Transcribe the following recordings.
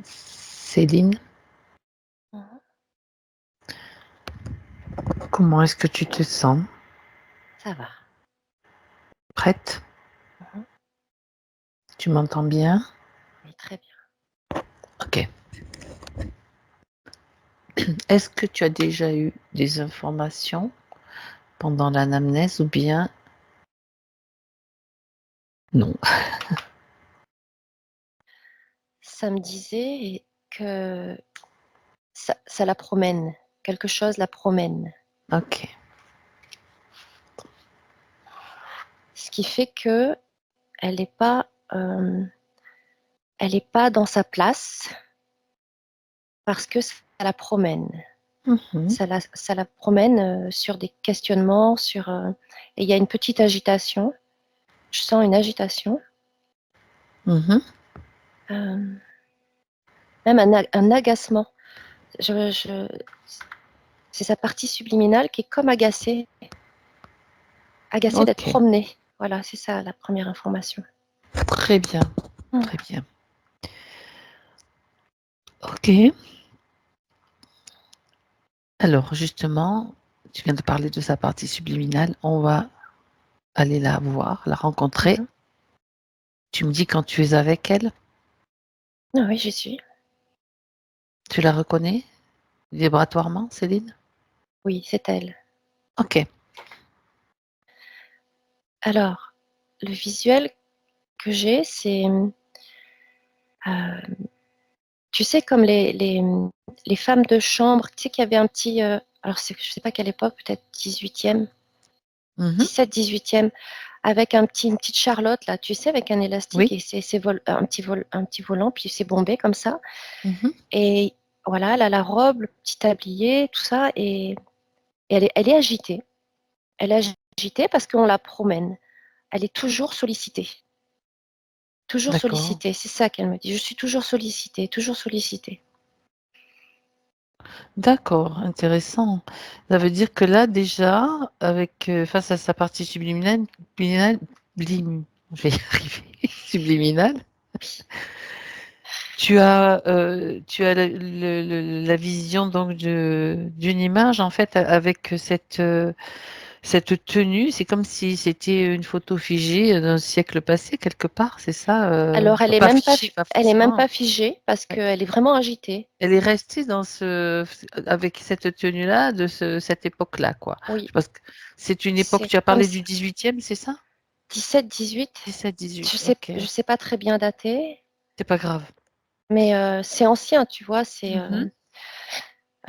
Céline, Mhm. comment est-ce que tu te sens? Ça va. Prête? Mhm. Tu m'entends bien? Oui, très bien. Ok. Est-ce que tu as déjà eu des informations pendant l'anamnèse ou bien non? Ça me disait que ça la promène. Quelque chose la promène. Ok. Ce qui fait que elle n'est pas, elle est pas dans sa place parce que ça la promène. Mhm. Ça la promène sur des questionnements, et il y a une petite agitation. Je sens une agitation, Mhm. euh, même un agacement. Je, c'est sa partie subliminale qui est comme agacée d'être Ok. promenée. Voilà, c'est ça la première information. Très bien. Hmm. Très bien. Ok. Alors, justement, tu viens de parler de sa partie subliminale. On va aller la voir, la rencontrer. Mhm. Tu me dis quand tu es avec elle, Ah oui, j'y suis. tu la reconnais vibratoirement, Céline? Oui, c'est elle. Ok. Alors, le visuel que j'ai, c'est, euh, tu sais, comme les femmes de chambre, tu sais qu'il y avait un petit, alors je sais pas quelle époque, peut-être 18e, Mhm. 17-18e, avec une petite Charlotte, là, tu sais, avec un élastique Oui. et un petit volant, puis c'est bombé comme ça. Mhm. Et voilà, elle a la robe, le petit tablier, tout ça, et elle est agitée. Elle est agitée parce qu'on la promène. Elle est toujours sollicitée. Toujours D'accord. sollicitée, c'est ça qu'elle me dit. Je suis toujours sollicitée, toujours sollicitée. D'accord, intéressant. Ça veut dire que là, déjà, avec face à sa partie subliminale, je vais y arriver, subliminale, tu as la vision donc d'une image en fait avec cette tenue. C'est comme si c'était une photo figée d'un siècle passé quelque part, c'est ça? Alors, Pas figée, pas elle est même forcément. pas figée parce qu'elle est vraiment agitée. Elle est restée avec cette tenue-là cette époque-là, quoi. Oui, Je pense que c'est une époque, c'est tu as comme parlé du 18e, c'est ça? 17-18. 17-18, ok. Je sais pas très bien dater, C'est pas grave. mais c'est ancien, tu vois. Mhm.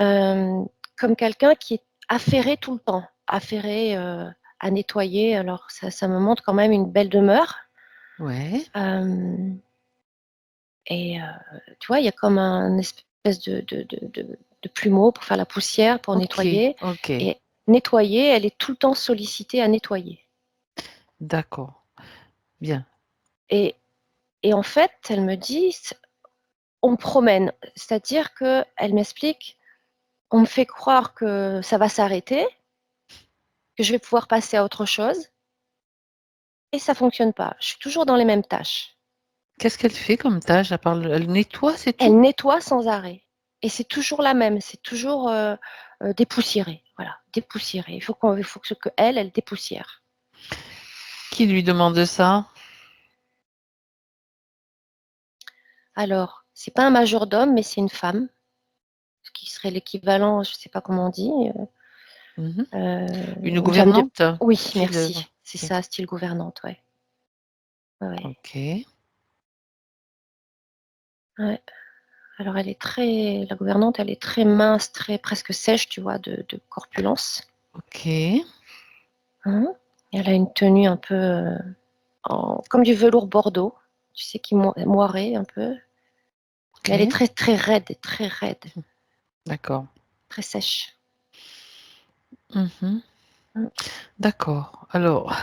Euh, comme quelqu'un qui est affairé tout le temps, affairé à nettoyer. Alors, ça me montre quand même une belle demeure. Ouais, Euh, et tu vois, il y a comme un espèce de plumeau pour faire la poussière, pour ok, nettoyer. ok, Et nettoyer, elle est tout le temps sollicitée à nettoyer. d'accord, bien, Et, et en fait, elle me dit, on me promène. C'est-à-dire qu'elle m'explique, on me fait croire que ça va s'arrêter, que je vais pouvoir passer à autre chose. Et ça fonctionne pas. Je suis toujours dans les mêmes tâches. Qu'est-ce qu'elle fait comme tâche? Elle nettoie, c'est tout? Elle nettoie sans arrêt. Et c'est toujours la même. C'est toujours dépoussiéré. Voilà, dépoussiéré. Il faut que elle dépoussière. Qui lui demande ça? Alors, c'est pas un majordome, mais c'est une femme, ce qui serait l'équivalent, je sais pas comment on dit, Mhm. Une une femme de. gouvernante? Oui, Style, merci. C'est ok, ça, style gouvernante, ouais. Ouais. ok, Ouais. Alors, la gouvernante, elle est très mince, très presque sèche, tu vois, de corpulence. ok, Hein. Elle a une tenue un peu comme du velours bordeaux, tu sais, qui moiré un peu. Mais elle est ok, très raide, d'accord. très sèche. Mhm. Mm. D'accord. Alors,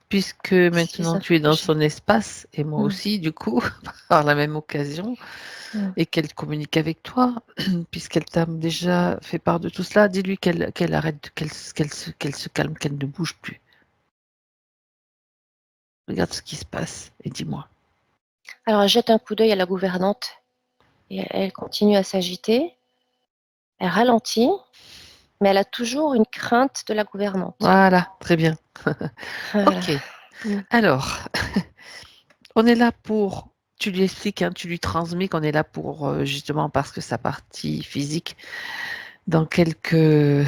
puisque C'est les maintenant tu infos es que dans j'ai. son espace, et moi Mm. aussi, du coup, par la même occasion, Mm. et qu'elle communique avec toi, puisqu'elle t'a déjà fait part de tout cela, dis-lui qu'elle arrête, qu'elle se calme, qu'elle ne bouge plus. Regarde ce qui se passe et dis-moi. Alors, elle jette un coup d'œil à la gouvernante. Et elle continue à s'agiter, elle ralentit, mais elle a toujours une crainte de la gouvernante. Voilà, très bien. Voilà. OK. Alors, on est là pour tu lui expliques, hein, tu lui transmets qu'on est là pour, justement parce que sa partie physique, dans quelques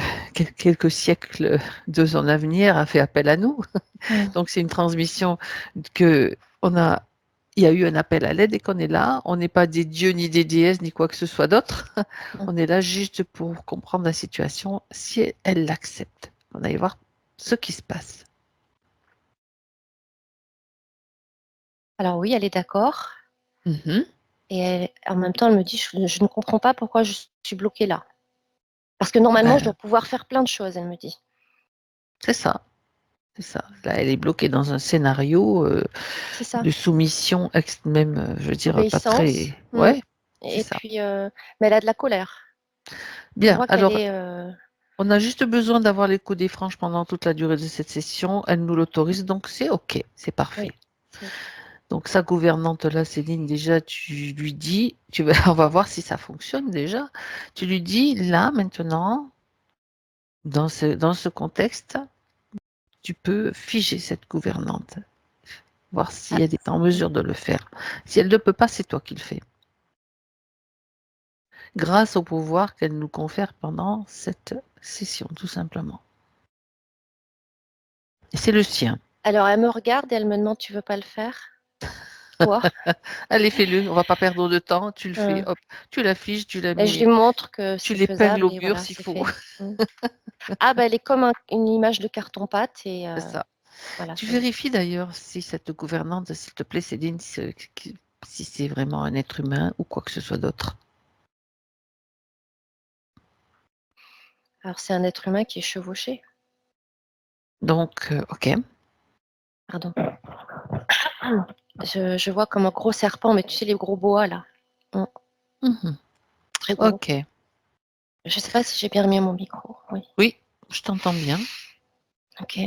siècles de son avenir, a fait appel à nous. Donc c'est une transmission que on a il y a eu un appel à l'aide et qu'on est là. On n'est pas des dieux, ni des déesses, ni quoi que ce soit d'autre. On est là juste pour comprendre la situation, si elle l'accepte. On aille voir ce qui se passe. Alors oui, elle est d'accord. Mhm. Et en même temps, elle me dit, je ne comprends pas pourquoi je suis bloquée là. Parce que normalement, je dois Ben, pouvoir faire plein de choses, elle me dit. c'est ça. C'est ça. Là, elle est bloquée dans un scénario C'est ça, de soumission, même, je veux dire, pas obéissance. très. Ouais, c'est Et ça. puis, mais elle a de la colère. Je Bien. vois qu'elle Alors, est... on a juste besoin d'avoir l'écho des franges pendant toute la durée de cette session. Elle nous l'autorise, donc c'est OK. C'est oui, parfait. c'est OK. Donc, sa gouvernante, là, Céline, déjà, tu lui dis, on va voir si ça fonctionne déjà. Tu lui dis, là, maintenant, dans ce contexte, tu peux figer cette gouvernante, voir si Ah, elle est en mesure de le faire. Si elle ne peut pas, c'est toi qui le fais. Grâce au pouvoir qu'elle nous confère pendant cette session, tout simplement. Et c'est le sien. alors, elle me regarde et elle me demande, tu veux pas le faire? Toi? Allez, fais-le, on va pas perdre de temps, tu le fais, Euh, hop, tu l'affiches, tu la et je lui mets, montre que tu c'est l'épingles faisable au et mur voilà, s'il c'est faut. fait. Ah, bah, elle est comme une image de carton-pâte et C'est ça. voilà, Tu ça y est. vérifies d'ailleurs si cette gouvernante, s'il te plaît, Céline, si c'est vraiment un être humain ou quoi que ce soit d'autre. Alors, c'est un être humain qui est chevauché. Donc, OK. Pardon. Je vois comme un gros serpent, mais tu sais, les gros boas, là. Mm, Mhm. très gros. OK. Je ne sais pas si j'ai bien remis mon micro. Oui. Oui, je t'entends bien. OK.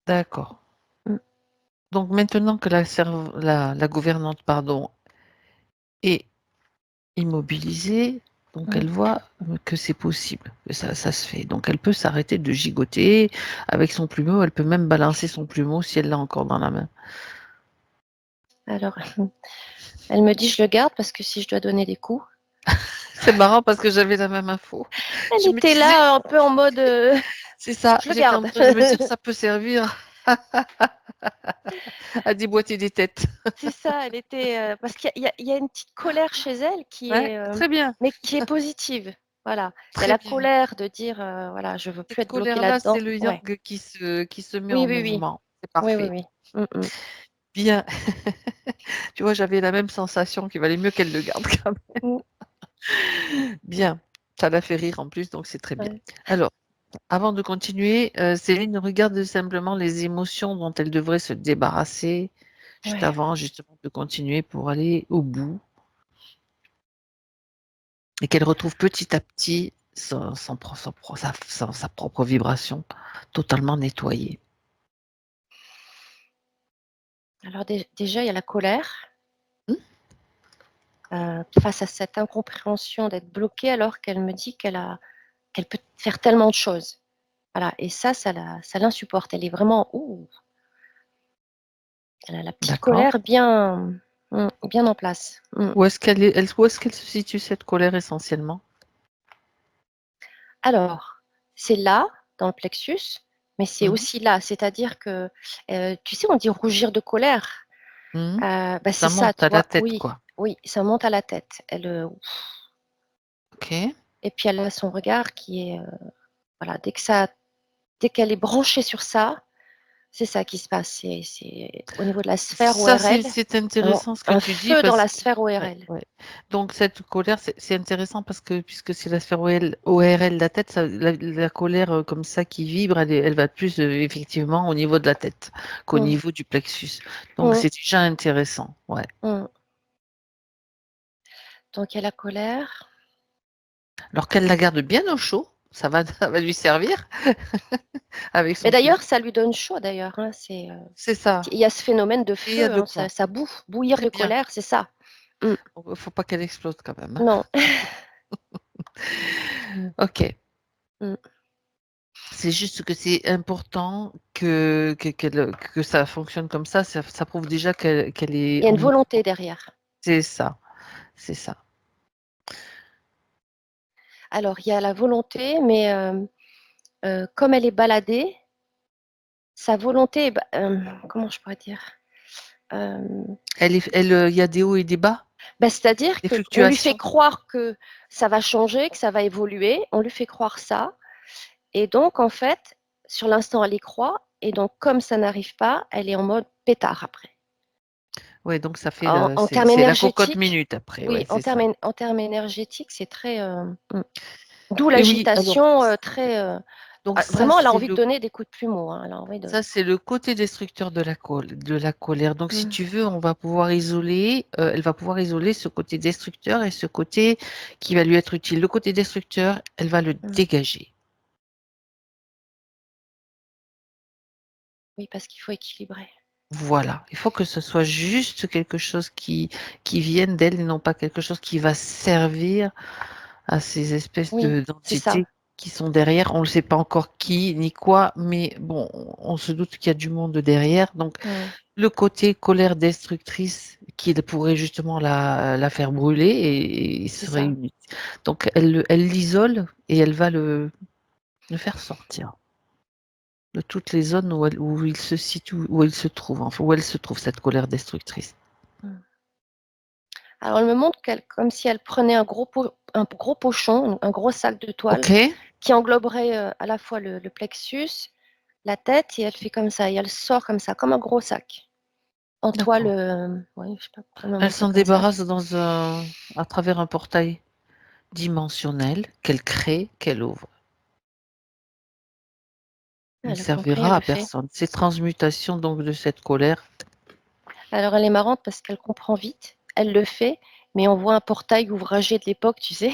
D'accord. Mm. Donc maintenant que la gouvernante, pardon, est immobilisée, donc Mm. elle voit que c'est possible, que ça se fait. Donc elle peut s'arrêter de gigoter avec son plumeau, elle peut même balancer son plumeau si elle l'a encore dans la main. Alors, elle me dit, je le garde parce que si je dois donner des coups. C'est marrant parce que j'avais la même info. Elle Je me était disais, là un peu en mode, c'est ça, je le j'étais en garde. train de me dire ça peut servir à déboîter des têtes. C'est ça, elle était parce qu'il y a une petite colère chez elle qui Ouais, est, très bien, mais qui est positive. Voilà. Il y a très la bien. colère de dire, voilà, je veux plus Cette être bloquée colère-là, c'est là-dedans. le yang Ouais. qui se met Oui, en oui, oui. mouvement. C'est Oui, oui, parfait. oui. Mm, mm. Bien. Tu vois, j'avais la même sensation qu'il valait mieux qu'elle le garde quand même. Mm, Bien. Ça l'a fait rire en plus, donc c'est très bien. ouais. Alors, avant de continuer, Céline regarde simplement les émotions dont elle devrait se débarrasser juste Ouais. avant, justement, de continuer pour aller au bout et qu'elle retrouve petit à petit sa propre vibration totalement nettoyée. Alors déjà, il y a la colère Hmm. face à cette incompréhension d'être bloquée alors qu'elle me dit qu'elle peut faire tellement de choses. Voilà. Et ça l'insupporte. Elle est vraiment, ouh, elle a la petite D'accord. colère bien, bien en place. Mm. Où est-ce qu'elle se situe cette colère essentiellement? Alors, c'est là, dans le plexus, mais c'est Mhm. aussi là. C'est-à-dire que, tu sais, on dit rougir de colère. Mhm. Bah, c'est Ça ça, monte tu à la vois. tête, Oui, quoi. oui, ça monte à la tête. Ok. Et puis elle a son regard qui est, voilà, dès qu'elle est branchée sur ça, c'est ça qui se passe. C'est au niveau de la sphère Ça, ORL, c'est intéressant ce que un tu dis feu dans parce la que sphère ouais, ORL. ouais. Donc cette colère, c'est intéressant parce que puisque c'est la sphère ORL de la tête, la colère comme ça qui vibre, elle va plus effectivement au niveau de la tête qu'au Mm, niveau du plexus. Donc mm, c'est déjà intéressant. Ouais. mm. Donc il y a la colère. Alors qu'elle la garde bien au chaud, ça va lui servir avec Mais son plumeau. d'ailleurs, ça lui donne chaud, d'ailleurs, hein. C'est ça. Il y a ce phénomène de Et il y a feu, de hein, quoi. ça bouillir Très de bien. colère, c'est ça. Mmh. Il ne faut pas qu'elle explose quand même, hein. Non. OK. Mmh. C'est juste que c'est important que ça fonctionne comme ça. Ça prouve déjà qu'elle Il est y a en une volonté mouvement. derrière. C'est ça, c'est ça. Alors il y a la volonté, mais comme elle est baladée, sa volonté est comment je pourrais dire? Il y a des hauts et des bas, C'est-à-dire des qu'on lui fait fluctuations. croire que ça va changer, que ça va évoluer, on lui fait croire ça et donc en fait, sur l'instant, elle y croit et donc comme ça n'arrive pas, elle est en mode pétard après. Ouais, donc ça fait En termes c'est la cocotte énergétiques, minute après, oui, ouais, c'est ça. en termes énergétiques, c'est très, d'où Et oui, alors l'agitation, très, donc ça vraiment elle a c'est envie de le donner des coups de plumeau, hein, elle a envie de ça c'est le côté destructeur de la colère. Donc si mmh, tu veux, on va pouvoir isoler, elle va pouvoir isoler ce côté destructeur et ce côté qui va lui être utile. Le côté destructeur, elle va le mmh. dégager. Oui, parce qu'il faut équilibrer. Voilà, il faut que ce soit juste quelque chose qui vienne d'elle et non pas quelque chose qui va servir à ces espèces Oui, de c'est ça. d'entités qui sont derrière. On ne sait pas encore qui ni quoi, mais bon, on se doute qu'il y a du monde derrière. Donc, Mmh, le côté colère destructrice qui pourrait justement la faire brûler et c'est serait ça. inutile. Donc, elle l'isole et elle va le faire sortir de toutes les zones où il se situe, où il se trouve, enfin, où elle se trouve, cette colère destructrice. Mmh. Alors elle me montre comme si elle prenait un gros pochon, un gros sac de toile OK? qui engloberait, à la fois le plexus, la tête et elle fait comme ça et elle sort comme ça, comme un gros sac en toile, D'accord. ouais, je sais pas pourquoi elle me Elle montre ça s'en comme ça. débarrasse à travers un portail dimensionnel qu'elle crée, qu'elle ouvre. Il ne Elle a compris, elle servira à le fait. personne. Ces transmutations donc de cette colère. Alors elle est marrante parce qu'elle comprend vite, elle le fait, mais on voit un portail ouvragé de l'époque, tu sais?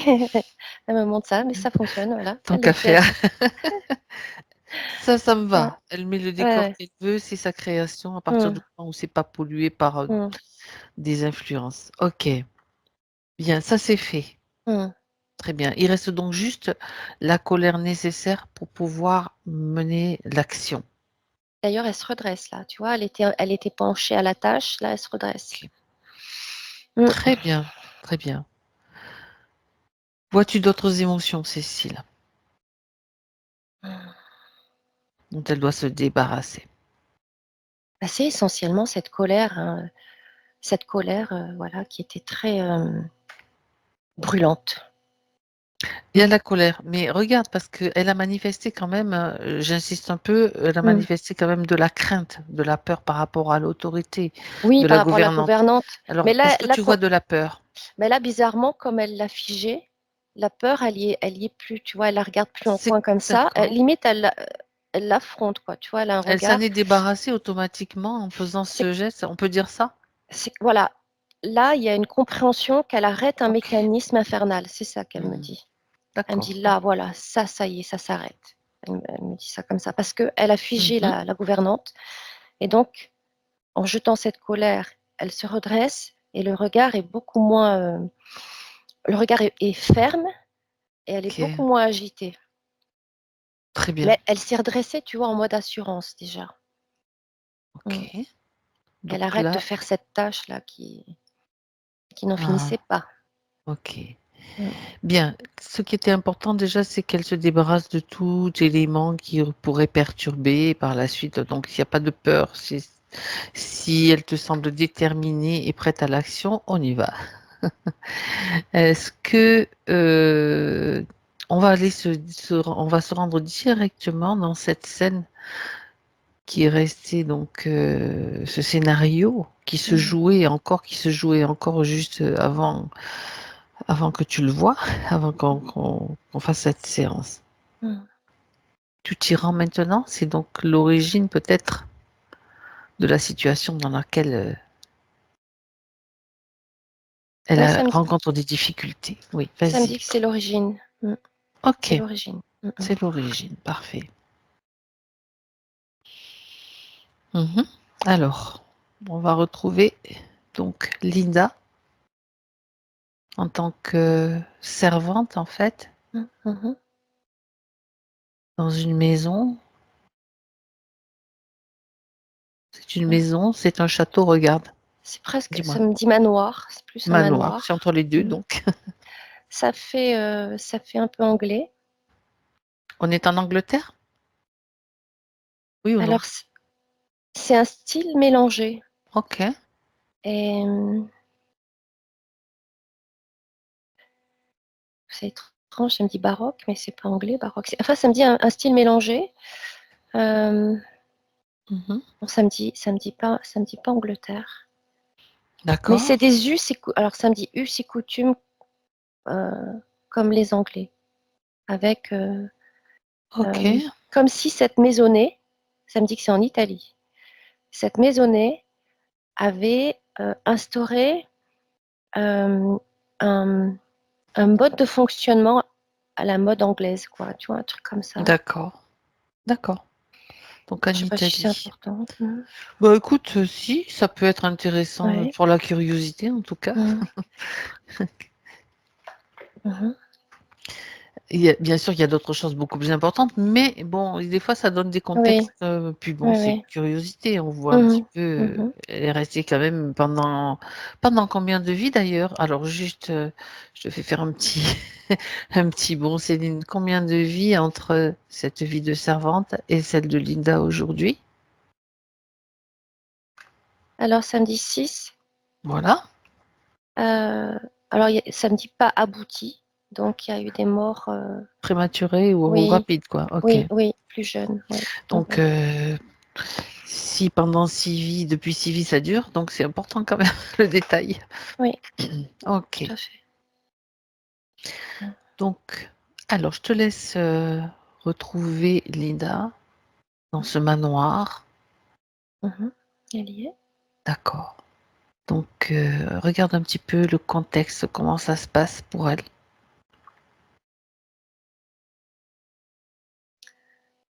Elle me montre ça, mais ça fonctionne, voilà, Tant elle le qu'à fait. faire. Ça me Ouais, va. Elle met le ouais, décor ouais. qu'elle veut, c'est sa création à partir du Mmh, moment où c'est pas pollué par mmh, des influences. Ok, bien, ça c'est fait. mmh. Très bien. Il reste donc juste la colère nécessaire pour pouvoir mener l'action. D'ailleurs, elle se redresse là, tu vois? Elle était penchée à la tâche, là, elle se redresse. Ok. Mmh. Très bien, très bien. Vois-tu d'autres émotions, Cécile, dont elle doit se débarrasser? Bah, c'est essentiellement cette colère, hein, voilà, qui était très, brûlante. Il y a Mmh. la colère, mais regarde, parce qu'elle a manifesté quand même, j'insiste un peu, elle a Mmh. manifesté quand même de la crainte, de la peur par rapport à l'autorité Oui, de par la rapport à la gouvernante. gouvernante. Alors, Mais est-ce que tu vois de la peur? bizarrement, comme elle l'a figée, la peur, elle y est plus, tu vois? Elle la regarde plus en C'est coin comme ça. d'accord. Limite, elle l'affronte, quoi, tu vois? Elle a un Elle s'en regard. est débarrassée automatiquement en faisant C'est ce geste, on peut dire ça? voilà, là, il y a une compréhension qu'elle arrête un OK. mécanisme infernal, c'est ça qu'elle me Mmh. dit. Elle me D'accord. dit: «Là, voilà, ça y est, ça s'arrête». Elle me dit ça comme ça parce qu'elle a figé Mmh. la gouvernante et donc en jetant cette colère, elle se redresse et le regard est ferme et elle est OK, beaucoup moins agitée. très bien. Mais elle s'est redressée, tu vois, en mode assurance déjà. Mmh. OK. Elle Donc arrête de là faire cette tâche-là qui n'en finissait ah, pas. OK. Mmh. Bien, ce qui était important déjà, c'est qu'elle se débarrasse de tout élément qui pourrait perturber par la suite. Donc, il n'y a pas de peur. Si elle te semble déterminée et prête à l'action, on y va. Est-ce que on va se rendre directement dans cette scène qui est restée donc ce scénario Mmh. qui se jouait encore juste avant que tu le vois, avant qu'on fasse cette séance. Mmh. Tu t'y rends maintenant? C'est donc l'origine peut-être de la situation dans laquelle elle Ouais, ça me rencontre des difficultés. Oui, ça me vas-y. dit que c'est l'origine. Mmh. C'est Ok, l'origine. Mmh mh. c'est l'origine, parfait. Mhm. Alors, on va retrouver donc Linda. en tant que servante, en fait, Mhm. dans une maison. C'est une Ouais. maison, c'est un château, regarde. C'est presque, Dis-moi. ça me dit manoir, c'est plus un Manoir, c'est manoir. entre les deux, Mm. donc. Ça fait un peu anglais. On est en Angleterre? Oui ou non? Alors, c'est un style mélangé. Ok, Et c'est étrange, ça me dit baroque, mais c'est pas anglais, baroque. Enfin, ça me dit un style mélangé. Euh, mhm, bon, ça me dit pas Angleterre. Mais d'accord. c'est des us alors ça me dit us et coutumes euh, comme les Anglais, avec Ok, euh, comme si cette maisonnée, ça me dit que c'est en Italie, cette maisonnée avait instauré euh, un, un mode de fonctionnement à la mode anglaise, quoi. Tu vois, un truc comme ça. d'accord, d'accord. Donc en Je sais pas si c'est Italie. important. Mhm. Bah écoute, si, ça peut être intéressant Ouais. pour la curiosité en tout cas. Mhm. Mhm. Bien sûr, il y a d'autres choses beaucoup plus importantes, mais bon, des fois, ça donne des Oui, contextes. Puis bon, oui, c'est oui. curiosité. On voit un petit Mhm. peu. Mhm. Elle est restée quand même pendant combien de vies d'ailleurs? Alors juste, je te fais faire un petit un petit bond, Céline. Combien de vies entre cette vie de servante et celle de Linda aujourd'hui? Alors, samedi 6. Voilà, Alors, ça me dit pas abouti, donc il y a eu des morts. prématuré ou Oui, rapide, quoi. Ok. oui, oui, plus jeunes. Oui. Donc Mhm. si pendant 6 vies, depuis 6 vies, ça dure, donc c'est important quand même le détail. Oui, Ok. tout à fait. Mhm. Donc, alors, je te laisse retrouver Linda dans ce manoir. Mhm. Elle y est. D'accord. Donc, regarde un petit peu le contexte, comment ça se passe pour elle.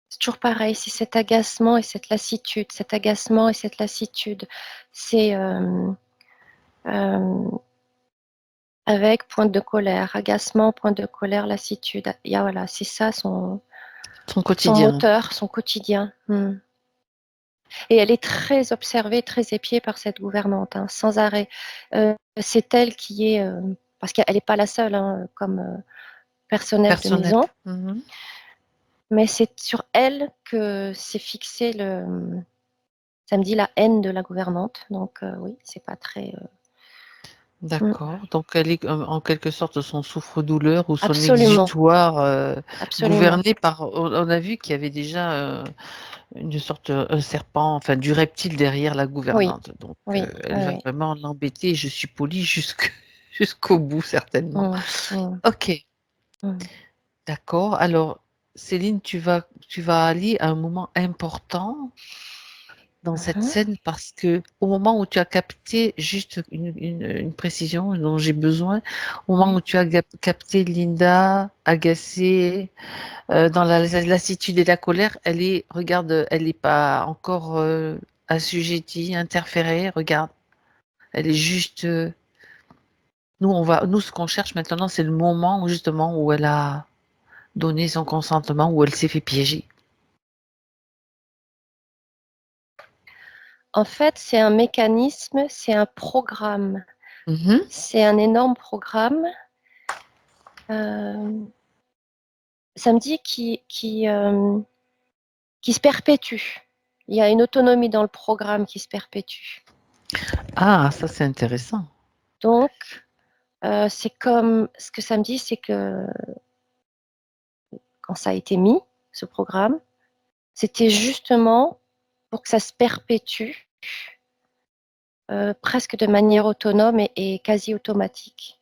C'est toujours pareil, c'est cet agacement et cette lassitude, cet agacement et cette lassitude. C'est euh, avec pointe de colère, agacement, pointe de colère, lassitude. Il y a, voilà, c'est ça Son son quotidien. moteur, son quotidien. Mm. Et elle est très observée, très épiée par cette gouvernante, hein, sans arrêt. C'est elle qui est, parce qu'elle n'est pas la seule, hein, comme personnel de Personnel. maison, Mhm. mais c'est sur elle que s'est fixé ça me dit la haine de la gouvernante. Donc oui, c'est pas très. Mm, D'accord. Donc, elle est en quelque sorte son souffre-douleur ou son absolument, exutoire absolument. gouverné par. On a vu qu'il y avait déjà une sorte un serpent, enfin du reptile derrière la Oui, gouvernante. Donc, oui, elle oui, va oui. vraiment l'embêter. Je suis polie jusqu'au bout, certainement. Mm, mm, Ok, mm. d'accord. Alors, Céline, tu vas aller à un moment important dans cette Mhm, scène parce que au moment où tu as capté, juste une précision dont j'ai besoin, au moment où oui. tu as capté Linda agacée, dans la lassitude et la colère, regarde, elle n'est pas encore assujettie, interférée, regarde, elle est juste, nous, ce qu'on cherche maintenant, c'est le moment où justement où elle a donné son consentement, où elle s'est fait piéger. En fait, c'est un mécanisme, c'est un programme. Mhm. C'est un énorme programme. Euh, ça me dit qui se perpétue. Il y a une autonomie dans le programme qui se perpétue. Ah, ça c'est intéressant. Donc, c'est comme ce que ça me dit, c'est que quand ça a été mis, ce programme, c'était justement pour que ça se perpétue presque de manière autonome et quasi automatique.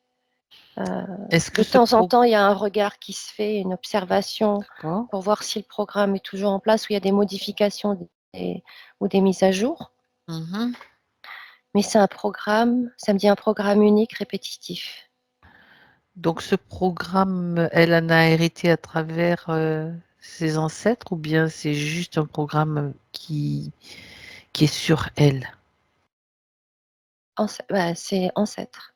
Euh, Est-ce que de ce temps en pro... temps, il y a un regard qui se fait, une observation D'accord. pour voir si le programme est toujours en place, ou il y a des modifications ou des mises à jour. Mhm. Mais c'est un programme, ça me dit un programme unique, répétitif. Donc ce programme, elle en a hérité à travers ses ancêtres ou bien c'est juste un programme qui est sur elle? Bah, c'est ancêtre.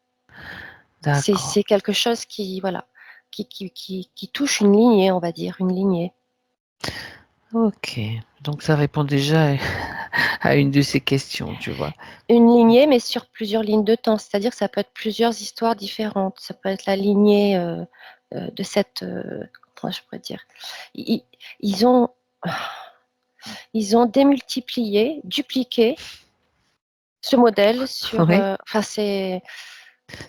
D'accord. C'est quelque chose qui, voilà, qui touche une lignée, on va dire, une lignée. OK. Donc ça répond déjà à une de ces questions, tu vois? Une lignée, mais sur plusieurs lignes de temps. C'est-à-dire que ça peut être plusieurs histoires différentes. Ça peut être la lignée de cette... comment je pourrais dire? Ils, ils ont, ils ont démultiplié, dupliqué ce modèle sur... Oui. Enfin, c'est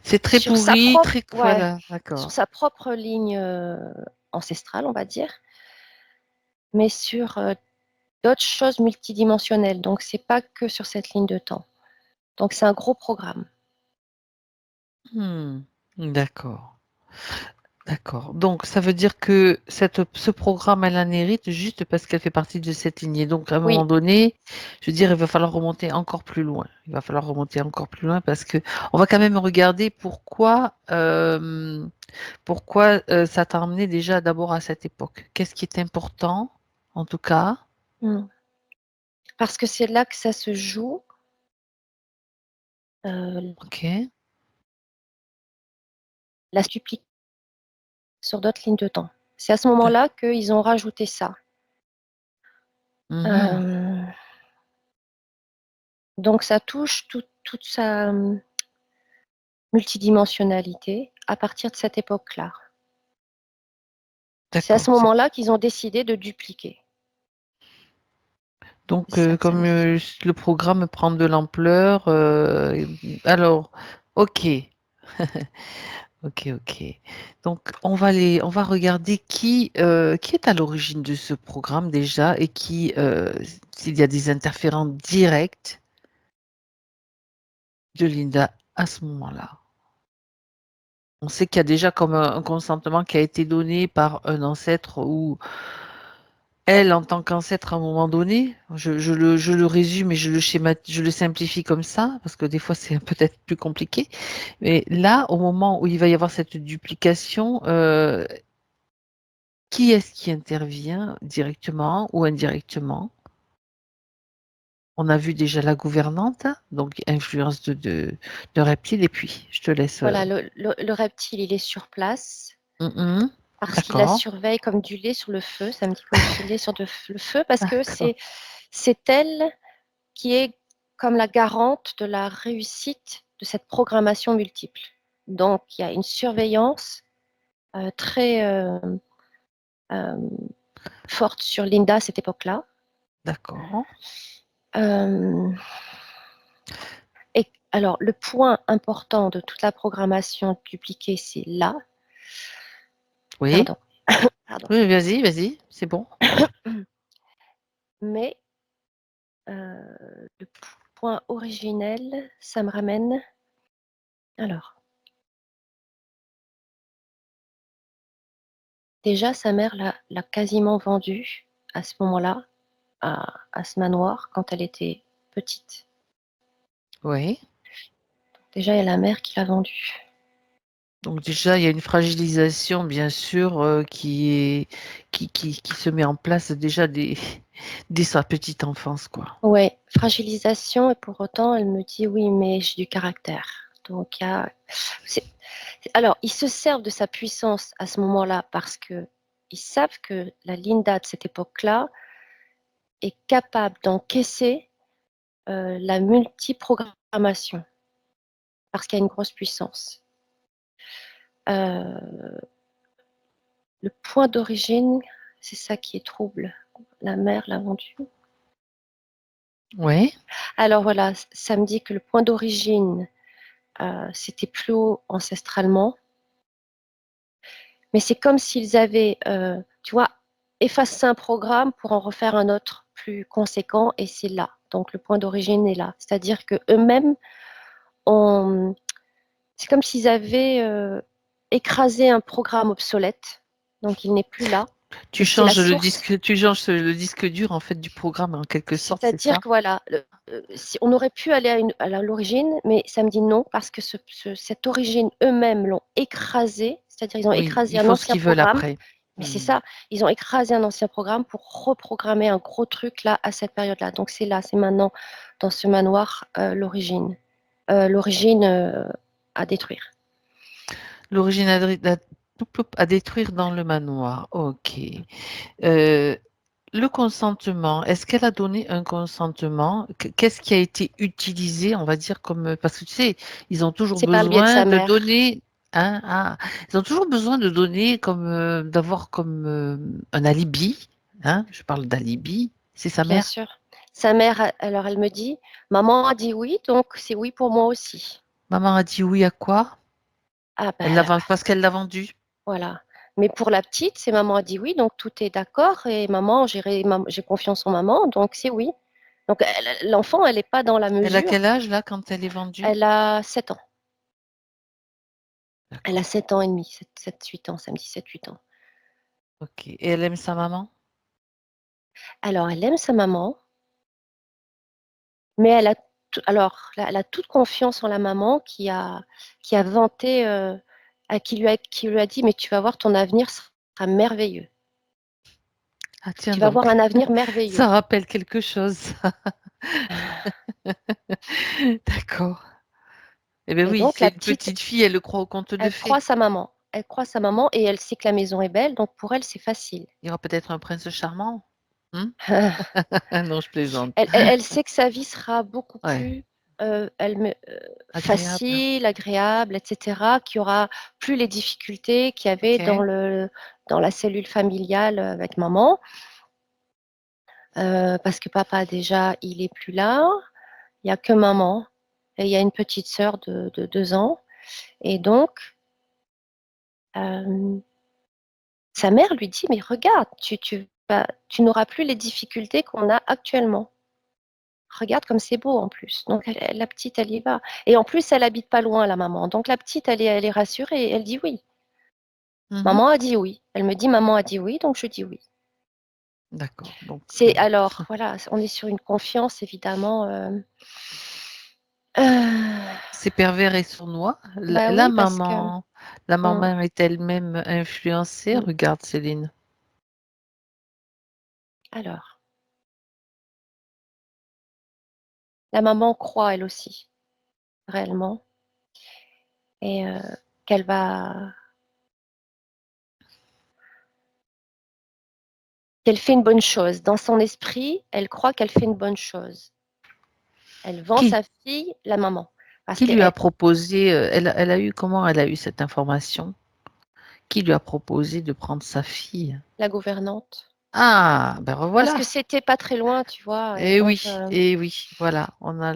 C'est très sur sa pourri, propre... très Ouais, voilà, sur d'accord. sa propre ligne ancestrale, on va dire, mais sur d'autres choses multidimensionnelles. Donc, c'est pas que sur cette ligne de temps. Donc, c'est un gros programme. Mmh. D'accord, d'accord. Donc ça veut dire que ce programme, elle en hérite juste parce qu'elle fait partie de cette lignée. Donc à un moment Oui. donné, je veux dire, il va falloir remonter encore plus loin. Il va falloir remonter encore plus loin parce que on va quand même regarder pourquoi, ça t'a emmené déjà d'abord à cette époque. Qu'est-ce qui est important, en tout cas? Mm. Parce que c'est là que ça se joue. OK. La supplique sur d'autres lignes de temps. C'est à ce D'ac moment-là qu'ils ont rajouté ça. mmh. Euh, donc ça touche toute sa multidimensionnalité à partir de cette époque-là. C'est à ce D'accord, c'est moment-là qu'ils ont décidé de dupliquer. donc C'est ça que ça comme, veut dire. le programme prend de l'ampleur, alors OK. OK, OK. Donc on va regarder qui est à l'origine de ce programme déjà et s'il y a des interférences directes de Linda à ce moment-là. On sait qu'il y a déjà comme un consentement qui a été donné par un ancêtre ou elle en tant qu'ancêtre à un moment donné. Je le résume et je le simplifie comme ça parce que des fois c'est peut-être plus compliqué. Mais là, au moment où il va y avoir cette duplication, qui est-ce qui intervient directement ou indirectement? On a vu déjà la gouvernante, donc influence de Reptile, et puis je te laisse. Voilà, le reptile, il est sur place Mhm. parce qu'il la D'accord, surveille comme du lait sur le feu. Ça me dit comme du lait sur le feu parce que d'accord, c'est elle qui est comme la garante de la réussite de cette programmation multiple. Donc, il y a une surveillance très euh, forte sur Linda à cette époque-là. d'accord. Euh, et alors, le point important de toute la programmation dupliquée, c'est là. Oui, Pardon, pardon. oui, vas-y, vas-y, c'est bon. Mais le point originel, ça me ramène. Alors, déjà, sa mère l'a quasiment vendue à ce moment-là à ce manoir quand elle était petite. Oui. Déjà, il y a la mère qui l'a vendue. Donc déjà, il y a une fragilisation, bien sûr, qui se met en place déjà dès sa petite enfance, quoi. Ouais, fragilisation, et pour autant, elle me dit oui, mais j'ai du caractère. Donc, c'est- alors, ils se servent de sa puissance à ce moment-là parce que ils savent que la Linda de cette époque-là est capable d'encaisser la multiprogrammation parce qu'il y a une grosse puissance. Euh, le point d'origine, c'est ça qui est trouble. La mère l'a vendu. Oui, Alors voilà, ça me dit que le point d'origine, c'était plus haut ancestralement, mais c'est comme s'ils avaient, tu vois, effacé un programme pour en refaire un autre plus conséquent, et c'est là. Donc le point d'origine est là. C'est-à-dire que eux-mêmes, c'est comme s'ils avaient écrasé un programme obsolète, donc il n'est plus là, et c'est la source. tu changes le disque dur en fait du programme en quelque sorte, c'est C'est-à-dire ça? que voilà, on aurait pu aller à l'origine, mais ça me dit non, parce que cette origine, eux-mêmes l'ont écrasé, c'est-à-dire ils ont Oui, écrasé il un faut ce ancien qu'ils veulent programme, après. mais c'est Hmm. ça, ils ont écrasé un ancien programme pour reprogrammer un gros truc là, à cette période-là. Donc c'est là, c'est maintenant, dans ce manoir, l'origine à détruire. L'origine à détruire dans le manoir. OK. Euh, le consentement, est-ce qu'elle a donné un consentement? Qu'est-ce qui a été utilisé, on va dire, comme... Parce que tu sais, ils ont toujours C'est par le biais de besoin sa de mère, donner... Hein, ils ont toujours besoin de donner comme... d'avoir comme un alibi. Hein, je parle d'alibi. C'est sa bien mère? sûr. Sa mère, alors elle me dit, maman a dit oui, donc c'est oui pour moi aussi. Maman a dit oui à quoi? Ah Elle ben l'a là, vendu parce qu'elle l'a vendu. voilà. Mais pour la petite, c'est maman a dit oui, donc tout est d'accord. Et maman, j'ai confiance en maman, donc c'est oui. Donc l'enfant, elle n'est pas dans la Elle a quel mesure. âge là quand elle est vendue? Elle a 7 ans. Elle a D'accord. 7 ans et demi, 8 ans, samedi 7-8 ans. Ok. Et elle aime sa maman? Alors, elle aime sa maman, mais elle a toute confiance en la maman qui a vanté, qui lui a dit, mais tu vas voir, ton avenir sera merveilleux. Ah tiens Tu vas avoir donc. un avenir merveilleux. Ça rappelle quelque chose. D'accord. Eh bien Et oui, donc, c'est la une petite, petite fille, elle le croit au conte de elle croit fées. sa maman. Elle croit sa maman et elle sait que la maison est belle, donc pour elle, c'est facile. Il y aura peut-être un prince charmant. Hmm. Non, je plaisante. Elle sait que sa vie sera beaucoup Ouais, plus agréable. facile, agréable, etc., qu'il n'y aura plus les difficultés qu'il y avait Ok. dans la cellule familiale avec maman, parce que papa, déjà, il est plus là, il n'y a que maman, et il y a une petite sœur de 2 ans, et donc, euh, sa mère lui dit, mais regarde, tu n'auras plus les difficultés qu'on a actuellement. Regarde comme c'est beau en plus. Donc la petite, elle y va. Et en plus, elle habite pas loin, la maman. Donc la petite, elle est rassurée et elle dit oui. Mhm. Maman a dit oui. Elle me dit maman a dit oui, donc je dis oui. D'accord. Donc, C'est alors, voilà, on est sur une confiance évidemment. euh, c'est pervers et sournois. bah La oui, parce que hum, maman est elle-même influencée. hum. Regarde, Céline. Alors, la maman croit elle aussi, réellement, et qu'elle va, qu'elle fait une bonne chose. Dans son esprit, elle croit qu'elle fait une bonne chose. Elle vend Qui, sa fille, la maman, parce qui lui a qu'elle proposé, elle a eu, comment elle a eu cette information? Qui lui a proposé de prendre sa fille? la gouvernante. Ah, ben Parce que revoilà. c'était pas très loin, tu vois. Et donc, Eh oui, voilà, on a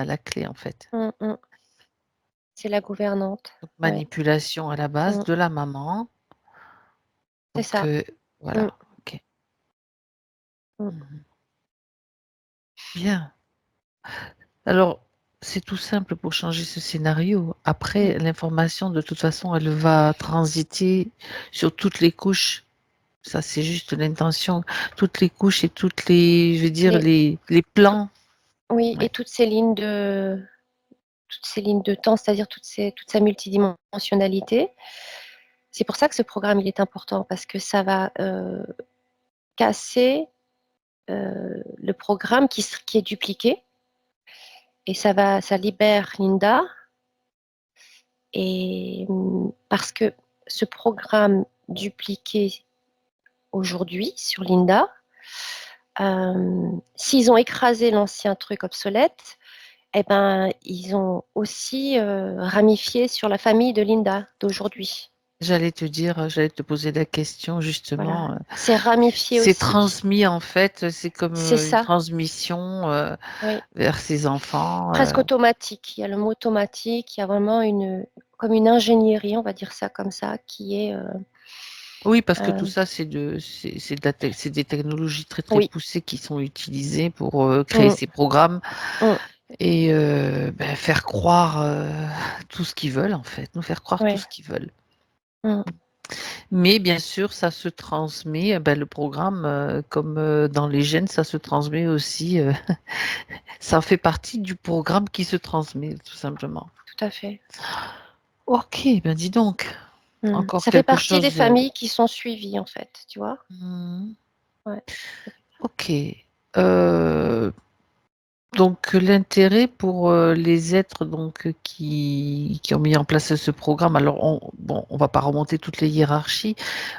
la clé en fait. hum, hum, c'est la gouvernante. Donc, Oui, manipulation à la base hum, de la maman. c'est Donc, ça. Hum, voilà, ok. hum, Mhm. Bien. Alors, c'est tout simple pour changer ce scénario. hum. Après, l'information, de toute façon, elle va transiter sur toutes les couches. Ça, c'est juste l'intention. Toutes les couches et toutes les, je veux dire, Les, les tout- plans. oui, et Ouais. toutes ces lignes de temps, c'est-à-dire toute sa multidimensionnalité. C'est pour ça que ce programme, il est important, parce que ça va casser le programme qui est dupliqué, et ça libère Linda, et parce que ce programme dupliqué aujourd'hui sur Linda, s'ils ont écrasé l'ancien truc obsolète, eh ben, ils ont aussi ramifié sur la famille de Linda d'aujourd'hui. J'allais te dire, j'allais te poser la question Voilà. justement. C'est ramifié C'est aussi. transmis en fait, c'est comme C'est une ça, transmission oui. vers ses enfants. Presque automatique. Il y a le mot automatique, il y a vraiment comme une ingénierie, on va dire ça comme ça, qui est. Oui, parce que tout Euh, ça, c'est des technologies très très oui. poussées qui sont utilisées pour créer Mm, ces programmes mm, et ben, faire croire tout ce qu'ils veulent en fait, nous faire croire tout ouais, ce qu'ils veulent. mm. Mais bien sûr, ça se transmet, ben, le programme, comme dans les gènes, ça se transmet aussi, ça fait partie du programme qui se transmet, tout simplement. Tout à fait. Ok, ben dis donc, Mm. encore Ça fait quelque partie des chose. familles qui sont suivies, en fait, tu vois. Hmm, Ouais. ok. Euh, Donc l'intérêt pour les êtres qui ont mis en place ce programme, alors on va pas remonter toutes les hiérarchies.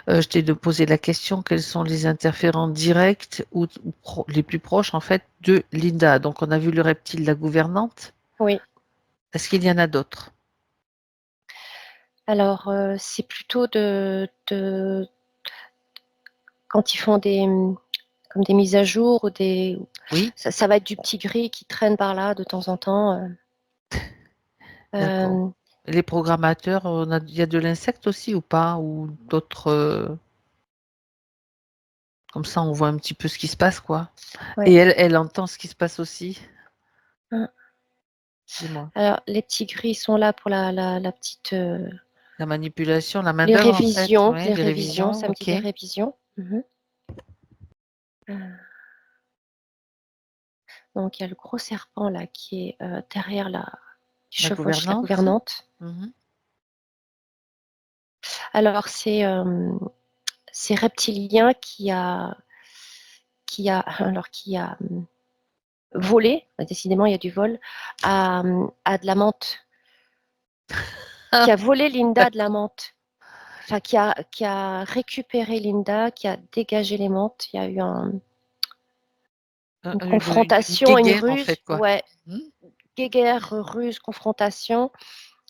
Je t'ai de poser la question, quels sont les interférents directs ou les plus proches en fait de Linda? Donc on a vu le reptile, la gouvernante. Oui. Est-ce qu'il y en a d'autres? Alors, c'est plutôt quand ils font comme des mises à jour ou Oui, ça va être du petit gris qui traîne par là de temps en temps. d'accord. Euh, Les programmateurs, il y a de l'insecte aussi ou pas? Ou d'autres, comme ça on voit un petit peu ce qui se passe, quoi. Et ouais. elle entend ce qui se passe aussi. Hein. Dis-moi. Alors, les petits gris sont là pour la petite, La manipulation, la main-d'œuvre en fait, ouais, les les révisions, révisions, ça me dit ok. les révisions. Mhm. Euh, donc, il y a le gros serpent là qui est derrière qui La chevauche la gouvernante. gouvernante. Mhm. Alors, c'est Reptilien qui a volé, décidément il y a du vol, à de la menthe, qui Ah, a volé Linda de la menthe. Enfin, qui a récupéré Linda, qui a dégagé les menthes. Il y a eu une une confrontation, une guéguerre en ruse. fait, quoi. Ouais, Mhm. guéguerre, ruse, confrontation.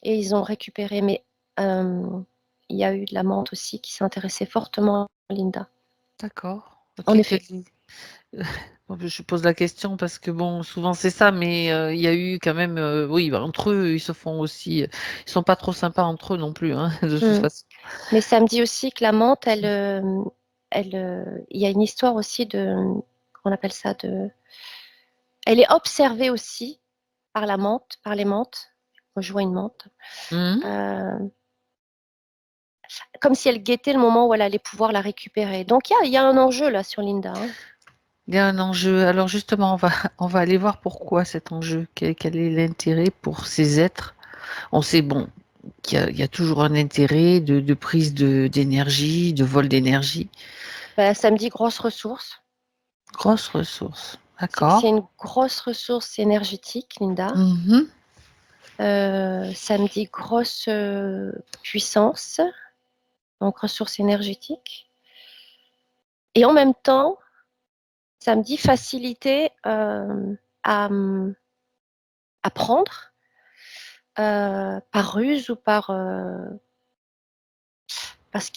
Et ils ont récupéré. Mais euh, il y a eu de la menthe aussi qui s'intéressait fortement à Linda. D'accord. En Ok, effet. bon, je pose la question parce que bon, souvent c'est ça, mais il y a eu quand même, oui, bah, entre eux, ils se font aussi, ils sont pas trop sympas entre eux non plus, hein, de toute Mm. façon. Mais ça me dit aussi que la menthe, il y a une histoire aussi comment on appelle ça, elle est observée aussi par la menthe, par les menthes. Moi, je vois une menthe. Mhm. Euh, Comme si elle guettait le moment où elle allait pouvoir la récupérer. Donc il y a un enjeu là sur Linda. Hein. Il y a un enjeu. Alors justement, on va aller voir pourquoi cet enjeu. Quel est l'intérêt pour ces êtres? On sait, bon, il y a toujours un intérêt de prise d'énergie, de vol d'énergie. Bah, ça me dit grosse ressource. Grosse ressource. C'est D'accord. une grosse ressource énergétique, Linda. Mhm. Ça me dit grosse puissance, donc ressource énergétique. Et en même temps, ça me dit facilité à, à prendre par ruse ou parce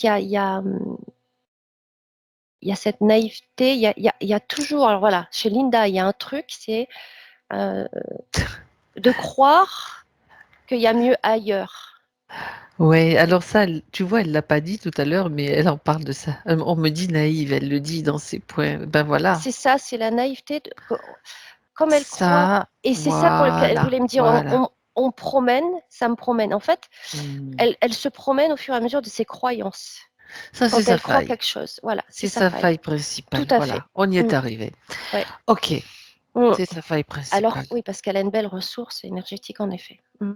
il y a cette naïveté, il y a toujours, alors voilà, chez Linda, il y a un truc, c'est euh, de croire qu'il y a mieux ailleurs. Ouais, alors ça, tu vois, elle l'a pas dit tout à l'heure, mais elle en parle de ça. On me dit naïve, elle le dit dans ses points. Ben voilà. C'est ça, c'est la naïveté, comme elle croit, Ça, et c'est ça pour lequel elle voilà, voulait me dire, voilà. on promène, ça me promène. En fait, Hmm. elle se promène au fur et à mesure de ses croyances, Ça, c'est quand sa elle croit faille. quelque chose. Voilà, c'est C'est sa sa faille. faille Tout principale. à fait. Voilà, on y est Mm, arrivé. ouais. Ok, Mm. c'est sa faille Alors, principale. oui, parce qu'elle a une belle ressource énergétique, en effet. Mm.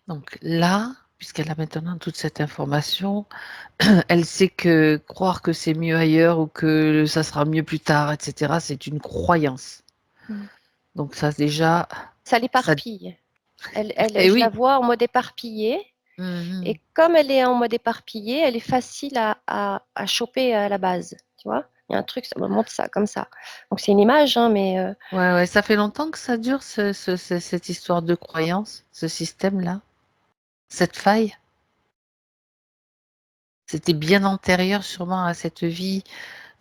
Donc là, puisqu'elle a maintenant toute cette information, elle sait que croire que c'est mieux ailleurs ou que ça sera mieux plus tard, etc., c'est une croyance. Mm. Donc ça, déjà, Ça ça... l'éparpille. Eh Je la oui. vois en mode éparpillé. Mhm. Et comme elle est en mode éparpillé, elle est facile à choper à la base. Tu vois? Il y a un truc, ça me montre ça, comme ça. Donc c'est une image, hein, mais Ouais, ouais, ça fait longtemps que ça dure, cette histoire de croyance, ce système-là, cette faille. C'était bien antérieur sûrement à cette vie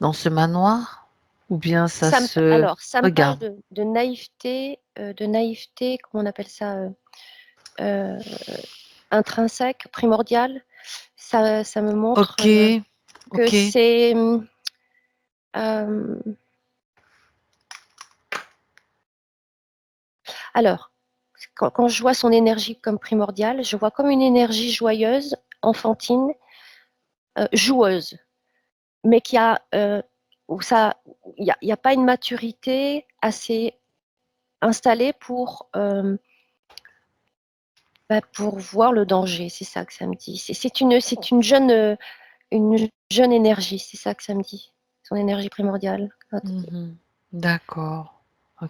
dans ce manoir, ou bien ça se ça me parle regarde. de naïveté, comment on appelle ça, euh, intrinsèque, primordiale. Ça me montre Ok, que ok, c'est euh, alors quand je vois son énergie comme primordiale, je vois comme une énergie joyeuse, enfantine, joueuse, mais qui a où ça, il y a pas une maturité assez installée pour voir le danger. C'est ça que ça me dit. C'est une jeune énergie. C'est ça que ça me dit. Son énergie primordiale. mhm. D'accord.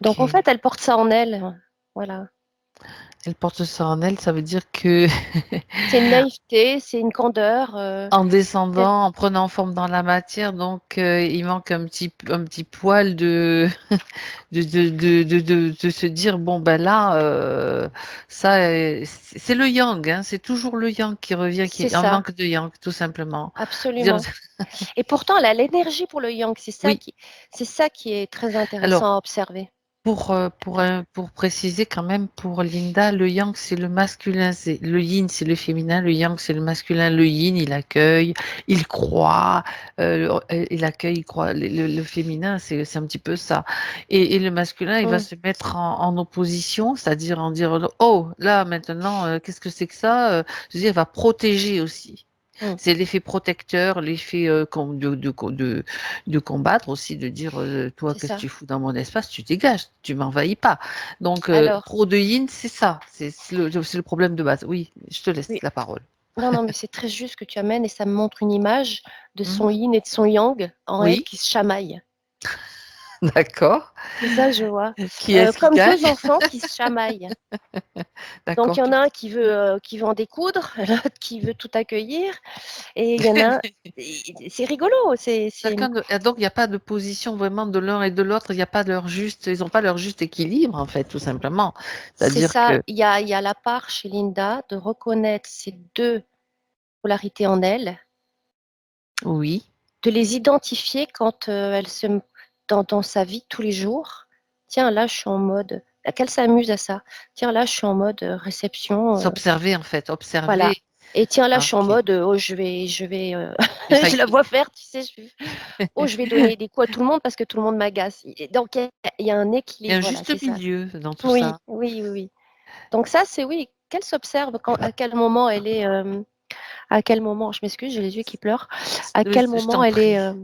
Donc en OK. fait, elle porte ça en elle. Voilà. Elle porte ça en elle, ça veut dire que C'est une naïveté, c'est une candeur. en C'est descendant, en prenant forme dans la matière, donc il manque un petit poil de se dire, bon, ben là, ça, c'est le yang, hein, c'est toujours le yang qui revient, c'est qui un ça, manque de yang, tout simplement. Dire, absolument. Et pourtant, elle a l'énergie pour le yang. oui, C'est ça qui est très alors, intéressant à observer. pour préciser quand même, pour Linda, le yang, c'est le masculin, c'est le yin, c'est le féminin, le yang, c'est le masculin. Le yin, il accueille, il croit, il accueille, il croit. Le féminin, c'est un petit peu ça. Et le masculin, il va Mm, se mettre en opposition, c'est-à-dire en dire, oh, là, maintenant, qu'est-ce que c'est que ça? Je veux dire, il va protéger aussi. mm, C'est l'effet protecteur, l'effet de combattre aussi, de dire toi, c'est qu'est-ce que ça. tu fous dans mon espace? Tu dégages, tu m'envahis pas. Donc, Alors, trop de yin, c'est ça. C'est le problème de base. Oui, je te laisse oui. la parole. Non, non, mais c'est très juste ce que tu amènes et ça me montre une image de Hmm. son yin et de son yang en elle Oui, qui se chamaillent. d'accord. C'est ça que je vois. Qui est-ce qui Comme gagne? deux enfants qui se chamaillent. Donc, il D'accord. y en a un qui veut en découdre, l'autre qui veut tout accueillir. Et il y en a un. C'est rigolo. Donc, il n'y a pas de position vraiment de l'un et de l'autre. Il n'y a pas leur juste, ils n'ont pas leur juste équilibre, en fait, tout simplement. C'est C'est-à-dire ça. que, Il y a la part chez Linda de reconnaître ces deux polarités en elle, oui, de les identifier quand dans sa vie de tous les jours. Tiens, là, je suis en mode. Qu'elle s'amuse à ça. Tiens, là, je suis en mode réception. s'observer, en fait, Voilà. observer. Et tiens, là, je Ah, suis en ok. mode, oh, Il je la faille- vois faire, tu sais, oh, je vais donner des coups à tout le monde parce que tout le monde m'agace. Donc, il y a un Il y a un équilibre, voilà, c'est juste ça. milieu dans tout Oui, ça. oui, oui, oui. Donc ça, c'est oui, qu'elle s'observe à quel moment elle est, à quel moment, je m'excuse, j'ai les yeux qui pleurent, à Oui, quel je moment t'en elle est, prie.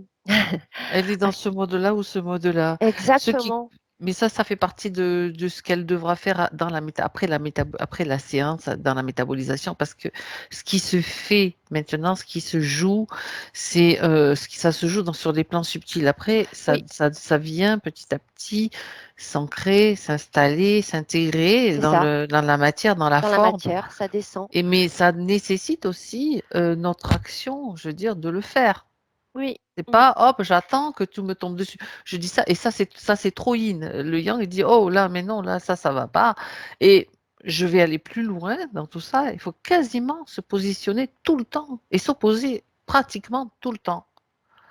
Elle est à- dans ce mode-là ou ce mode-là. Ce qui... exactement, Mais ça fait partie de ce qu'elle devra faire dans après la séance, dans la métabolisation, parce que ce qui se fait maintenant, ce qui se joue, ça se joue sur des plans subtils. Après, oui, ça vient petit à petit s'ancrer, s'installer, s'intégrer c'est ça, dans la matière, dans la dans la forme. matière, ça descend. Mais ça nécessite aussi notre action, je veux dire, de le faire. Oui, C'est mm, pas, hop, j'attends que tout me tombe dessus. Je dis ça, et ça, c'est trop yin. Le yang, il dit, oh là, mais non, là, ça va pas. Et je vais aller plus loin dans tout ça. Il faut quasiment se positionner tout le temps et s'opposer pratiquement tout le temps.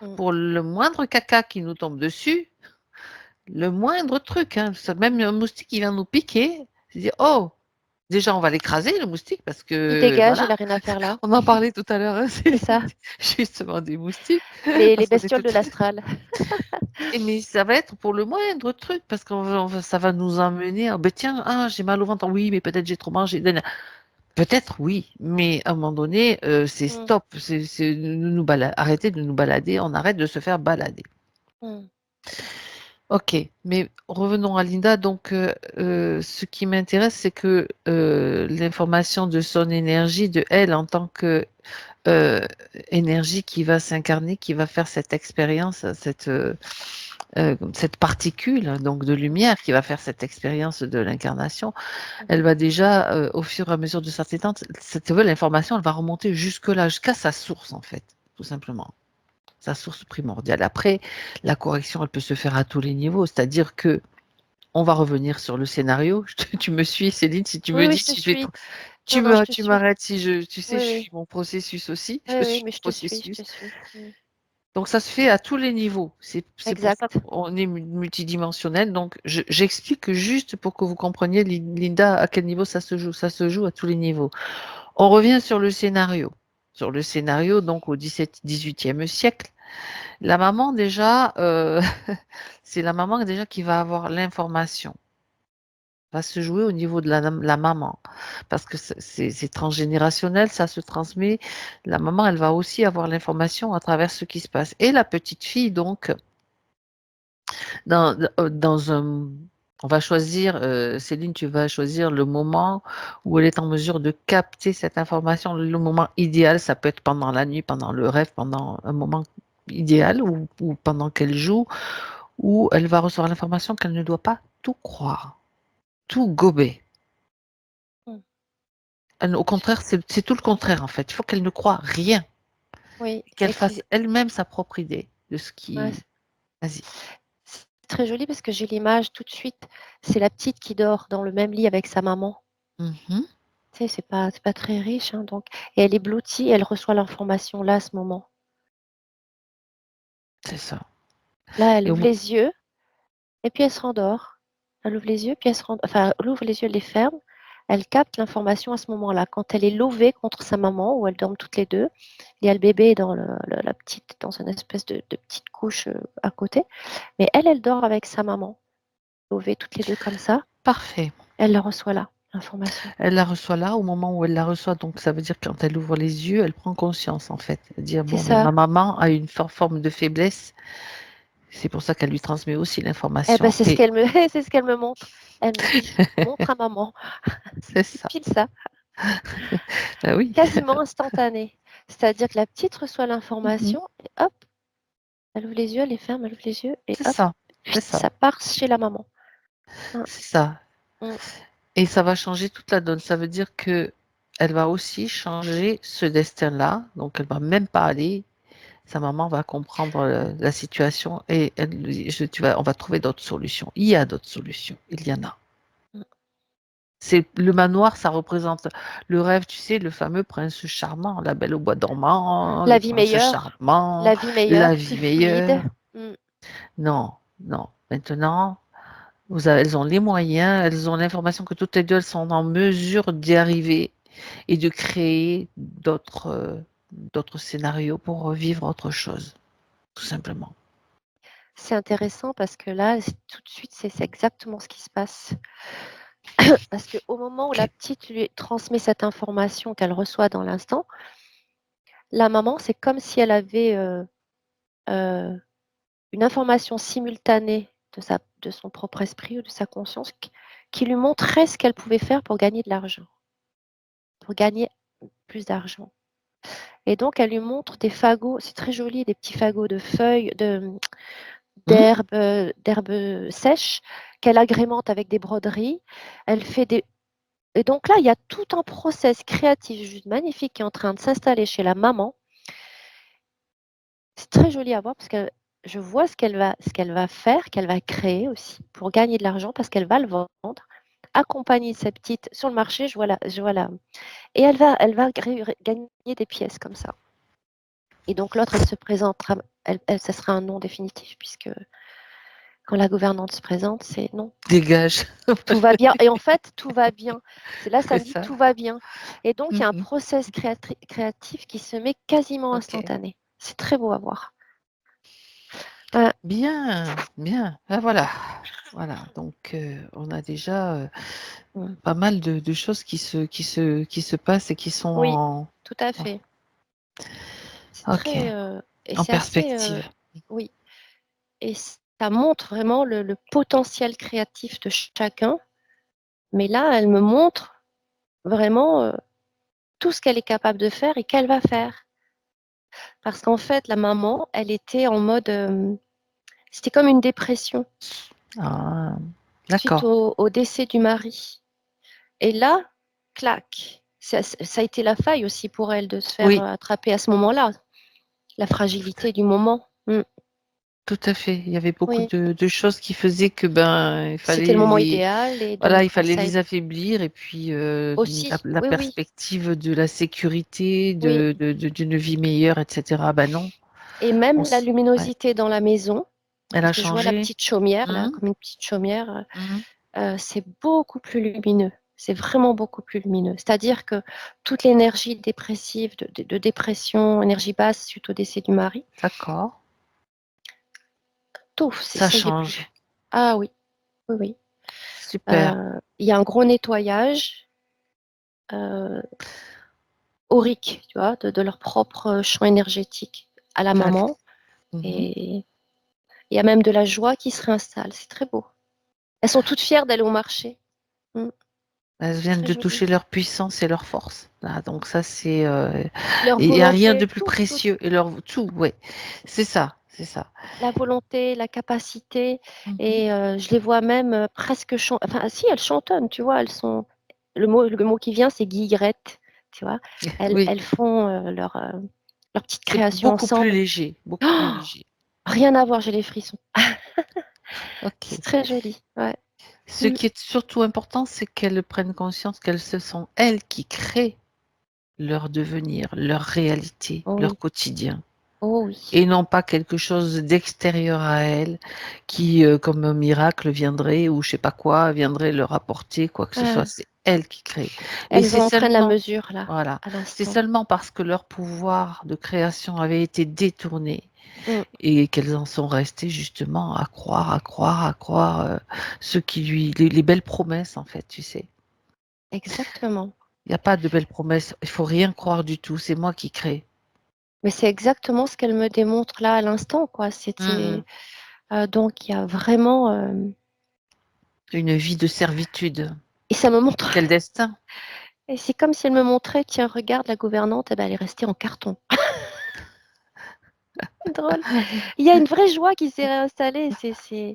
mm, Pour le moindre caca qui nous tombe dessus, le moindre truc, hein, même un moustique qui vient nous piquer, je dis, oh, déjà, on va l'écraser, le moustique, parce il que, dégage, il voilà, a rien à faire là, on en parlait tout à l'heure, hein, c'est ça, justement des moustiques, les parce qu'on est bestioles tout. de l'astral. Mais ça va être pour le moindre truc, parce que ça va nous emmener à, ben tiens, ah, j'ai mal au ventre, oui, mais peut-être j'ai trop mangé. Peut-être oui, mais à un moment donné, c'est Mm, stop, arrêtez de nous balader, on arrête de se faire balader. mm, Ok, mais revenons à Linda. Donc, ce qui m'intéresse, c'est que l'information de son énergie, de elle en tant que euh, énergie qui va s'incarner, qui va faire cette expérience, cette particule donc de lumière qui va faire cette expérience de l'incarnation, elle mhm. va déjà, au fur et à mesure de sa séance, cette nouvelle information, elle va remonter jusque-là, jusqu'à sa source en fait, tout simplement, sa source primordiale. Après, la correction, elle peut se faire à tous les niveaux, c'est-à-dire que on va revenir sur le scénario. Tu me suis, Céline, si tu Oui, me oui, dis je te si je vais suis. Non, non, je te tu suis. m'arrêtes si tu sais, Oui, je oui, suis mon processus aussi, oui, je oui, suis mais le je processus. te suis. Mm. Donc ça se fait à tous les niveaux. C'est pour ça Exact. qu'on est multidimensionnel. Donc j'explique juste pour que vous compreniez, Linda, à quel niveau ça se joue. Ça se joue à tous les niveaux. On revient sur le scénario. Sur le scénario, donc au 18e siècle, la maman déjà, c'est la maman déjà qui va avoir l'information. Va se jouer au niveau de la maman. Parce que c'est transgénérationnel, ça se transmet. La maman, elle va aussi avoir l'information à travers ce qui se passe. Et la petite fille, donc, dans un... On va choisir, Céline, tu vas choisir le moment où elle est en mesure de capter cette information. Le moment idéal, ça peut être pendant la nuit, pendant le rêve, pendant un moment idéal ou pendant qu'elle joue, où elle va recevoir l'information qu'elle ne doit pas tout croire, tout gober. Mmh. Au contraire, c'est tout le contraire en fait. Il faut qu'elle ne croie rien, Oui, qu'elle et fasse puis elle-même sa propre idée de ce ouais, qui. Vas-y. c'est très joli parce que j'ai l'image tout de suite. C'est la petite qui dort dans le même lit avec sa maman. Mhm. Tu sais, c'est pas très riche, hein, donc et elle est blottie, elle reçoit l'information là, à ce moment. C'est ça. Là, elle Et ouvre les yeux et puis elle se rendort. Elle ouvre les yeux, puis elle ouvre les yeux, elle les ferme. Elle capte l'information à ce moment-là. Quand elle est levée contre sa maman, où elles dorment toutes les deux, il y a le bébé dans la petite, dans une espèce de petite couche à côté. Mais elle dort avec sa maman, levées toutes les deux comme ça. parfait. Elle la reçoit là, l'information. Elle la reçoit là, au moment où elle la reçoit, donc ça veut dire que quand elle ouvre les yeux, elle prend conscience en fait. Dire C'est bon, mais ma ça. maman a une forme de faiblesse, c'est pour ça qu'elle lui transmet aussi Eh ben, l'information. c'est ce Et qu'elle me, c'est ce qu'elle me montre. Elle me dit, montre à maman. c'est C'est ça. pile ça. Ben oui, Quasiment instantané. C'est-à-dire que la petite reçoit mhm. l'information et hop, elle ouvre les yeux, elle les ferme, elle ouvre les yeux et C'est hop, ça, c'est ça, ça part chez la maman. Mm, c'est ça. mm. Et ça va changer toute la donne. Ça veut dire que elle va aussi changer ce destin-là. Donc elle va même pas aller. Sa maman va comprendre la situation et on va trouver d'autres solutions. Il y a d'autres solutions. Il y en a. Mm. C'est le manoir, ça représente le rêve, tu sais, le fameux prince charmant, la belle au bois dormant, le prince charmant, La vie la meilleure, plus vie fluide. meilleure. Mm. Non, non. Maintenant, elles ont les moyens, elles ont l'information que toutes les deux, elles sont en mesure d'y arriver et de créer d'autres scénarios pour vivre autre chose, tout simplement. C'est intéressant parce que là, tout de suite, c'est exactement ce qui se passe. Parce qu'au moment où la Ok. petite lui transmet cette information qu'elle reçoit dans l'instant, la maman, c'est comme si elle avait euh, une information simultanée de son propre esprit ou de sa conscience qui lui montrait ce qu'elle pouvait faire pour gagner de l'argent, pour gagner plus d'argent. Et donc, elle lui montre des fagots, c'est très joli, des petits fagots de feuilles, Mhm. d'herbes sèches qu'elle agrémente avec des broderies. Elle fait des... Et donc là, il y a tout un process créatif juste magnifique qui est en train de s'installer chez la maman. C'est très joli à voir parce que je vois ce qu'elle va faire, qu'elle va créer aussi pour gagner de l'argent parce qu'elle va le vendre, accompagner sa petite sur le marché, je vois là. Et elle va gagner des pièces comme ça. Et donc l'autre, elle se présentera, ça sera un non définitif puisque quand la gouvernante se présente, c'est non. Dégage. Tout va bien. Et en fait, tout va bien. C'est là, ça C'est me dit ça. tout va bien. Et donc, il y a un Mhm. process créatif qui se met quasiment Ok. instantané. C'est très beau à voir. Ouais. Bien, bien. Ah, voilà. Voilà. Donc, on a déjà Mm. pas mal de choses qui se passent et qui sont Oui, tout à en- fait. C'est ok, très. Et en c'est assez. perspective. Oui. Et ça montre vraiment le potentiel créatif de chacun. Mais là, elle me montre vraiment tout ce qu'elle est capable de faire et qu'elle va faire. Parce qu'en fait, la maman, elle était en mode. C'était comme une dépression Ah, suite d'accord. au décès du mari. Et là, clac, ça a été la faille aussi pour elle de se faire Oui, attraper à ce moment-là, la fragilité du moment. Mm. tout à fait. Il y avait beaucoup Oui, de choses qui faisaient que ben il c'était le fallait moment les idéal et voilà, il donc fallait ça a les été affaiblir et puis la, aussi. la Oui, oui, perspective de la sécurité, oui. d'une vie meilleure, etc. Ben non, Et on même la s- ouais. luminosité dans la maison, Elle parce a que je vois la changé. petite chaumière, là, Mhm, comme une petite chaumière, mhm. c'est beaucoup plus lumineux. C'est vraiment beaucoup plus lumineux. C'est-à-dire que toute l'énergie dépressive, de dépression, énergie basse suite au décès du mari, D'accord. tout, Ça ça y est change. plus. Ah oui, oui, oui. Super. Il y a un gros nettoyage euh, aurique, tu vois, de leur propre champ énergétique à la Ça- maman. mhm. Et il y a même de la joie qui se réinstalle. C'est très beau. Elles sont toutes fières d'aller au marché. Mm. Elles C'est viennent très de joli. toucher leur puissance et leur force. Là, donc ça, c'est... Leur il n'y a rien de volonté, plus tout, précieux. Et leur tout, ouais. C'est ça, c'est ça. la volonté, la capacité, Mhm. et je les vois même presque chanter. Enfin, si, elles chantonnent, tu vois, elles sont. Le mot qui vient, c'est guillerette, tu vois. Oui, Elles font leur petite c'est création beaucoup plus ensemble. léger, beaucoup plus Oh, léger. rien à voir, j'ai les frissons. C'est Ok. très joli, ouais. Ce Mm. qui est surtout important, c'est qu'elles prennent conscience qu'elles ce sont elles qui créent leur devenir, leur réalité, Oh leur oui, quotidien. oh oui, Et non pas quelque chose d'extérieur à elles qui, comme un miracle, viendrait ou je sais pas quoi, viendrait leur apporter quoi que ce soit. ah, C'est elles qui créent. Mais elles c'est ont en train de la seulement, mesure, là, voilà, à c'est l'instant. seulement parce que leur pouvoir de création avait été détourné Mm. et qu'elles en sont restées justement à croire, à croire, à croire ce qui lui, les belles promesses en fait, tu sais. Exactement. Il n'y a pas de belles promesses, il faut rien croire du tout, c'est moi qui crée. Mais c'est exactement ce qu'elle me démontre là à l'instant, quoi. Mhm. Donc il y a vraiment Une vie de servitude. et ça me montre Quel destin. et c'est comme si elle me montrait, tiens, regarde la gouvernante, eh ben, elle est restée en carton. Drôle. Il y a une vraie joie qui s'est réinstallée. C'est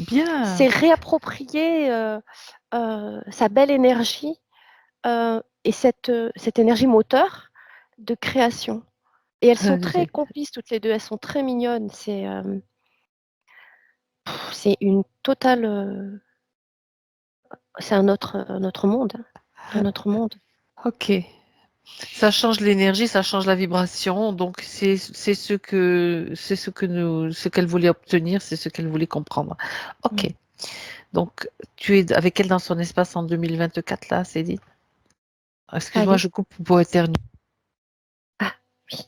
Bien. réapproprier sa belle énergie et cette énergie moteur de création. Et elles sont très complices toutes les deux. Elles sont très mignonnes. C'est une totale. C'est un autre monde, hein. Un autre monde. Ok. Ça change l'énergie, ça change la vibration. Donc c'est ce que nous ce qu'elle voulait obtenir, c'est ce qu'elle voulait comprendre. Ok. Mm. Donc tu es avec elle dans son espace en 2024 là, c'est dit. Excuse-moi, Allez. je coupe pour éternuer. Ah oui.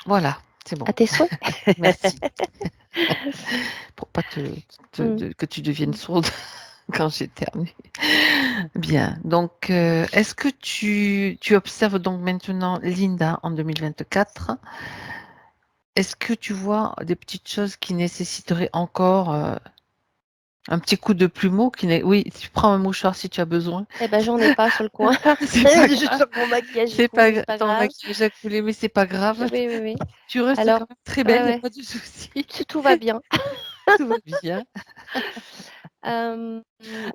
Voilà, c'est bon. À tes souhaits. Merci. Pour pas Mm. que tu deviennes sourde quand j'éternue. Bien. Donc, est-ce que tu observes donc maintenant Linda en 2024? Est-ce que tu vois des petites choses qui nécessiteraient encore un petit coup de plumeau qui n'est... Oui, tu prends un mouchoir si tu as besoin. Eh ben, j'en ai pas sur le coin. C'est pas J'ai juste grave. mon maquillage j'ai C'est pas coulé, c'est pas ton grave. maquillage a coulé, mais c'est pas grave. Oui, oui, oui. Tu restes Alors, quand même très belle, ouais, il n'y a ouais. pas de souci. Tout va bien. Tout va bien. Euh,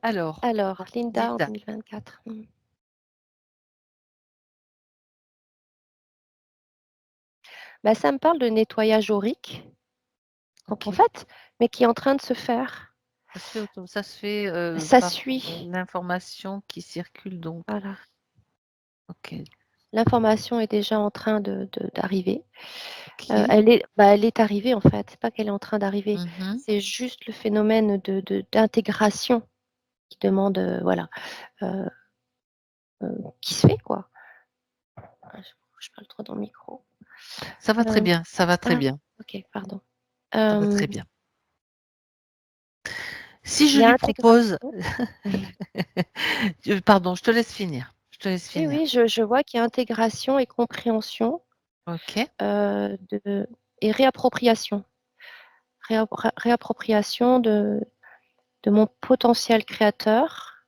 Alors, alors, donc, Linda en Linda. 2024. Bah, ça me parle de nettoyage aurique, donc en Ok. fait, mais qui est en train de se faire. Ça se fait Ça par suit. l'information qui circule donc. Voilà. Ok. L'information est déjà en train d'arriver. Ok. Elle est arrivée en fait. C'est pas qu'elle est en train d'arriver. Mhm. C'est juste le phénomène d'intégration qui demande, voilà, euh, qui se fait quoi. Ah, je parle trop dans le micro. Ça va très Euh, bien, ça va très ah, bien, ok, pardon. ça va Euh, très bien. Si je il y a lui propose, intégration. pardon, je te laisse finir. Je te laisse Oui, finir. oui, je vois qu'il y a intégration et compréhension Ok. et réappropriation. Réappropriation de mon potentiel créateur.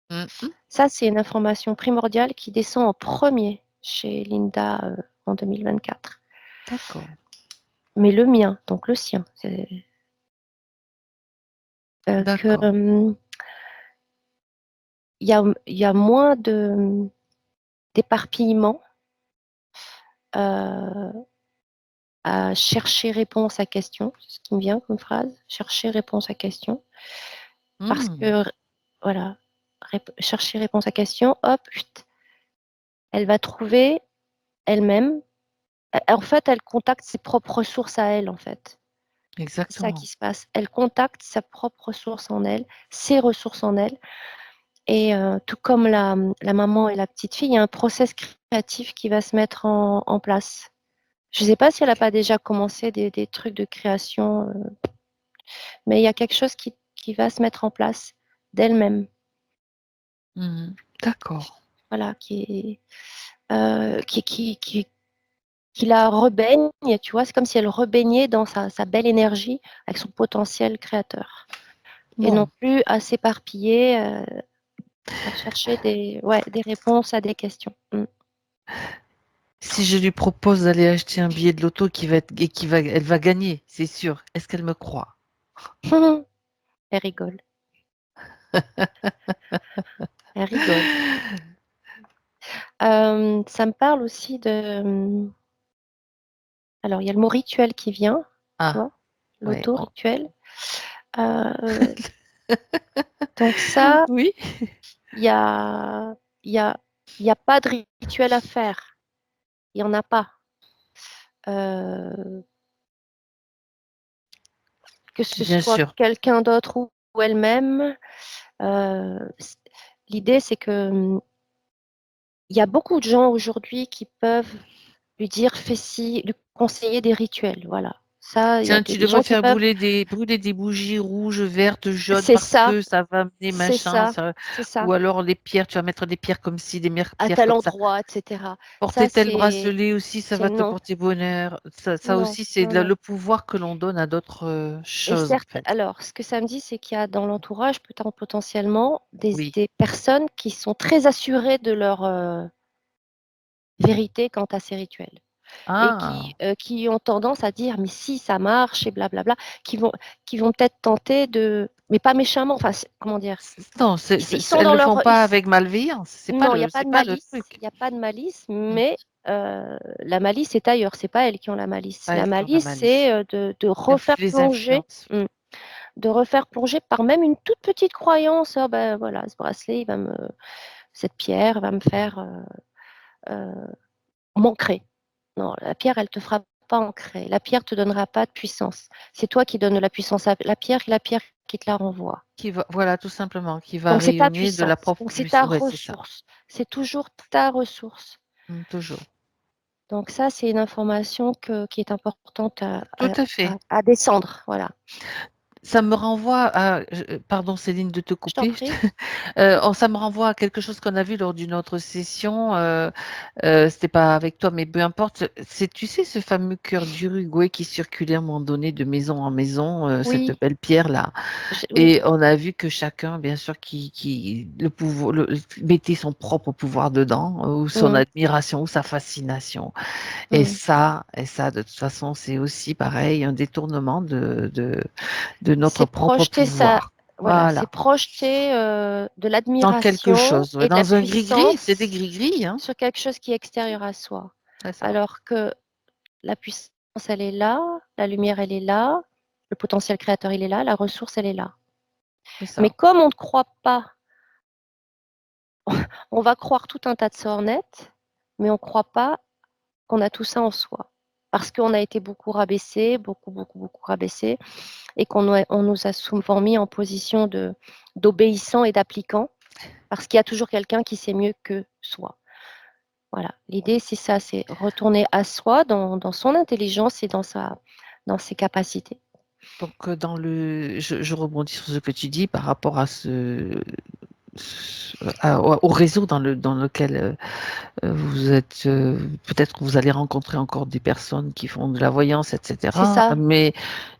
Mhm. Ça, c'est une information primordiale qui descend en premier chez Linda en 2024. D'accord, Mais le mien, donc le sien, que d'accord. il y a moins d'éparpillement euh, à chercher réponse à question, c'est ce qui me vient comme phrase, chercher réponse à question, parce Hmm. que voilà, chercher réponse à question, hop, chut, elle va trouver elle-même. En fait, elle contacte ses propres ressources à elle, en fait. C'est ça qui Exactement. se passe. Elle contacte sa propre ressource en elle, ses ressources en elle. Et tout comme la maman et la petite fille, il y a un process créatif qui va se mettre en place. Je ne sais pas si elle n'a pas déjà commencé des trucs de création, mais il y a quelque chose qui va se mettre en place d'elle-même. Mhm. D'accord. Voilà, qui la rebaigne, tu vois, c'est comme si elle rebaignait dans sa belle énergie avec son potentiel créateur. et non Non. plus à s'éparpiller, à chercher des réponses à des questions. Si je lui propose d'aller acheter un billet de loto elle va gagner, c'est sûr. Est-ce qu'elle me croit? Elle rigole, elle rigole. Ça me parle aussi de, alors il y a le mot rituel qui vient, tu Ah, vois? ouais. L'autorituel. Heu, donc ça, Oui. il y a il y a il y a pas de rituel à faire. Il y en a pas. Heu, que ce Bien soit sûr. quelqu'un d'autre ou elle-même, c l'idée c'est que, il y a beaucoup de gens aujourd'hui qui peuvent lui dire: «Fais ci», lui conseiller des rituels, voilà. Ça, il y a Tiens, tu des devrais gens qui faire peuvent, brûler des bougies rouges, vertes, jaunes, c'est parce ça, que ça va amener c'est machin, ça, ça. c'est ça, Ou alors les pierres, tu vas mettre des pierres comme ci, à pierres tel comme ça. endroit, et cetera. Porter Ça, tel bracelet aussi, ça c'est va te non, porter bonheur. Ça non, aussi, c'est non, non. le pouvoir que l'on donne à d'autres Et choses, en certes, fait. alors, ce que ça me dit, c'est qu'il y a dans l'entourage potentiellement Oui. des personnes qui sont très assurées de leur vérité quant à ces rituels et Ah, qui ont tendance à dire mais si ça marche et blablabla, qui vont peut-être tenter de, mais pas méchamment, enfin comment dire, non, ils sont elles dans le font leur, pas avec malveillance. non, il n'y a pas C'est de pas le malice, truc. il n'y a pas de malice, Mm. mais la malice est ailleurs, c'est pas elles qui ont la malice. Pas La elles qui ont la malice, malice. c'est de refaire Les plonger. influences. De refaire plonger par même une toute petite croyance. Ah ben voilà, ce bracelet, cette pierre va me faire m'ancrer. Non, la pierre, elle te fera pas ancrer. La pierre te donnera pas de puissance. C'est toi qui donnes la puissance à la pierre et la pierre qui te la renvoie. Voilà, tout simplement, qui va Donc c'est ta rayonner de la puissance. propre Donc c'est ta puissance. Ouais, c'est ça. ressource. C'est toujours ta ressource. Toujours. Donc ça, c'est une information qui est importante Tout à fait. à descendre. Voilà. Ça me renvoie à, pardon Céline de te Je t'en couper, prie. ça me renvoie à quelque chose qu'on a vu lors d'une autre session. C'était pas avec toi, mais peu importe. C'est, tu sais, ce fameux cœur d'Uruguay qui circulait à un moment donné de maison en maison, cette Oui, belle pierre là. oui, Et on a vu que chacun, bien sûr, le pouvoir, mettait son propre pouvoir dedans, ou son mm, admiration, ou sa fascination. mm. Et ça, de toute façon, c'est aussi pareil, un détournement de notre C'est propre projeter ça, pouvoir. voilà, c'est Voilà. projeter de Dans quelque l'admiration chose, ouais. et de la Dans un gris-gris, c'est des puissance gris-gris, hein. sur quelque chose qui est extérieur à soi. C'est ça. Alors que la puissance, elle est là, la lumière, elle est là, le potentiel créateur, il est là, la ressource, elle est là. C'est Mais ça. comme on ne croit pas, on va croire tout un tas de sornettes, mais on ne croit pas qu'on a tout ça en soi. Parce qu'on a été beaucoup rabaissé, beaucoup rabaissé, et on nous a souvent mis en position d'obéissant et d'appliquant, parce qu'il y a toujours quelqu'un qui sait mieux que soi. Voilà, l'idée c'est ça, c'est retourner à soi dans son intelligence et dans ses capacités. Donc, je rebondis sur ce que tu dis par rapport à au réseau dans lequel vous êtes, peut-être que vous allez rencontrer encore des personnes qui font de la voyance, C'est etc. ça, Mais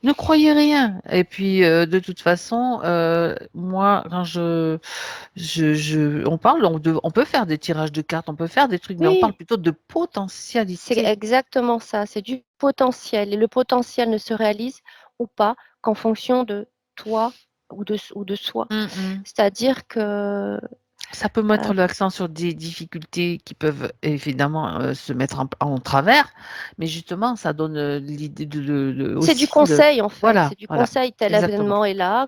ne croyez rien. Et puis, de toute façon, moi, quand on parle, on peut faire des tirages de cartes, on peut faire des trucs, mais on parle oui, plutôt de c'est potentialité. exactement ça, c'est du potentiel. Et le potentiel ne se réalise ou pas qu'en fonction de toi ou de soi. Mm, mm. C'est-à-dire que Ça peut mettre l'accent sur des difficultés qui peuvent évidemment se mettre en travers, mais justement, ça donne l'idée c'est du aussi conseil en fait, voilà, c'est du voilà, conseil. Tel exactement, événement est là,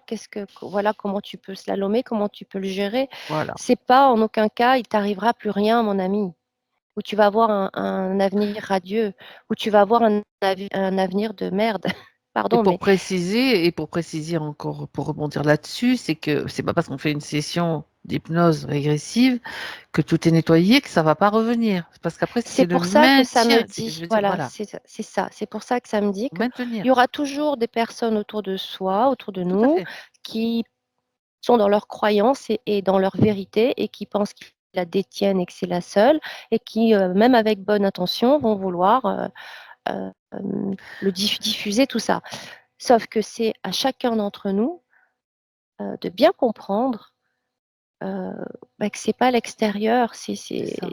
voilà comment tu peux slalomer, comment tu peux le gérer. voilà. C'est pas en aucun cas il t'arrivera plus rien, mon ami, où tu vas avoir un avenir radieux, où tu vas avoir un avenir de merde. Pardon, mais Et pour préciser encore, pour rebondir là-dessus, c'est que c'est pas parce qu'on fait une session d'hypnose régressive que tout est nettoyé que ça va pas revenir. C'est parce qu'après, c'est c'est le pour ça que ça me maintien. C'est que je dit, veux dire, voilà, voilà, c'est ça, c'est pour ça que ça me dit faut qu'il y maintenir. aura toujours des personnes autour de soi, autour de Tout à nous, fait. qui sont dans leurs croyances et dans leur vérité et qui pensent qu'ils la détiennent et que c'est la seule et qui, même avec bonne intention, vont vouloir diffuser tout ça. Sauf que c'est à chacun d'entre nous de bien comprendre que c'est pas l'extérieur, C'est ça.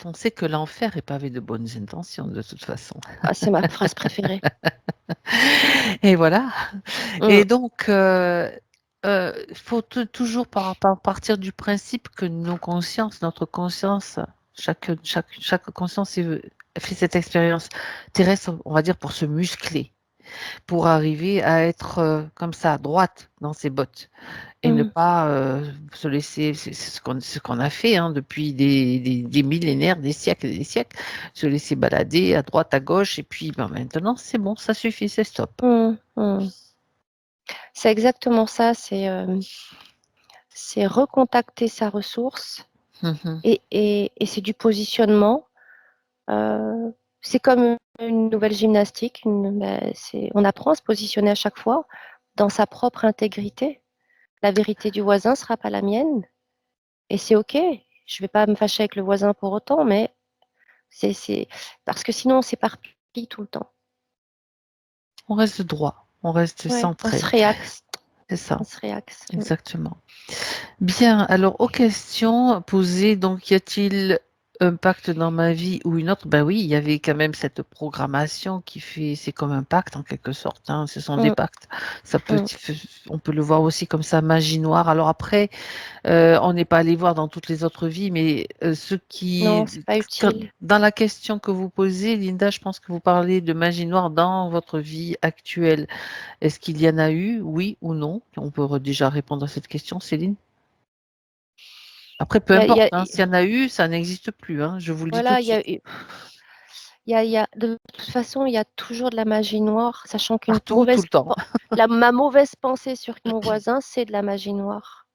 On sait que l'enfer est pavé de bonnes intentions, de toute façon. c'est ma phrase préférée. Et voilà. Mm, Et donc, faut toujours partir du principe que notre conscience, chaque conscience fait cette expérience terrestre, on va dire, pour se muscler, pour arriver à être comme ça, droite dans ses bottes. Et ne mm, pas se laisser, c'est ce qu'on a fait depuis des millénaires, des siècles et des siècles, se laisser balader à droite, à gauche, et puis maintenant c'est bon, ça suffit, c'est stop. mm. C'est exactement ça, c'est recontacter sa ressource Mhm. et c'est du positionnement. Euh, c'est comme une nouvelle gymnastique. On apprend à se positionner à chaque fois dans sa propre intégrité. La vérité du voisin ne sera pas la mienne et c'est OK. Je ne vais pas me fâcher avec le voisin pour autant, mais c'est parce que sinon on s'éparpille tout le temps. On reste droit, on reste Ouais, on se centré, réaxe, c'est ça, on se réaxe. exactement. Bien, alors aux questions posées, donc y a-t-il un pacte dans ma vie ou une autre? Ben oui, il y avait quand même cette programmation qui fait, c'est comme un pacte en quelque sorte, ce sont des Mm, pactes. Ça peut, mm. on peut le voir aussi comme ça, magie noire. Alors après, on n'est pas allé voir dans toutes les autres vies, mais Non, c'est pas utile. dans la question que vous posez, Linda, je pense que vous parlez de magie noire dans votre vie actuelle. Est-ce qu'il y en a eu, oui ou non? On peut déjà répondre à cette question, Céline. Après, peu Il y importe, a, s'il y en a eu, ça n'existe plus, je vous le dis tout voilà, de suite. de toute façon, il y a toujours de la magie noire, sachant qu'une Partout, tout le temps. ma mauvaise pensée sur mon voisin, c'est de la magie noire.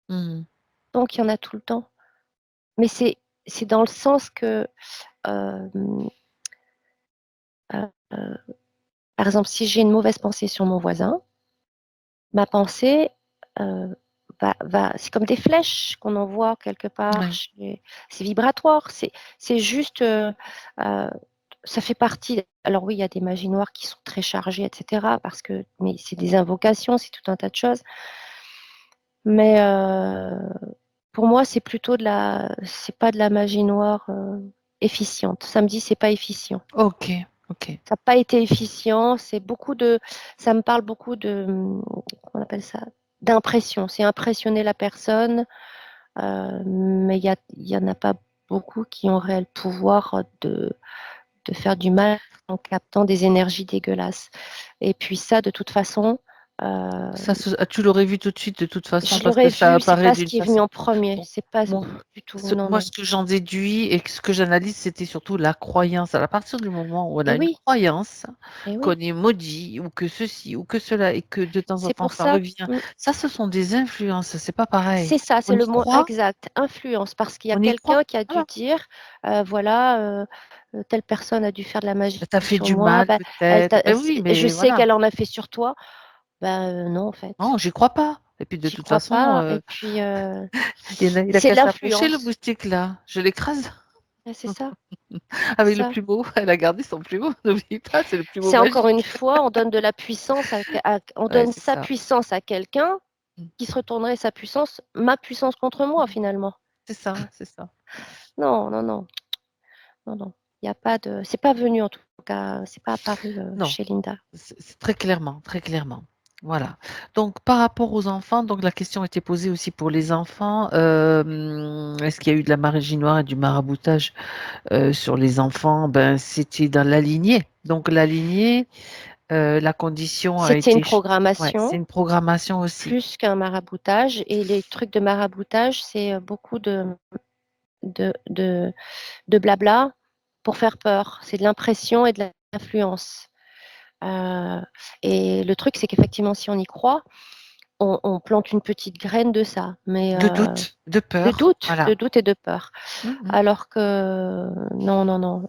Mhm. Donc, il y en a tout le temps. Mais c'est dans le sens que, euh, euh, euh, par exemple, si j'ai une mauvaise pensée sur mon voisin, ma pensée euh, c'est comme des flèches qu'on envoie quelque part. Ouais. C'est vibratoire. C'est juste, euh, ça fait partie. Alors oui, il y a des magies noires qui sont très chargées, etc. Mais c'est des invocations, c'est tout un tas de choses. Mais pour moi, c'est pas de la magie noire efficiente. Ça me dit, c'est pas efficient. Ok, ok. Ça n'a pas été efficient. Ça me parle beaucoup comment on appelle ça, d'impression. C'est impressionner la personne, mais il y en a pas beaucoup qui ont réel pouvoir de faire du mal en captant des énergies dégueulasses. Et puis ça, de toute façon, euh, Tu l'aurais vu tout de suite, de toute façon, je parce que l'aurais ça vu. C'est apparaît pas ce d'une qui est venu façon. en premier. Bon, C'est pas moi, du tout. Non, moi, non. ce que j'en déduis et ce que j'analyse, c'était surtout la croyance. À partir du moment où on a Et une oui, croyance et qu'on oui. est maudit ou que ceci ou que cela et que de temps en C'est temps pour ça ça. revient, ça, ce sont des influences. C'est pas pareil. C'est ça, c'est On le y mot croit, exact, influence, parce qu'il y a on y croit. quelqu'un qui a dû Voilà. dire, voilà, telle personne a dû faire de la magie T'as fait sur du moi, mal peut-être. Ben oui, je mais sais voilà. qu'elle en a fait sur toi. Ben non, en Non, fait, j'y crois pas. Et puis de j'y toute crois façon, pas. Et puis, il a c'est qu'à de s'approcher le l'influence. moustique là. Je l'écrase. C'est ça, c'est Avec le ça. plumeau, elle a gardé son plumeau, n'oublie pas, c'est le plumeau C'est encore une magique. fois, on donne de la puissance on Ouais, donne c'est sa ça. puissance à quelqu'un Mm. qui se retournerait ma puissance contre moi finalement. C'est ça, c'est ça. Non, non, non, non, non. Il y a pas de, c'est pas venu en tout cas, c'est pas apparu Non, chez Linda. c'est très clairement, très clairement. Voilà. Donc, par rapport aux enfants, donc la question était posée aussi pour les enfants. Est-ce qu'il y a eu de la magie noire et du maraboutage sur les enfants? Ben, c'était dans la lignée. Donc, la lignée, la condition a C'était une été. Ouais, c'est programmation une programmation aussi. plus qu'un maraboutage. Et les trucs de maraboutage, c'est beaucoup de, de, de blabla pour faire peur. C'est de l'impression et de l'influence. Euh, et le truc, c'est qu'effectivement, si on y croit, on plante une petite graine de ça. Mais De doute, de peur. de Voilà. doute et de peur. Mhm. Alors que non, non, non.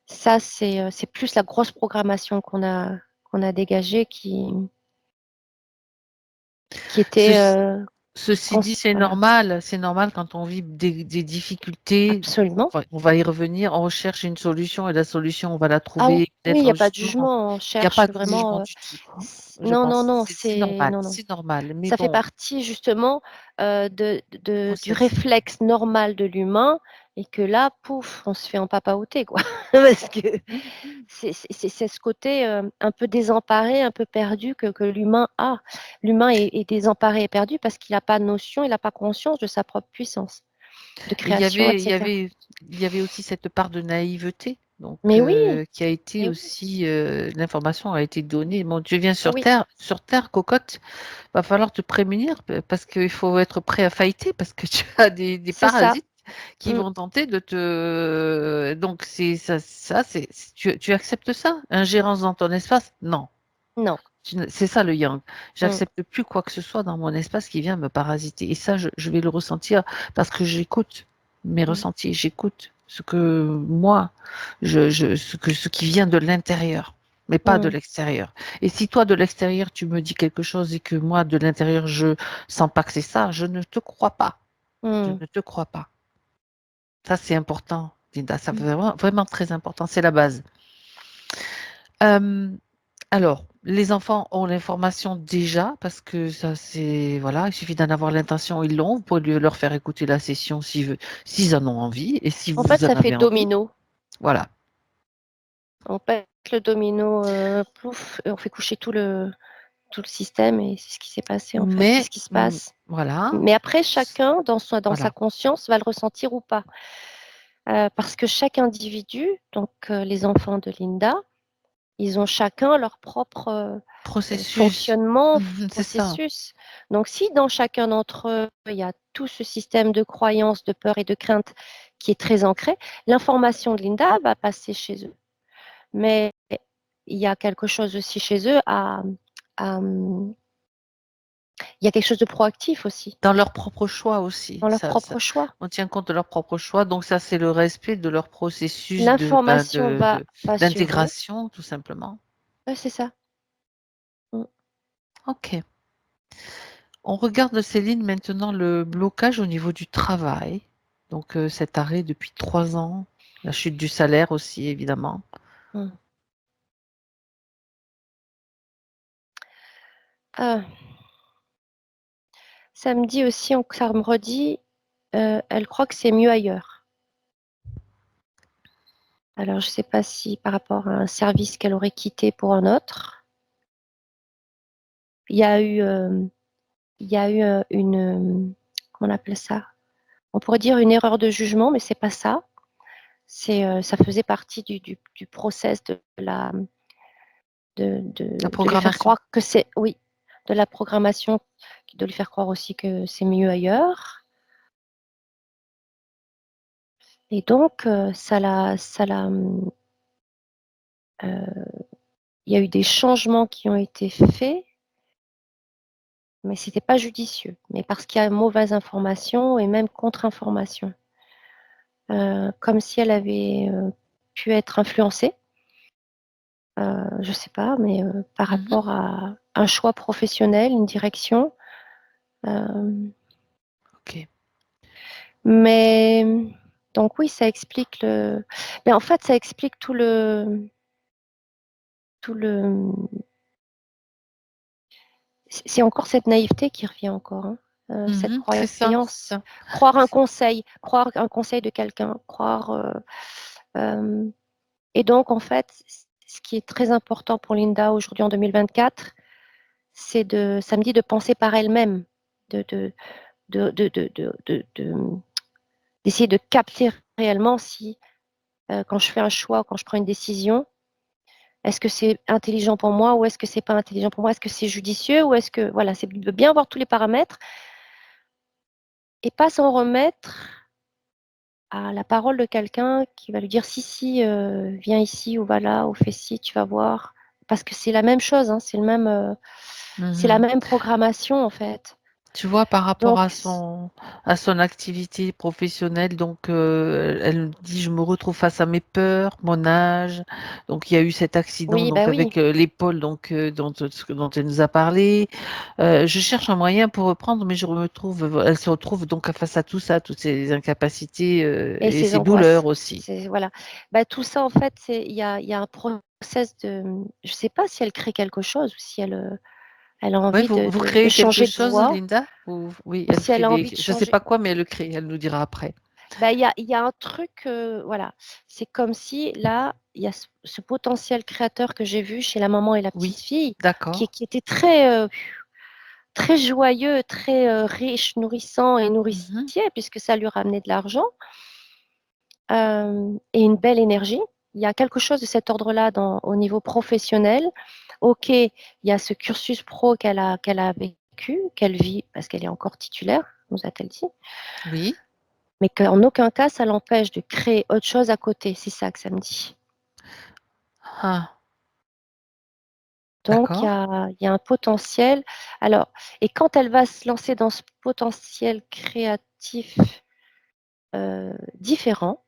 Ça, c'est plus la grosse programmation qu'on a dégagée qui était Ce- Ceci dit, Voilà, c'est normal quand on vit des difficultés. absolument. On va y revenir, on recherche une solution et la solution, on va la Ah trouver oui, il peut-être n'y un a pas de jour. jugement, on Il n'y a pas cherche de jugement vraiment. du tout, je Non, non, pense. non, non, non. C'est normal. Mais Ça fait bon, partie justement du process. réflexe normal de l'humain et que là, pouf, on se fait en papaouter, quoi. Parce que c'est ce côté un peu désemparé, un peu perdu que l'humain a. L'humain est désemparé et perdu parce qu'il n'a pas notion, il n'a pas conscience de sa propre puissance de Et création, etc. il y avait aussi cette part de naïveté, donc Mais oui, qui a été mais oui, aussi, l'information a été donnée. Bon, tu viens oui, sur Terre, cocotte, va falloir te prémunir parce qu'il faut être prêt à fighter parce que tu as des c'est ça. parasites qui Mm. vont tenter de te. Donc c'est ça tu acceptes ça? Ingérence dans ton espace? Non. Non. C'est ça le yang. Mm, J'accepte plus quoi que ce soit dans mon espace qui vient me parasiter. Et ça, je vais le ressentir parce que j'écoute mes mm, ressentis, j'écoute ce que moi, ce qui vient de l'intérieur, mais pas de mm, l'extérieur. Et si toi de l'extérieur tu me dis quelque chose et que moi de l'intérieur je sens pas que c'est ça, je ne te crois pas. Je mm, ne te crois pas. Ça c'est important, Linda. Ça mm. vraiment, vraiment très important. C'est la base. Euh, Alors, les enfants ont l'information déjà parce que ça c'est voilà, il suffit d'en avoir l'intention, ils l'ont. Vous pouvez leur faire écouter la session s'ils en ont envie et si En fait, vous en ça fait avez envie, domino. voilà. On pète le domino, pouf, et on fait coucher tout le système et c'est ce qui s'est passé en fait, c'est Mais ce qui se passe. voilà, Mais après, chacun, dans sa voilà. conscience, va le ressentir ou pas. Parce que chaque individu, donc les enfants de Linda, ils ont chacun leur propre Processus, fonctionnement, c'est ça. processus. Donc si dans chacun d'entre eux, il y a tout ce système de croyances, de peur et de crainte qui est très ancré, l'information de Linda va passer chez eux. Mais il y a quelque chose aussi chez eux il y a quelque chose de proactif aussi Dans leur propre choix aussi. dans leur propre choix. On tient compte de leur propre choix. Donc ça, c'est le respect de leur processus L'information va sur eux. d'intégration, tout simplement. Ouais, c'est ça. Mm. Ok. On regarde, Céline, maintenant le blocage au niveau du travail. Donc cet arrêt depuis 3 ans, la chute du salaire aussi, évidemment. Mm. Ah, ça me dit aussi, ça me redit, elle croit que c'est mieux ailleurs. Alors, je ne sais pas si par rapport à un service qu'elle aurait quitté pour un autre, il y a eu, comment on appelle ça? On pourrait dire une erreur de jugement, mais c'est pas ça. Ça faisait partie du process La de lui faire programmation. croire que c'est, oui, de la programmation, de lui faire croire aussi que c'est mieux ailleurs. Et donc, il y a eu des changements qui ont été faits, mais c'était pas judicieux. Mais parce qu'il y a mauvaise information et même contre-information. Comme si elle avait pu être influencée, je sais pas, mais par Mhm. rapport à un choix professionnel, une direction. Euh, Ok. mais donc oui, ça explique le. Mais en fait, ça explique tout le. C'est encore cette naïveté qui revient encore, hein, cette Mhm. C'est ça, c'est croyance, ça. croire un conseil de quelqu'un, croire. Euh, et donc en fait, ce qui est très important pour Linda aujourd'hui en 2024, c'est ça me dit de penser par elle-même, de, de, d'essayer de capter réellement si quand je fais un choix, quand je prends une décision, est-ce que c'est intelligent pour moi ou est-ce que c'est pas intelligent pour moi? Est-ce que c'est judicieux ou est-ce que voilà, c'est de bien voir tous les paramètres et pas s'en remettre à la parole de quelqu'un qui va lui dire si si viens ici ou va là ou fais ci, tu vas voir parce que c'est la même chose, hein, c'est la Mhm. même programmation en fait. Tu vois, par rapport Donc à son activité professionnelle, donc elle dit, je me retrouve face à mes peurs, mon âge. Donc il y a eu cet accident oui, donc bah oui. avec l'épaule donc dont elle nous a parlé. Je cherche un moyen pour reprendre, mais elle se retrouve donc face à tout ça, toutes ces incapacités Et et ses ces douleurs angoisses. aussi. Voilà. Bah, tout ça, en fait, il y a un process de. Je ne sais pas si elle crée quelque chose ou si elle a Oui, envie vous de créez quelque changer de chose, voie Linda? Oui, ou elle si elle fait a des, envie de je sais changer. pas quoi, mais elle le crée. Elle nous dira après. Bah, il y a un truc, voilà. C'est comme si là, il y a ce potentiel créateur que j'ai vu chez la maman et la petite Oui, fille d'accord. qui était très, très joyeux, très riche, nourrissant et Mhm. nourricier, puisque ça lui ramenait de l'argent. Et une belle énergie. Il y a quelque chose de cet ordre-là au niveau professionnel. OK, il y a ce cursus pro qu'elle a vécu, qu'elle vit parce qu'elle est encore titulaire, nous a-t-elle dit, Oui. mais qu'en aucun cas ça l'empêche de créer autre chose à côté. C'est ça que ça me dit. Ah, Donc d'accord. il y a un potentiel. Alors, et quand elle va se lancer dans ce potentiel créatif différent,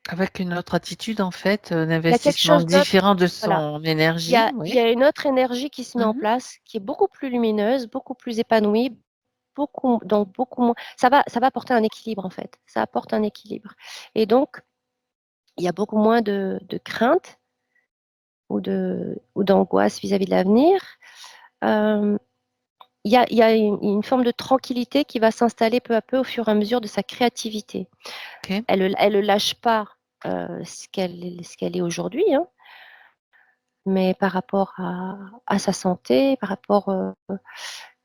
Avec une autre attitude, en fait, un il y a quelque investissement chose d'autre. différent de Voilà. son énergie, Il oui. y a une autre énergie qui se met en Mhm. place, qui est beaucoup plus lumineuse, beaucoup plus épanouie, donc beaucoup moins. Ça va apporter un équilibre en fait. Ça apporte un équilibre. Et donc, il y a beaucoup moins de crainte ou d'angoisse vis-à-vis de l'avenir. Euh, il y a une forme de tranquillité qui va s'installer peu à peu au fur et à mesure de sa créativité. Ok. Elle ne lâche pas ce qu'elle est aujourd'hui, hein, mais par rapport à sa santé, par rapport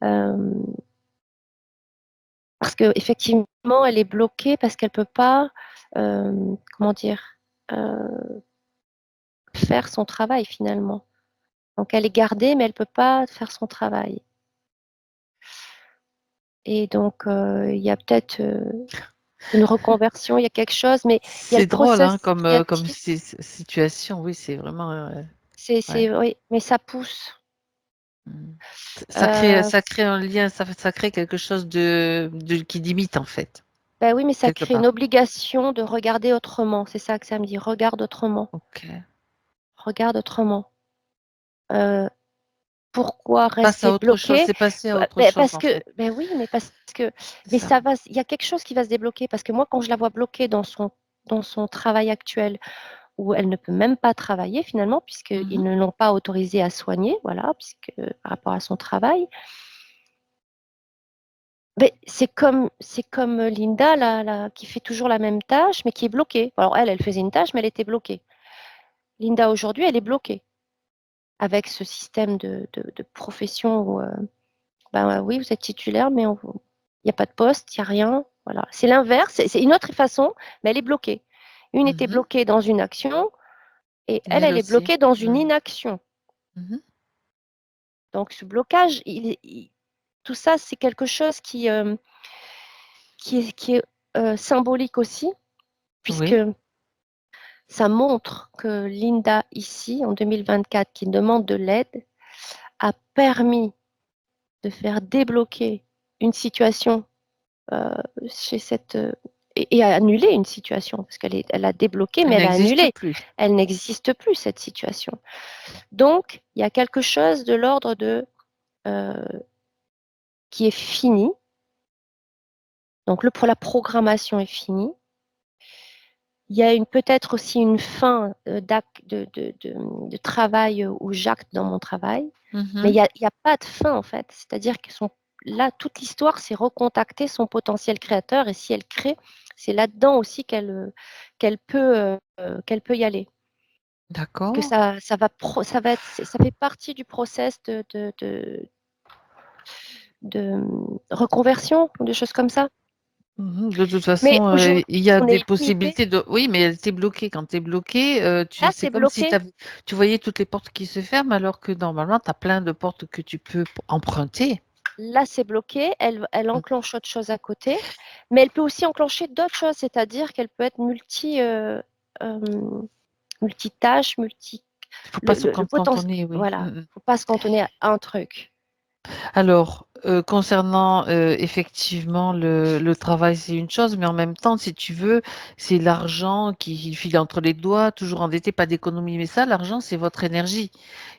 euh, parce qu'effectivement, elle est bloquée parce qu'elle ne peut pas, comment dire, euh, faire son travail finalement. Donc elle est gardée, mais elle ne peut pas faire son travail. Et donc, il y a peut-être une reconversion, il y a quelque chose, mais il y a le C'est drôle, hein, process comme créatif. situation. Oui, c'est vraiment, ouais. Oui, mais ça pousse. Mm. Euh, Ça crée un lien, ça crée quelque chose qui limite, en fait, Ben oui, mais ça quelque crée une part. obligation de regarder autrement. C'est ça que ça me dit. Regarde autrement. Ok. Regarde autrement. Euh, Pourquoi Passe à rester autre chose. bloqué? C'est passé à autre Ben, chose, en fait. ben oui, mais parce que, C'est mais ça. ça va, il y a quelque chose qui va se débloquer parce que moi, quand je la vois bloquée dans son travail actuel, où elle ne peut même pas travailler finalement, puisqu'ils Mhm. ne l'ont pas autorisée à soigner, voilà, puisque par rapport à son travail, ben, c'est comme Linda, qui fait toujours la même tâche, mais qui est bloquée. Alors elle faisait une tâche, mais elle était bloquée. Linda, aujourd'hui, elle est bloquée avec ce système de profession où, ben oui, vous êtes titulaire, mais il n'y a pas de poste, il n'y a rien. Voilà. C'est l'inverse, c'est une autre façon, mais elle est bloquée. Une était Mhm. bloquée dans une action et Et elle elle est aussi. bloquée dans une Mhm. inaction. Mhm. Donc ce blocage, tout ça, c'est quelque chose qui est symbolique aussi, puisque Oui. ça montre que Linda, ici, en 2024, qui demande de l'aide, a permis de faire débloquer une situation euh, chez cette et à annuler une situation parce elle a débloqué Elle mais elle a n'existe annulé. plus. Elle n'existe plus cette situation. Donc il y a quelque chose de l'ordre de euh, qui est fini. Donc pour la programmation est finie. Il y a peut-être aussi une fin de travail où j'acte dans mon travail, mais Mhm. il y a pas de fin en fait. C'est-à-dire que là, toute l'histoire, c'est recontacter son potentiel créateur et si elle crée, c'est là-dedans aussi qu'elle peut y aller. Et que D'accord. ça va être, ça fait partie du process de reconversion ou de choses comme ça. Mhm. De toute Mais façon, aujourd'hui, il y a on des est limité. possibilités de. Oui, mais elle t'est bloquée. Quand tu es bloqué, Là, c'est c'est comme si bloqué. tu voyais toutes les portes qui se ferment, alors que normalement, tu as plein de portes que tu peux emprunter. Là, c'est bloqué. Elle Mm. enclenche autre chose à côté, mais elle peut aussi enclencher d'autres choses, c'est-à-dire qu'elle peut être euh, multitâche, Il ne faut pas se le potentiel. cantonner, oui. Voilà, Mm, mm. faut pas se cantonner à un truc. Alors, Concernant effectivement le travail, c'est une chose, mais en même temps, si tu veux, c'est l'argent qui file entre les doigts, toujours endetté, pas d'économie. Mais ça, l'argent, c'est votre énergie.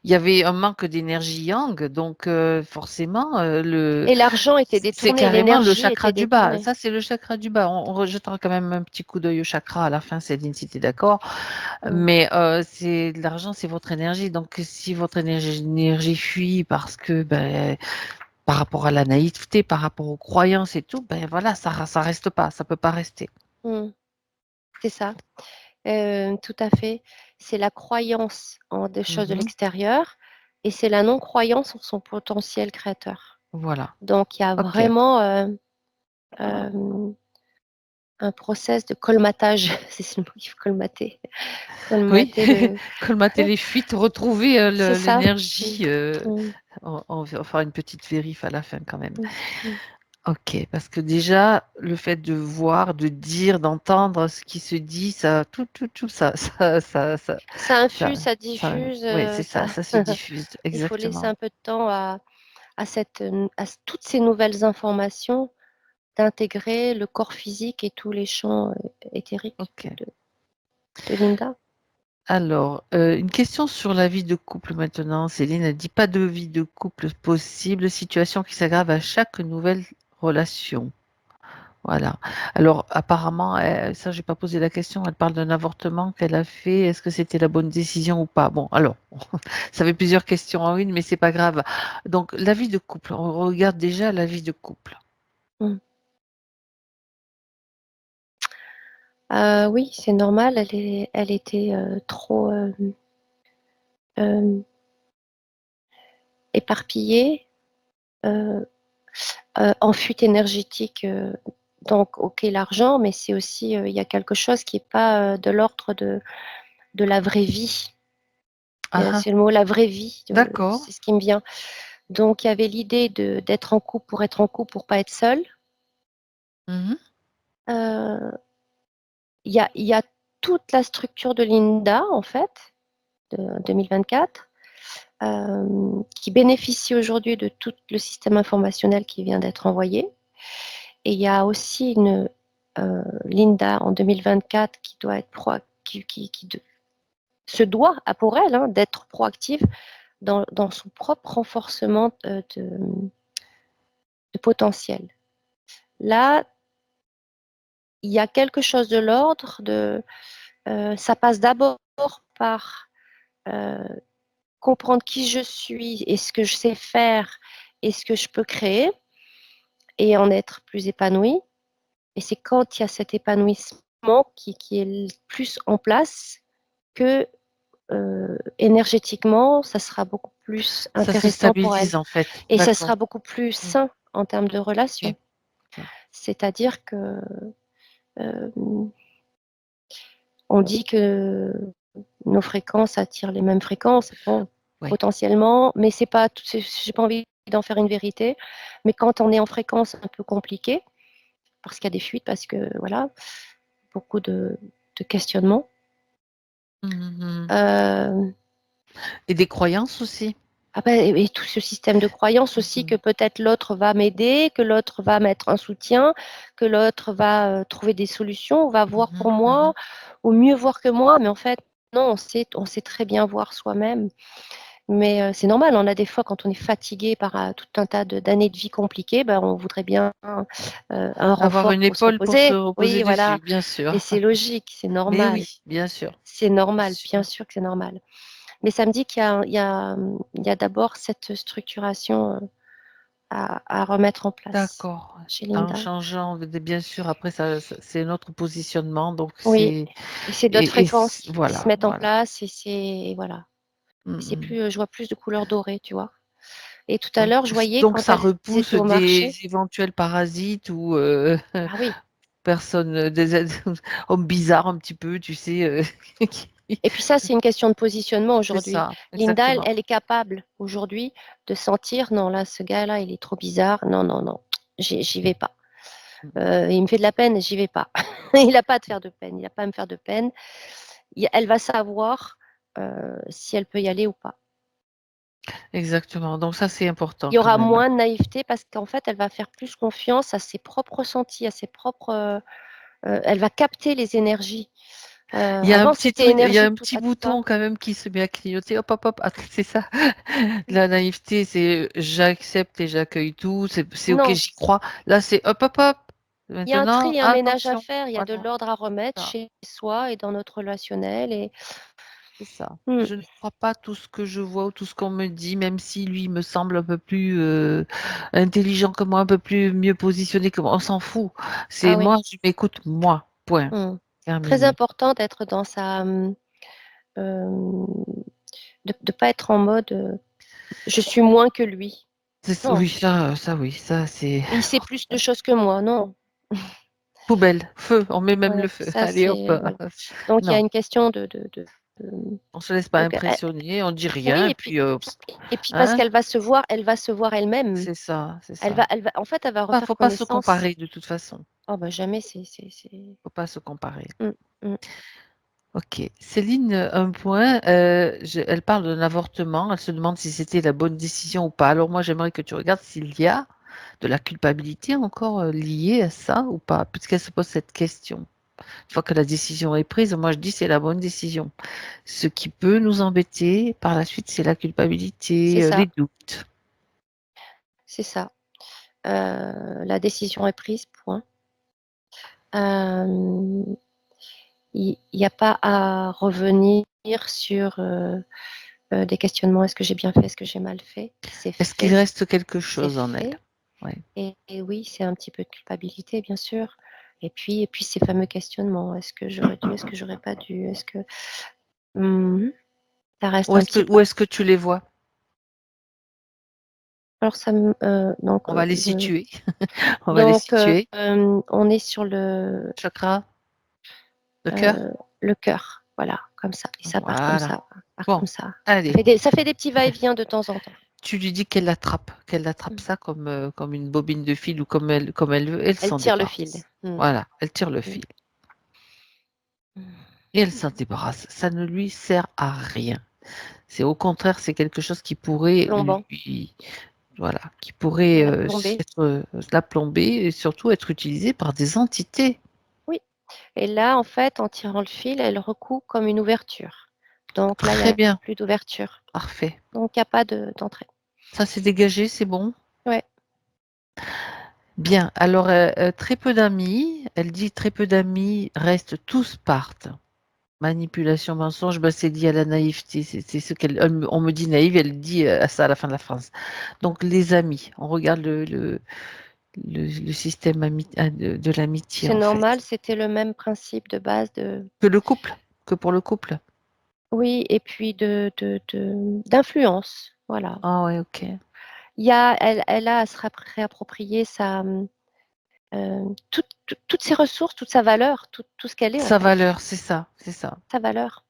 Il y avait un manque d'énergie yang, donc forcément, Et l'argent était c'est détourné, carrément le l'énergie chakra était du bas. détournée. Ça, c'est le chakra du bas. On rejettera quand même un petit coup d'œil au chakra à la fin, Céline, si tu es d'accord. Mm. Mais c'est l'argent, c'est votre énergie. Donc, si votre énergie fuit parce que ben, par rapport à la naïveté, par rapport aux croyances et tout, ben voilà, ça reste pas, ça peut pas rester. Mm. C'est ça. Tout à fait. C'est la croyance en des choses de Mhm. l'extérieur et c'est la non-croyance en son potentiel créateur. Voilà. Donc, il y a Ok. vraiment euh, un process de colmatage. C'est le mot qu'il faut colmater. Oui, Colmater le. colmater les fuites, retrouver C'est ça. Mm, l'énergie. mm, On va faire une petite vérif à la fin quand même. mm, mm. Ok, parce que déjà, le fait de voir, de dire, d'entendre ce qui se dit, ça, tout, Ça ça, infuse, ça ça, diffuse, oui, c'est ça. ça se diffuse, Il faut laisser exactement. un peu de temps toutes ces nouvelles informations d'intégrer le corps physique et tous les champs éthériques Ok. de Linda. Alors, une question sur la vie de couple maintenant. Céline, elle dit pas de vie de couple possible, situation qui s'aggrave à chaque nouvelle relation. Voilà. Alors, apparemment, ça, j'ai pas posé la question. Elle parle d'un avortement qu'elle a fait. Est-ce que c'était la bonne décision ou pas? Bon, alors, ça fait plusieurs questions en une, mais c'est pas grave. Donc, la vie de couple. On regarde déjà la vie de couple. Mm. Oui, c'est normal. Elle était trop euh, éparpillée, euh, en fuite énergétique. Donc, ok, l'argent, mais c'est aussi, il y a quelque chose qui n'est pas de l'ordre de la vraie vie. Ah, ah, C'est le mot la vraie vie, d'accord. c'est ce qui me vient. Donc, il y avait l'idée d'être en couple pour être en couple, pour pas être seul. Mhm. Euh, il y a toute la structure de Linda, en fait, de 2024, qui bénéficie aujourd'hui de tout le système informationnel qui vient d'être envoyé. Et il y a aussi une Linda en 2024 qui doit être se doit pour elle d'être proactive dans son propre renforcement de potentiel. Là, il y a quelque chose de l'ordre de ça passe d'abord par euh, comprendre qui je suis et ce que je sais faire et ce que je peux créer et en être plus épanoui. Et c'est quand il y a cet épanouissement qui est plus en place que énergétiquement, ça sera beaucoup plus Ça se intéressant pour elle. stabilise en fait. Et ça D'accord. sera beaucoup plus Mm. sain en termes de Ok. relation. Ok. C'est-à-dire que euh, on dit que nos fréquences attirent les mêmes fréquences, bon, Oui. potentiellement, mais c'est pas, j'ai pas envie d'en faire une vérité. Mais quand on est en fréquence un peu compliquée, parce qu'il y a des fuites, parce que voilà, beaucoup de questionnements. Mhm. Euh, Et des croyances aussi. Ah ben, et tout ce système de croyance aussi que Mhm. peut-être l'autre va m'aider, que l'autre va mettre un soutien, que l'autre va trouver des solutions, va voir Mhm. pour moi, Mhm. ou mieux voir que moi. Mais en fait, non, on sait très bien voir soi-même. Mais c'est normal, on a des fois quand on est fatigué par tout un tas d'années de vie compliquées, ben, on voudrait bien un Avoir renfort une pour se épaule pour se reposer. reposer Oui, voilà. dessus, bien Et sûr. c'est logique, c'est Mais normal. oui, bien sûr. C'est normal, bien Sûr. sûr que c'est normal. Mais ça me dit qu'il y a d'abord cette structuration à remettre en place D'accord. chez En Linda. changeant, bien sûr, après, c'est notre positionnement. Donc, Oui, et c'est d'autres fréquences qui se voilà, mettent en voilà. place et voilà. Et c'est Mhm. plus, je vois plus de couleurs dorées, tu vois. Et tout à Donc, l'heure, je voyais donc, quand ça elles repousse étaient au des marché. éventuels parasites ou Ah oui. personnes, hommes bizarres un petit peu, tu sais. Et puis ça, c'est une question de positionnement C'est aujourd'hui. ça, Linda, elle, exactement. elle est capable aujourd'hui de sentir, non, là, ce gars-là, il est trop bizarre. Non, non, non, j'y vais pas. Il me fait de la peine, j'y vais pas. Il n'a pas à te faire de peine, il n'a pas à me faire de peine. Elle va savoir si elle peut y aller ou pas. Exactement. Donc ça, c'est important Il y quand aura même. moins de naïveté parce qu'en fait, elle va faire plus confiance à ses propres ressentis, à ses propres. Elle va capter les énergies. Il y a un Avant, petit c'était truc, il y a énergie un tout petit à tout va. bouton quand même qui se met à clignoter. Hop, hop, hop. Ah, c'est ça. La naïveté, c'est j'accepte et j'accueille tout. C'est OK, Non, j'y crois. Là, c'est hop, hop, hop. il y a un tri Maintenant, et un ménage à attention. faire. Il y a de Voilà. l'ordre à remettre Ça, chez soi et dans notre relationnel. Et c'est ça. Hmm. Je ne crois pas tout ce que je vois ou tout ce qu'on me dit, même si lui me semble un peu plus intelligent que moi, un peu plus mieux positionné que moi. On s'en fout. C'est Ah oui. moi, je m'écoute moi. Point. Hmm. Très Terminé. important d'être dans sa, euh, de ne pas être en mode je suis moins que lui. Non, Oui, ça, oui, ça, c'est il sait plus de choses que moi. Non. poubelle, feu. On met même le Ouais, feu. ça Allez, hop. c'est voilà. Donc il y a Non, une question on se laisse pas donc, impressionner, on dit oui, rien, et puis, et puis parce hein, qu'elle elle va se voir elle-même. c'est ça, c'est ça. En fait, elle va Enfin, refaire faut pas se connaissance. comparer de toute façon. Oh bah jamais, Faut pas se comparer. Mm, mm. Ok. Céline, un point. Elle parle d'un avortement. Elle se demande si c'était la bonne décision ou pas. Alors moi, j'aimerais que tu regardes s'il y a de la culpabilité encore liée à ça ou pas, puisqu'elle se pose cette question. Une fois que la décision est prise, moi je dis c'est la bonne décision. Ce qui peut nous embêter par la suite, c'est la C'est culpabilité, les ça, doutes. c'est ça. La décision est prise, point. Euh, il n'y a pas à revenir sur des questionnements. Est-ce que j'ai bien fait? Est-ce que j'ai mal fait? C'est Est-ce qu'il fait, reste quelque c'est chose en elle? fait. Ouais. Et oui, c'est un petit peu de culpabilité, bien sûr. Et puis ces fameux questionnements. Est-ce que j'aurais dû? Est-ce que j'aurais pas dû? Est-ce que Mhm. Ça reste un petit peu. Où est-ce que tu les vois? Alors On va les situer. On va les donc situer. on est sur le Chakra, le cœur. euh, le cœur, voilà, comme ça. Et ça part comme Voilà. ça, ça part Bon, comme ça. allez. Ça fait des petits va-et-vient de temps en temps. Tu lui dis qu'elle attrape Mm. ça comme, comme une bobine de fil ou comme elle veut. Elle Elle s'en tire le fil. débarrasse. Mm. Voilà, elle tire le Mm. fil. Et elle s'en débarrasse. Ça ne lui sert à rien. C'est au contraire, c'est quelque chose qui pourrait Plombant, lui, voilà, qui pourrait la plomber. être la plomber et surtout être utilisé par des entités. Oui. Et là, en fait, en tirant le fil, elle recoue comme une ouverture. Donc là, il n'y Très a bien, plus d'ouverture. parfait. Donc il n'y a pas d'entrée. Ça c'est dégagé, c'est bon. Ouais. Bien. Alors très peu d'amis. Elle dit très peu d'amis restent, tous partent. Manipulation, mensonge, bah, c'est lié à la naïveté. C'est ce on me dit naïve, elle dit ça à la fin de la phrase. Donc les amis, on regarde le système de l'amitié C'est en fait. normal, c'était le même principe de base de. Que le couple, que pour le couple. Oui, et puis d'influence. Voilà. Ah ouais, ok. Elle a à se réapproprier toutes ses ressources, toute sa valeur, tout ce qu'elle est en Sa fait, valeur, c'est ça, c'est ça. sa valeur.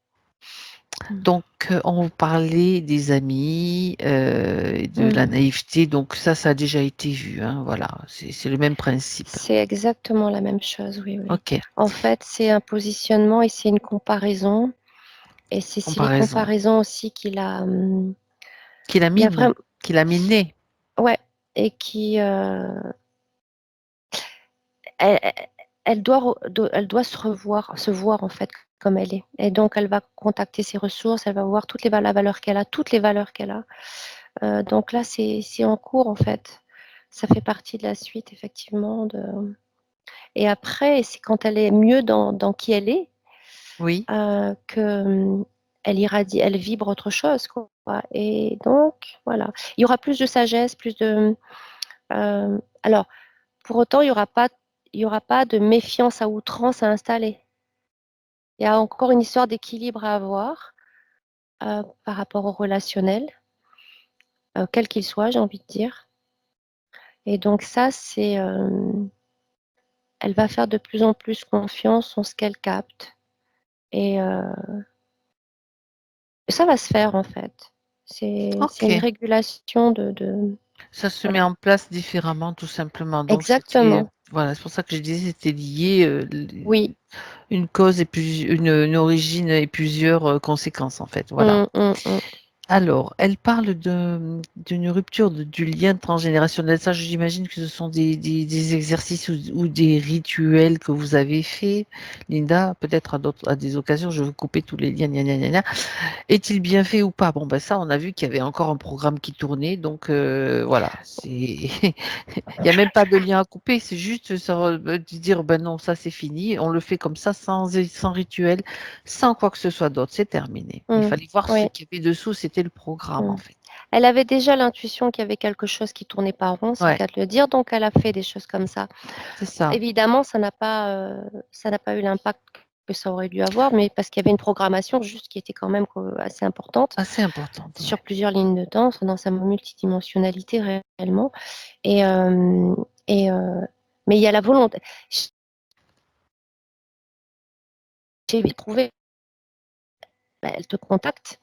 Mm. Donc, on parlait des amis, et de Mm. la naïveté. Donc, ça a déjà été vu. Hein, voilà, c'est le même principe. C'est exactement la même chose, oui, oui. Ok, En fait, c'est un positionnement et c'est une comparaison. Et c'est les comparaison. comparaisons aussi Qui la il y a mine, vraiment, qui la miné. ouais, et elle, elle doit se voir en fait comme elle est. Et donc, elle va contacter ses ressources, elle va voir la valeur qu'elle a, toutes les valeurs qu'elle a. Donc là, c'est en cours en fait. Ça fait partie de la suite, effectivement. Et après, c'est quand elle est mieux dans qui elle est Oui, que elle irradie, elle vibre autre chose, quoi. Et donc, voilà. Il y aura plus de sagesse, plus de. Alors, pour autant, il y aura pas de méfiance à outrance à installer. Il y a encore une histoire d'équilibre à avoir par rapport au relationnel, quel qu'il soit, j'ai envie de dire. Et donc ça, elle va faire de plus en plus confiance en ce qu'elle capte. Et ça va se faire en fait. C'est une ok. régulation Ça se met voilà. en place différemment, tout simplement. Donc, c'était, Exactement. voilà, c'est pour ça que je disais c'était lié, Oui. une cause et puis une origine et plusieurs conséquences, en fait. Voilà. Mm. Alors, elle parle d'une rupture du lien transgénérationnel. Ça, j'imagine que ce sont des exercices ou des rituels que vous avez faits, Linda. Peut-être à des occasions, je veux couper tous les liens. Gna, gna, gna, gna. Est-il bien fait ou pas? Bon, ben ça, on a vu qu'il y avait encore un programme qui tournait. Donc, voilà. Il n'y a même pas de lien à couper. C'est juste de dire, ben non, ça, c'est fini. On le fait comme ça, sans rituel, sans quoi que ce soit d'autre. C'est terminé. Il Mmh. fallait voir ce Oui. qu'il y avait dessous. C'était le programme, en Mmh. fait. Elle avait déjà l'intuition qu'il y avait quelque chose qui tournait pas rond, c'est le Ouais, cas de le dire, donc elle a fait des choses comme ça. c'est ça. Évidemment, ça n'a pas eu l'impact que ça aurait dû avoir, mais parce qu'il y avait une programmation juste qui était quand même assez importante Assez importante, sur ouais. plusieurs lignes de temps, dans sa multidimensionnalité réellement. Et, euh, et mais il y a la volonté. J'ai trouvé, bah, elle te contacte,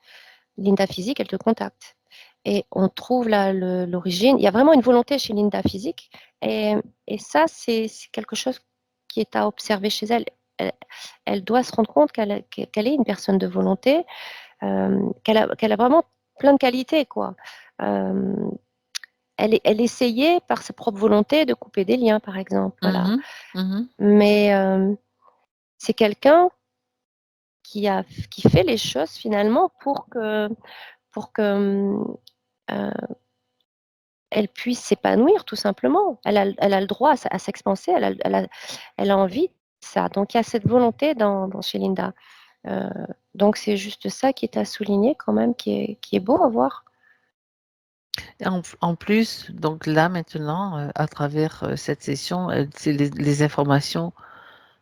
Linda Physique, elle te contacte. Et on trouve l'origine. Il y a vraiment une volonté chez Linda Physique. Et, et ça, c'est quelque chose qui est à observer chez elle. Elle, elle doit se rendre compte qu'elle est une personne de volonté, qu'elle a vraiment plein de qualités, quoi. Euh, elle essayait par sa propre volonté de couper des liens, par exemple. Voilà. Mhm, mhm. Mais c'est quelqu'un qui fait les choses finalement pour que euh, elle puisse s'épanouir tout simplement. Elle a le droit à s'expanser, elle a envie de ça. Donc il y a cette volonté chez Linda. Euh, donc c'est juste ça qui est à souligner quand même, qui est beau à voir. Et en plus, donc là maintenant, à travers cette session, les informations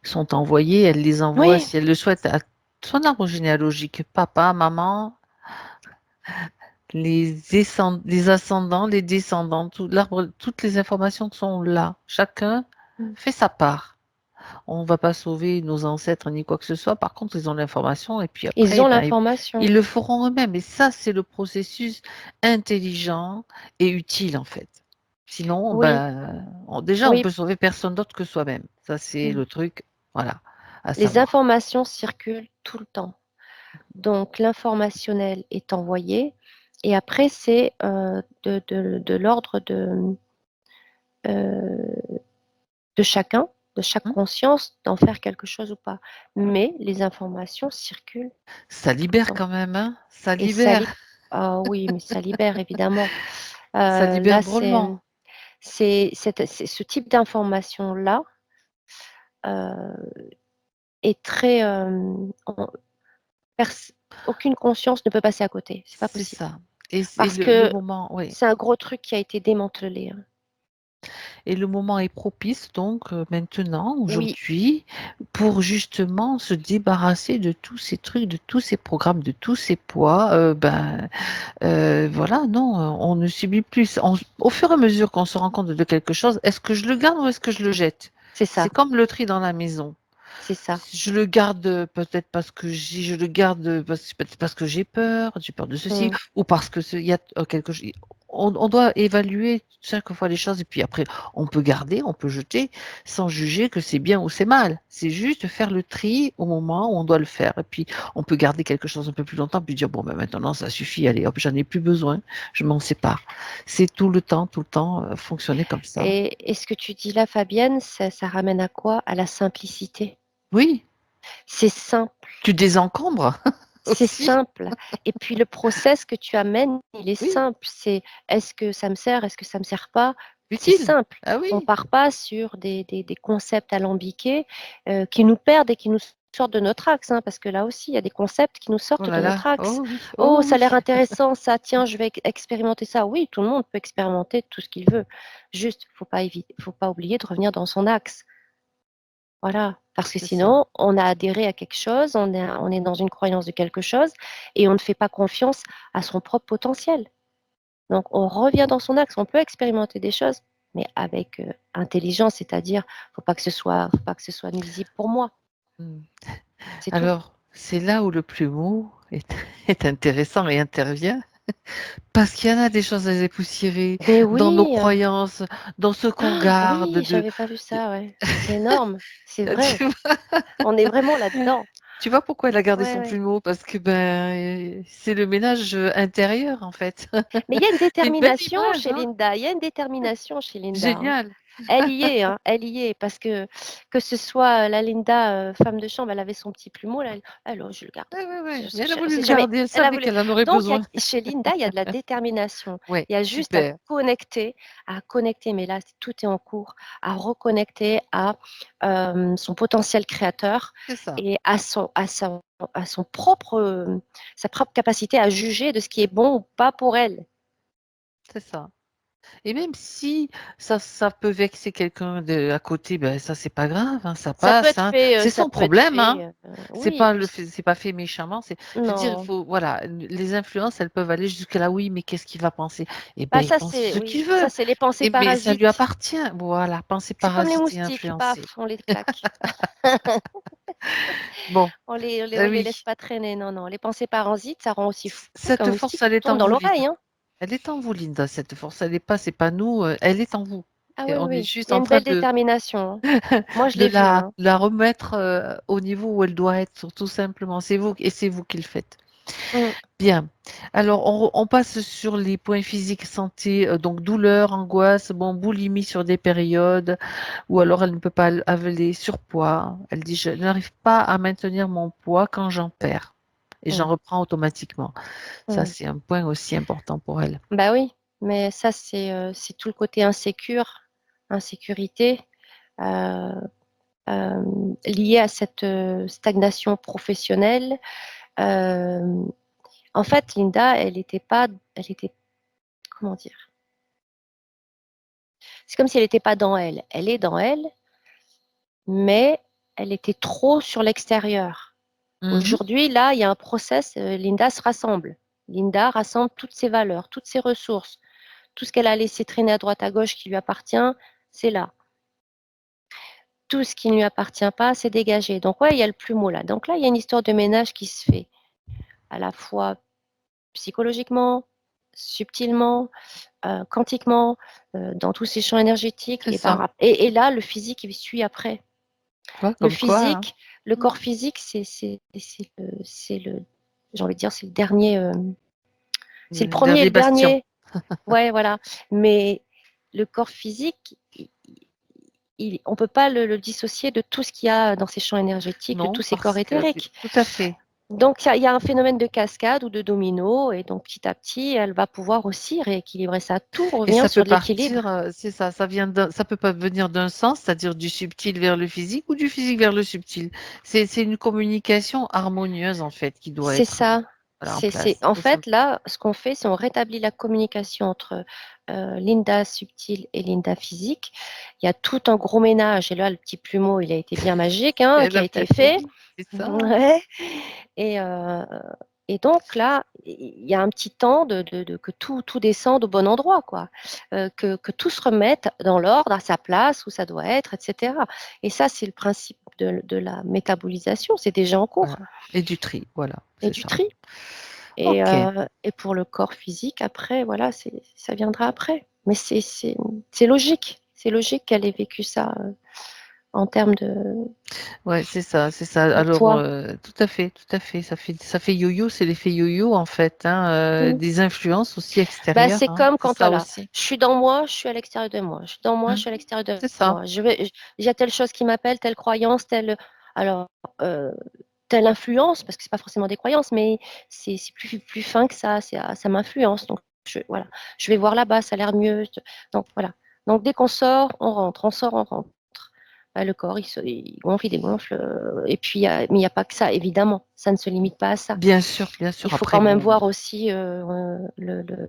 sont envoyées. Elle les envoie, Oui, si elle le souhaite, à son arbre généalogique, papa, maman, les ascendants, les descendants, tout l'arbre, toutes les informations sont là. Chacun fait sa part. On ne va pas sauver nos ancêtres ni quoi que ce soit. Par contre, ils ont l'information et puis ils après, ont ben, l'information. ils le feront eux-mêmes. Et ça, c'est le processus intelligent et utile en fait. Sinon, Oui, ben, déjà, on oui. peut sauver personne d'autre que soi-même. Ça, c'est Mm. le truc, voilà, à Les savoir. informations circulent tout le temps. Donc l'informationnel est envoyé et après c'est de l'ordre euh, de chacun, de chaque Hein. conscience, d'en faire quelque chose ou pas. Mais les informations circulent Ça tout le libère temps. quand même, hein. Ça Et ça libère. libère. Ah oui, mais ça libère évidemment. Ça libère Là, drôlement. c'est ce type d'information-là euh, est très. Pers- aucune conscience ne peut passer à côté. C'est pas C'est possible. ça. Et Parce le que moment, oui. c'est un gros truc qui a été démantelé, hein. Et le moment est propice, donc maintenant, Oui, aujourd'hui, pour justement se débarrasser de tous ces trucs, de tous ces programmes, de tous ces poids. Voilà, non, on ne subit plus. Au fur et à mesure qu'on se rend compte de quelque chose, est-ce que je le garde ou est-ce que je le jette? c'est C'est ça. comme le tri dans la maison. C'est ça. Je le garde peut-être parce que je le garde peut-être parce que j'ai peur de ceci, Mm. ou parce que il y a quelque chose. On doit évaluer chaque fois les choses et puis après on peut garder, on peut jeter sans juger que c'est bien ou c'est mal. C'est juste faire le tri au moment où on doit le faire. Et puis on peut garder quelque chose un peu plus longtemps puis dire bon ben maintenant ça suffit, allez hop j'en ai plus besoin, je m'en sépare. C'est tout le temps fonctionner comme ça. Et ce que tu dis là, Fabienne, ça ramène à quoi? À la simplicité. Oui, C'est simple. tu désencombres C'est aussi. simple. Et puis le process que tu amènes, il est Oui. simple. C'est est-ce que ça me sert, est-ce que ça me sert pas? C'est Utile. simple. Ah On oui. part pas sur des concepts alambiqués qui nous perdent et qui nous sortent de notre axe, hein, parce que là aussi, il y a des concepts qui nous Oh sortent là de notre là. axe. Oh oui. Oh, Oh ça a l'air oui. intéressant, ça, tiens, je vais expérimenter ça. Oui, tout le monde peut expérimenter tout ce qu'il veut. Juste, faut pas oublier de revenir dans son axe. Voilà, parce que C'est ça. sinon, on a adhéré à quelque chose, on est dans une croyance de quelque chose et on ne fait pas confiance à son propre potentiel. Donc, on revient dans son axe, on peut expérimenter des choses, mais avec intelligence, c'est-à-dire, faut pas que ce soit nuisible pour moi, Mm. c'est tout. Alors, c'est là où le plus mot est, est intéressant et intervient, parce qu'il y en a des choses à dépoussiérer Mais dans nos oui, croyances, dans ce qu'on garde oui, j'avais pas vu de- ça, ouais. C'est énorme, c'est vrai. tu vois, On est vraiment là-dedans. Tu vois pourquoi elle a gardé Ouais, son ouais. plumeau? Parce que c'est le ménage intérieur en fait. Mais il y a une C'est une belle détermination image, chez hein? Linda, il y a une détermination chez Linda, hein. Génial. Elle y est, hein, elle y est, parce que ce soit la Linda, femme de chambre, elle avait son petit plumeau, là, elle: «Oh, je vais le garder». Ouais, ouais, ouais. Je Mais elle a je voulu c'est le jamais garder, elle elle a savait voulu qu'elle en aurait donc besoin. chez Linda, il y a de la détermination. Ouais, Il y a juste super. à connecter, mais là, tout est en cours, à reconnecter à, son potentiel créateur C'est ça, et à son propre, sa propre capacité à juger de ce qui est bon ou pas pour elle. c'est ça. Et même si ça peut vexer quelqu'un de à côté, ça c'est pas grave, hein, ça passe, hein. C'est Ça son peut être problème, hein. fait, oui, puis C'est pas fait méchamment, je veux dire, il non. faut voilà, les influences, elles peuvent aller jusque là: «Oui, mais qu'est-ce qu'il va penser?» Eh ben, Bah, il ça, pense c'est ce oui, qu'il veut ça, c'est les pensées et mais ça lui parasites. appartient. Voilà, pensée C'est comme les parasite et moustiques, influencée. paf, on les claque. Bon, On les oui, laisse pas traîner, non, non. Les pensées parasites, ça rend aussi fou qu'un cette moustique force, elle est tourne en dans vous, Linda. l'oreille, hein. Elle est en vous, Linda, cette force. Elle est pas c'est pas nous, elle est en vous Ah et oui, on est oui, il juste y a en une train belle de détermination, hein. Moi, je l'ai vu, hein. la remettre, au niveau où elle doit être, tout simplement. C'est vous qui le faites. Mmh, Bien. Alors on passe sur les points physiques santé, donc douleur, angoisse, bon, boulimie sur des périodes ou alors elle ne peut pas avaler, surpoids. Elle dit: «Je n'arrive pas à maintenir mon poids quand j'en perds et j'en mmh, reprends automatiquement». Ça, mmh. c'est un point aussi important pour elle. Bah oui, mais ça, c'est tout le côté insécurité, heu, lié à cette, stagnation professionnelle. Hem, En fait, Linda, elle était comment dire? C'est comme si elle était pas dans elle. Elle est dans elle, mais elle était trop sur l'extérieur. Mmh. Aujourd'hui, là, il y a un process, Linda se rassemble. Linda rassemble toutes ses valeurs, toutes ses ressources, tout ce qu'elle a laissé traîner à droite à gauche qui lui appartient, c'est là. Tout ce qui ne lui appartient pas, c'est dégagé. Donc ouais, il y a le plumeau là. Donc là, il y a une histoire de ménage qui se fait, à la fois psychologiquement, subtilement, quantiquement, dans tous ces champs énergétiques C'est ça. et là, le physique, il suit après. Tu vois? Le Comme quoi, hein. physique, le Mmh. corps physique, c'est le j'ai envie de dire, c'est le dernier, c'est le premier et Dernier le bastion. dernier. Ouais, voilà. Mais le corps physique, on peut pas le dissocier de tout ce qu'il y a dans ces champs énergétiques, de Non, tous ces corps parce que éthériques. tout à fait. Donc il y a un phénomène de cascade ou de domino et donc petit à petit, elle va pouvoir aussi rééquilibrer ça. Tout Et revient ça peut sur de l'équilibre. partir, c'est ça, ça peut pas venir d'un sens, c'est-à-dire du subtil vers le physique ou du physique vers le subtil. C'est une communication harmonieuse, en fait, qui doit C'est être, ça. voilà, en place, En tout fait, simplement. là, ce qu'on fait, c'est on rétablit la communication entre, Linda subtile et Linda physique. Il y a tout un gros ménage et là, le petit plumeau, il a été bien magique, hein, Elle qui a a été bien fait, fait. c'est ça. Ouais et heu et donc là, il y a un petit temps de que tout descende au bon endroit, quoi. Que tout se remette dans l'ordre, à sa place, où ça doit être et cetera et ça, c'est le principe de la métabolisation, c'est déjà en Voilà cours et du tri, voilà, et c'est du ça. tri. OK. Et pour le corps physique, après, voilà, ça viendra après. Mais c'est logique. C'est logique qu'elle ait vécu ça, en termes Ouais, c'est ça, c'est ça. de Alors, poids. tout à fait, ça fait yo-yo, c'est l'effet yo-yo, en fait, hein, Mmh. des influences aussi Bah, extérieures, c'est hein, comme c'est quand ça voilà, aussi. je suis dans moi, je suis à l'extérieur de moi. Je suis dans moi, je Mmh. suis à l'extérieur de C'est ça. moi. Il y a telle chose qui m'appelle, telle croyance, alors, heu, telle influence, parce que c'est pas forcément des croyances, mais c'est plus fin que ça, ça m'influence. Donc voilà, je vais voir là-bas, ça a l'air mieux. Donc voilà. Donc dès qu'on sort, on rentre, on sort, on rentre. Bah, le corps, il gonfle, il dégonfle, et puis mais il y a pas que ça, évidemment. Ça ne se limite pas à ça. Bien Il sûr, faut quand après même bon, voir aussi, le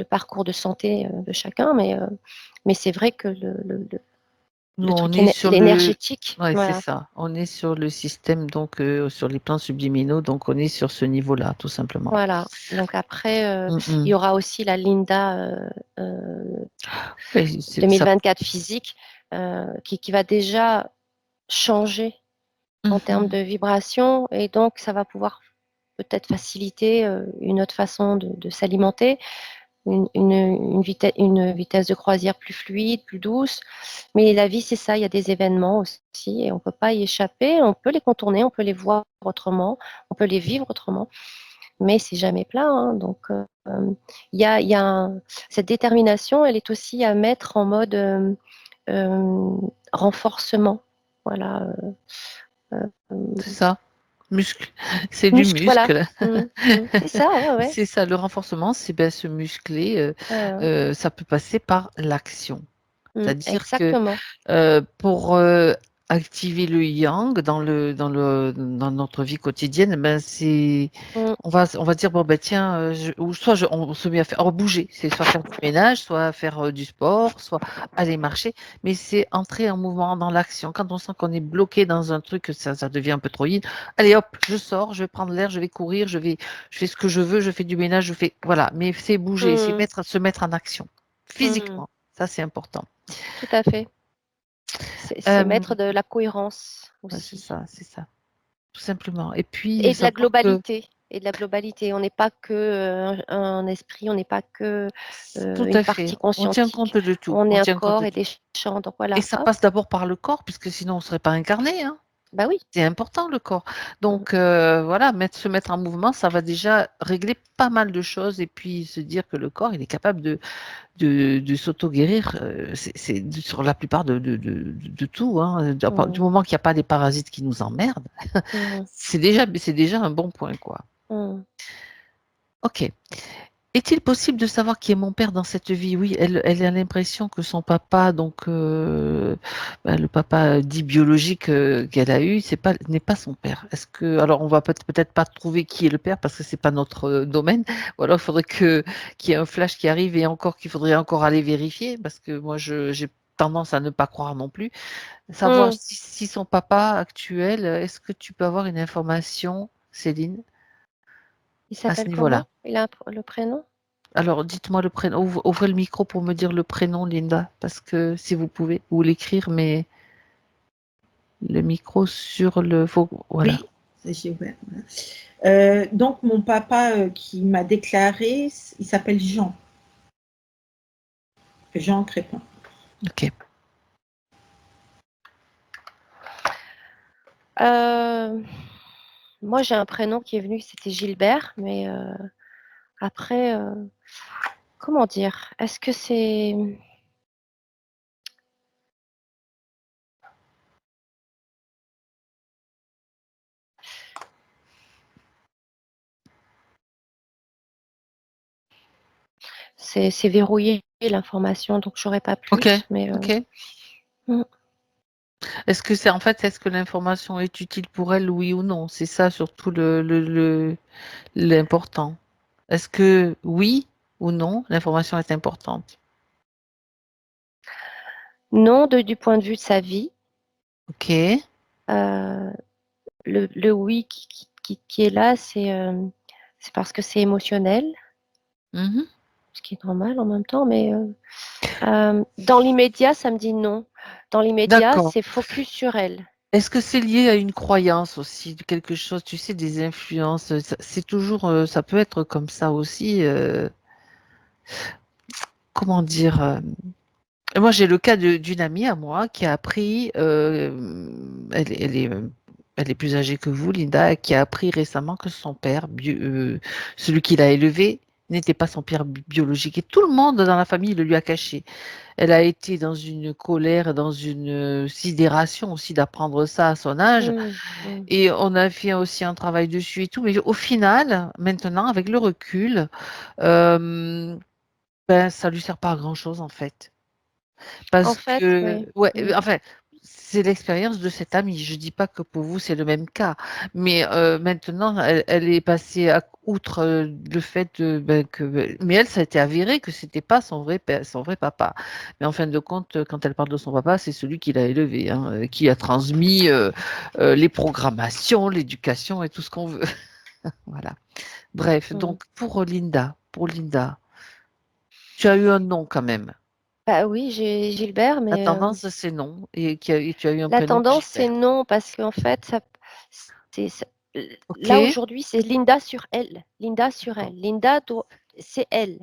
parcours de santé, de chacun, mais c'est vrai que nous le on truc est sur le énergétique, ouais, c'est voilà, ça, on est sur le système donc sur les plans subliminaux, donc on est sur ce niveau-là, tout simplement. voilà. Donc après, Mmh il mh. y aura aussi la Linda, heu, Oui, c'est ça 2024 physique, qui va déjà changer en mmh termes de mh. vibration et donc ça va pouvoir peut-être faciliter, une autre façon de s'alimenter. une vitesse de croisière plus fluide, plus douce. Mais la vie, c'est ça, il y a des événements aussi et on ne peut pas y échapper. On peut les contourner, on peut les voir autrement, on peut les vivre autrement, mais c'est jamais plat, hein. Donc, il y a cette détermination, elle est aussi à mettre en mode euh, renforcement. Voilà. C'est ça, muscle, c'est du Muscle, voilà. muscle. C'est ça, ouais, ouais. C'est ça, le renforcement, c'est bien se muscler, Euh, ça peut passer par l'action. C'est-à-dire que exactement. pour activer le yang dans notre vie quotidienne, ben Mm, on va dire bon ben tiens, ou soit on se met à faire bouger, c'est soit faire du ménage, soit faire du sport, soit aller marcher, mais c'est entrer en mouvement dans l'action. Quand on sent qu'on est bloqué dans un truc, que ça devient un peu trop yin, allez hop, je sors, je vais prendre l'air, je vais courir, je fais ce que je veux, je fais du ménage, je fais voilà, mais c'est bouger, c'est mm, se mettre en action mm, physiquement, ça c'est important. tout à fait. C'est Euh, mettre de la cohérence ouais, aussi. c'est ça, tout simplement. Et puis Et de la savoir que globalité. Et de la globalité. On n'est pas que un esprit, on n'est pas que tout une à fait, partie on tient compte conscientique. de tout, On est on un tient compte corps de et tout. des champs. Donc Et voilà, ça hop. passe d'abord par le corps, puisque sinon on ne serait pas incarné, hein. Bah oui. C'est important le corps. Mm, Donc voilà, se mettre en mouvement, ça va déjà régler pas mal de choses et puis se dire que le corps, il est capable de s'auto-guérir. Sur la plupart de tout, hein. Du mm, moment qu'il n'y a pas des parasites qui nous emmerdent, mm, c'est déjà un bon point, quoi. mm. Ok. Est-il possible de savoir qui est mon père dans cette vie? Oui, elle a l'impression que son papa, donc ben, le papa dit biologique qu'elle a eu, n'est pas son père. Est-ce que, alors on va peut-être pas trouver qui est le père parce que c'est pas notre domaine. Ou alors il faudrait qu'il y ait un flash qui arrive et encore qu'il faudrait encore aller vérifier parce que moi j'ai tendance à ne pas croire non plus. Savoir Mm. si son papa actuel, est-ce que tu peux avoir une information, Céline, Il à ce s'appelle niveau-là? comment? Il a le prénom? Alors, dites-moi le prénom. Ouvrez le micro pour me dire le prénom, Linda, parce que si vous pouvez, ou l'écrire, mais le micro sur le. Voilà. Oui, j'ai ouvert. Voilà. Donc, mon papa qui m'a déclaré, il s'appelle Jean. Jean Crépin. Ok. Euh, Moi, j'ai un prénom qui est venu, c'était Gilbert, mais après, comment dire? Est-ce que c'est verrouillé l'information, donc j'aurais pas Ok. plus, mais Ok. mm. Est-ce que l'information est utile pour elle, oui ou non? C'est ça surtout l'important. Est-ce que oui ou non, l'information est importante? Non, du point de vue de sa vie, Ok. euh, le oui qui est là, c'est parce que c'est émotionnel, Mhm. ce qui est normal en même temps, mais dans l'immédiat, ça me dit non. Dans l'immédiat, D'accord. c'est focus sur elle. Est-ce que c'est lié à une croyance aussi, de quelque chose, tu sais, des influences, c'est toujours, ça peut être comme ça aussi. Comment dire moi, j'ai le cas d'une amie à moi qui a appris, elle est plus âgée que vous, Linda, qui a appris récemment que son père, celui qui l'a élevé, n'était pas son père biologique. Et tout le monde dans la famille le lui a caché. Elle a été dans une colère, dans une sidération aussi d'apprendre ça à son âge. Mm, mm. Et on a fait aussi un travail dessus et tout. Mais au final, maintenant, avec le recul, euh, ben, ça lui sert pas à grand-chose en fait. En Parce fait, que, oui. ouais, Mm, enfin, c'est l'expérience de cette amie. Je dis pas que pour vous c'est le même cas, mais maintenant elle est passée outre le fait ben, que, mais elle, ça a été avéré que c'était pas son vrai père, son vrai papa. Mais en fin de compte, quand elle parle de son papa, c'est celui qui l'a élevé, hein, qui a transmis les programmations, l'éducation et tout ce qu'on veut. Voilà. Bref, mm. donc pour Linda, tu as eu un nom quand même. Bah oui, j'ai Gilbert, La mais tendance, c'est non. Et tu as eu un la prénom de tendance, c'est Gilbert. non, parce qu'en fait, c'est, ça- Ok, là aujourd'hui, c'est Linda sur elle. Linda sur d'accord. elle. C'est elle.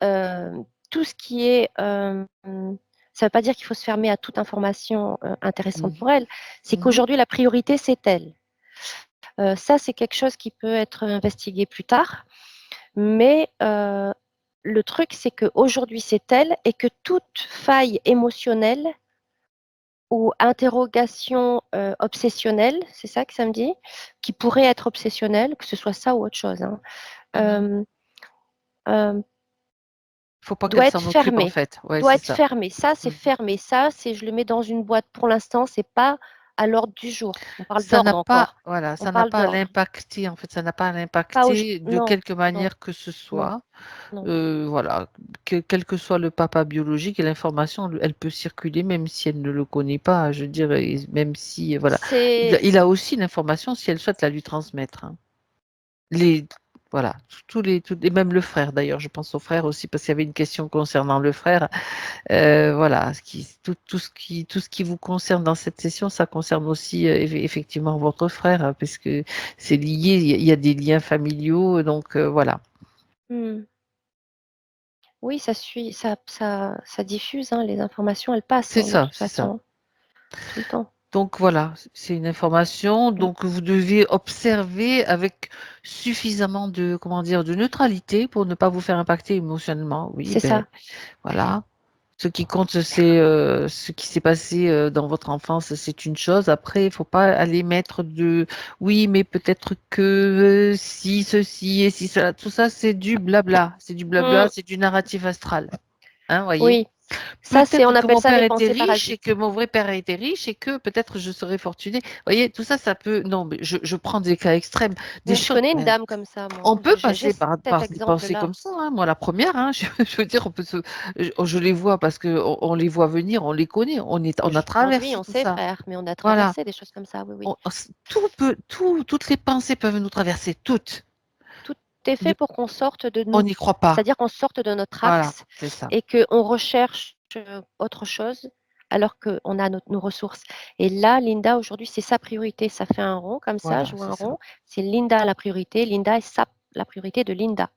tout ce qui est... ça ne veut pas dire qu'il faut se fermer à toute information intéressante pour elle. C'est qu'aujourd'hui, la priorité, c'est elle. Ça, c'est quelque chose qui peut être investigué plus tard. Mais le truc, c'est qu'aujourd'hui, c'est elle et que toute faille émotionnelle ou interrogation obsessionnelle, c'est ça que ça me dit, qui pourrait être obsessionnelle, que ce soit ça ou autre chose, hein, Faut pas doit qu'elle être s'en occupe, en fermée. fait. Ouais, Doit c'est être ça. fermée. Ça, c'est fermé. Ça, c'est je le mets dans une boîte pour l'instant, c'est pas à l'ordre du jour. On parle Ça n'a d'ordre pas, encore. voilà, On ça n'a parle pas à d'ordre. l'impacter, en fait, ça n'a pas à Pas au... l'impacter de Non, quelque non, manière que ce non, soit. non. Voilà, quel que soit le papa biologique, et l'information, elle peut circuler même si elle ne le connaît pas, je dirais, même si, voilà. C'est Il a aussi l'information si elle souhaite la lui transmettre, hein. Les, voilà, et même le frère d'ailleurs, je pense au frère aussi, parce qu'il y avait une question concernant le frère. Voilà, tout ce qui vous concerne dans cette session, ça concerne aussi effectivement votre frère, hein, parce que c'est lié, il y a des liens familiaux, donc voilà. Oui, ça suit, ça diffuse, hein, les informations, elles passent C'est hein, de ça, toute c'est ça. façon, tout le temps. Donc voilà, c'est une information. Mm. Donc vous devez observer avec suffisamment de, comment dire, de neutralité pour ne pas vous faire impacter émotionnellement. Oui, C'est ben ça. voilà. Ce qui compte, c'est ce qui s'est passé dans votre enfance, c'est une chose. Après, il faut pas aller mettre de oui, mais peut-être que si ceci et si cela. Tout ça, c'est du blabla. C'est du blabla, Mm. c'est du narratif astral. Hein, voyez? Oui, ça c'est, Peut-être on que appelle mon ça père des était pensées riche et que parasites. mon vrai père a été riche et que peut-être je serais fortuné. Vous voyez, tout ça, ça peut. Non, mais je prends des cas extrêmes, des Mais je choses. connais une Ben, dame comme ça, on moi. peut J'ai passer cet par des pensées exemple-là. comme ça, hein. Moi, la première, hein, je veux dire, je les vois parce que on les voit venir, on les connaît, on a Aujourd'hui, traversé on tout sait ça. faire, mais on a Voilà. traversé des choses comme ça, oui, oui. Toutes les pensées peuvent nous traverser, toutes. Tout est fait pour qu'on sorte de On nous, n'y croit pas. c'est-à-dire qu'on sorte de notre Voilà, axe c'est ça. et qu'on recherche autre chose alors qu'on a nos ressources. Et là, Linda, aujourd'hui, c'est sa priorité. Ça fait un rond comme ça, je Voilà, vois c'est un ça. rond. C'est Linda la priorité. Linda est la priorité de Linda.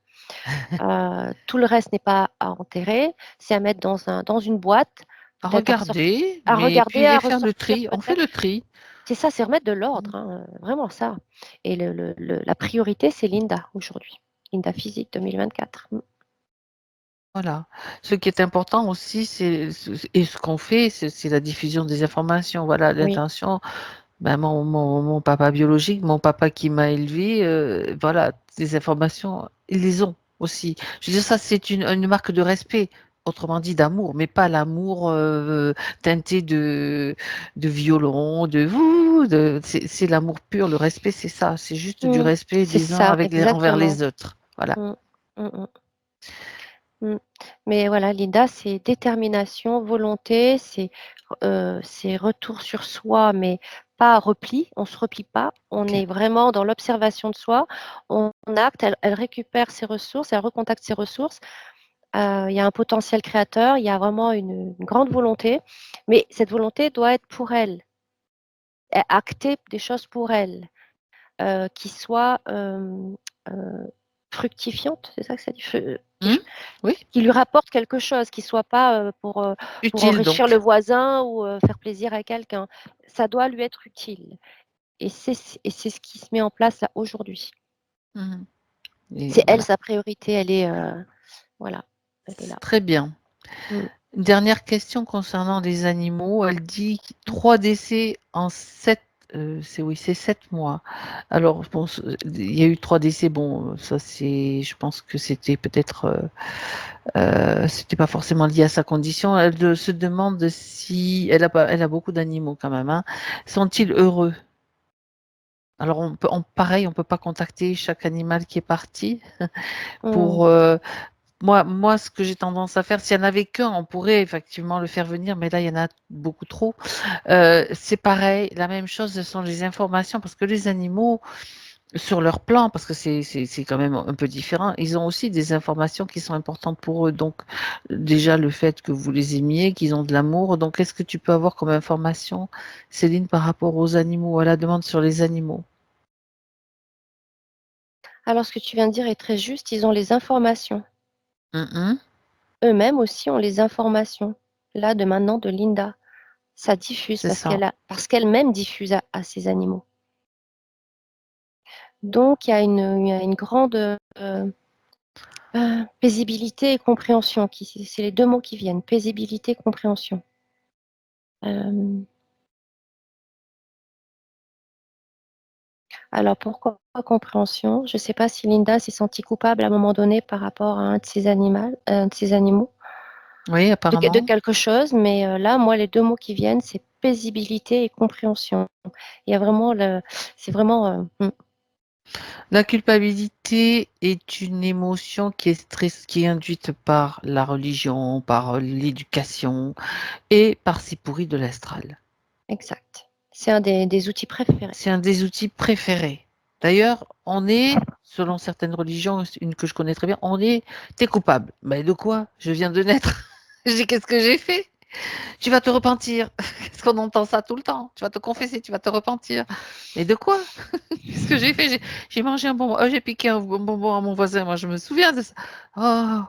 Tout le reste n'est pas à enterrer, c'est à mettre dans une boîte, À peut-être regarder, à mais regarder, puis à et faire le ressortir tri. On fait peut-être. le tri. C'est ça, c'est remettre de l'ordre, hein, vraiment ça. Et la priorité, c'est Linda aujourd'hui. Linda Physique 2024. Voilà. Ce qui est important aussi, et ce qu'on fait, c'est la diffusion des informations. Voilà, Oui. l'intention. Ben, mon papa biologique, mon papa qui m'a élevé, voilà, les informations, ils les ont aussi. Je veux dire, ça, c'est une marque de respect, autrement dit d'amour, mais pas l'amour teinté de violon, c'est l'amour pur. Le respect, c'est ça. C'est juste du respect C'est des uns ça, envers exactement. les autres. Voilà. Mm, mm, mm, mm. Mais voilà, Linda, c'est détermination, volonté, c'est retour sur soi, mais pas repli. On ne se replie pas. On Ok. est vraiment dans l'observation de soi. On acte, elle récupère ses ressources, elle recontacte ses ressources. Il y a un potentiel créateur, il y a vraiment une grande volonté, mais cette volonté doit être pour elle, acter des choses pour elle, qui soient fructifiantes, c'est ça que ça dit, Hmm. Oui. qui lui rapportent quelque chose, qui ne soit pas pour Utile enrichir le donc. voisin ou faire plaisir à quelqu'un. Ça doit lui être utile. Et c'est ce qui se met en place là aujourd'hui. Mhm. Et C'est elle voilà. sa priorité, elle est voilà, elle est là. Très bien. Mm. Une dernière question concernant les animaux. Elle dit 3 décès en 7, c'est 7 mois. Alors, bon, il y a eu 3 décès. Bon, ça c'est, je pense que c'était peut-être, c'était pas forcément lié à sa condition. Elle se demande si elle a beaucoup d'animaux quand même, hein. Sont-ils heureux? Alors, pareil, on peut pas contacter chaque animal qui est parti Mm. pour moi, ce que j'ai tendance à faire, s'il n'y en avait qu'un, on pourrait effectivement le faire venir, mais là, il y en a beaucoup trop. C'est pareil, la même chose, ce sont les informations, parce que les animaux, sur leur plan, parce que c'est quand même un peu différent, ils ont aussi des informations qui sont importantes pour eux. Donc, déjà, le fait que vous les aimiez, qu'ils ont de l'amour. Donc, qu'est-ce que tu peux avoir comme information, Céline, par rapport aux animaux, à la demande sur les animaux? Alors, ce que tu viens de dire est très juste, ils ont les informations. Mhm. eux-mêmes aussi ont les informations, là, de maintenant, de Linda. Ça diffuse C'est ça. parce qu'elle-même diffuse à ces animaux. Donc, il y a une grande paisibilité et compréhension. C'est les deux mots qui viennent, paisibilité et compréhension. Alors, pourquoi compréhension? Je ne sais pas si Linda s'est sentie coupable à un moment donné par rapport à un de ses animaux, Oui, de apparemment. quelque chose, mais là, moi, les deux mots qui viennent, c'est paisibilité et compréhension. Il y a vraiment c'est vraiment La culpabilité est une émotion qui est induite par la religion, par l'éducation et par ces pourris de l'astral. exact. C'est un des outils préférés. C'est un des outils préférés. D'ailleurs, selon certaines religions, une que je connais très bien, t'es coupable. Mais de quoi? Je viens de naître. Qu'est-ce que j'ai fait? Tu vas te repentir. Qu'est-ce qu'on entend ça tout le temps? Tu vas te confesser, tu vas te repentir. Mais de quoi? Qu'est-ce que j'ai fait? J'ai mangé un bonbon. Oh, j'ai piqué un bonbon à mon voisin. Moi, je me souviens de ça. Oh,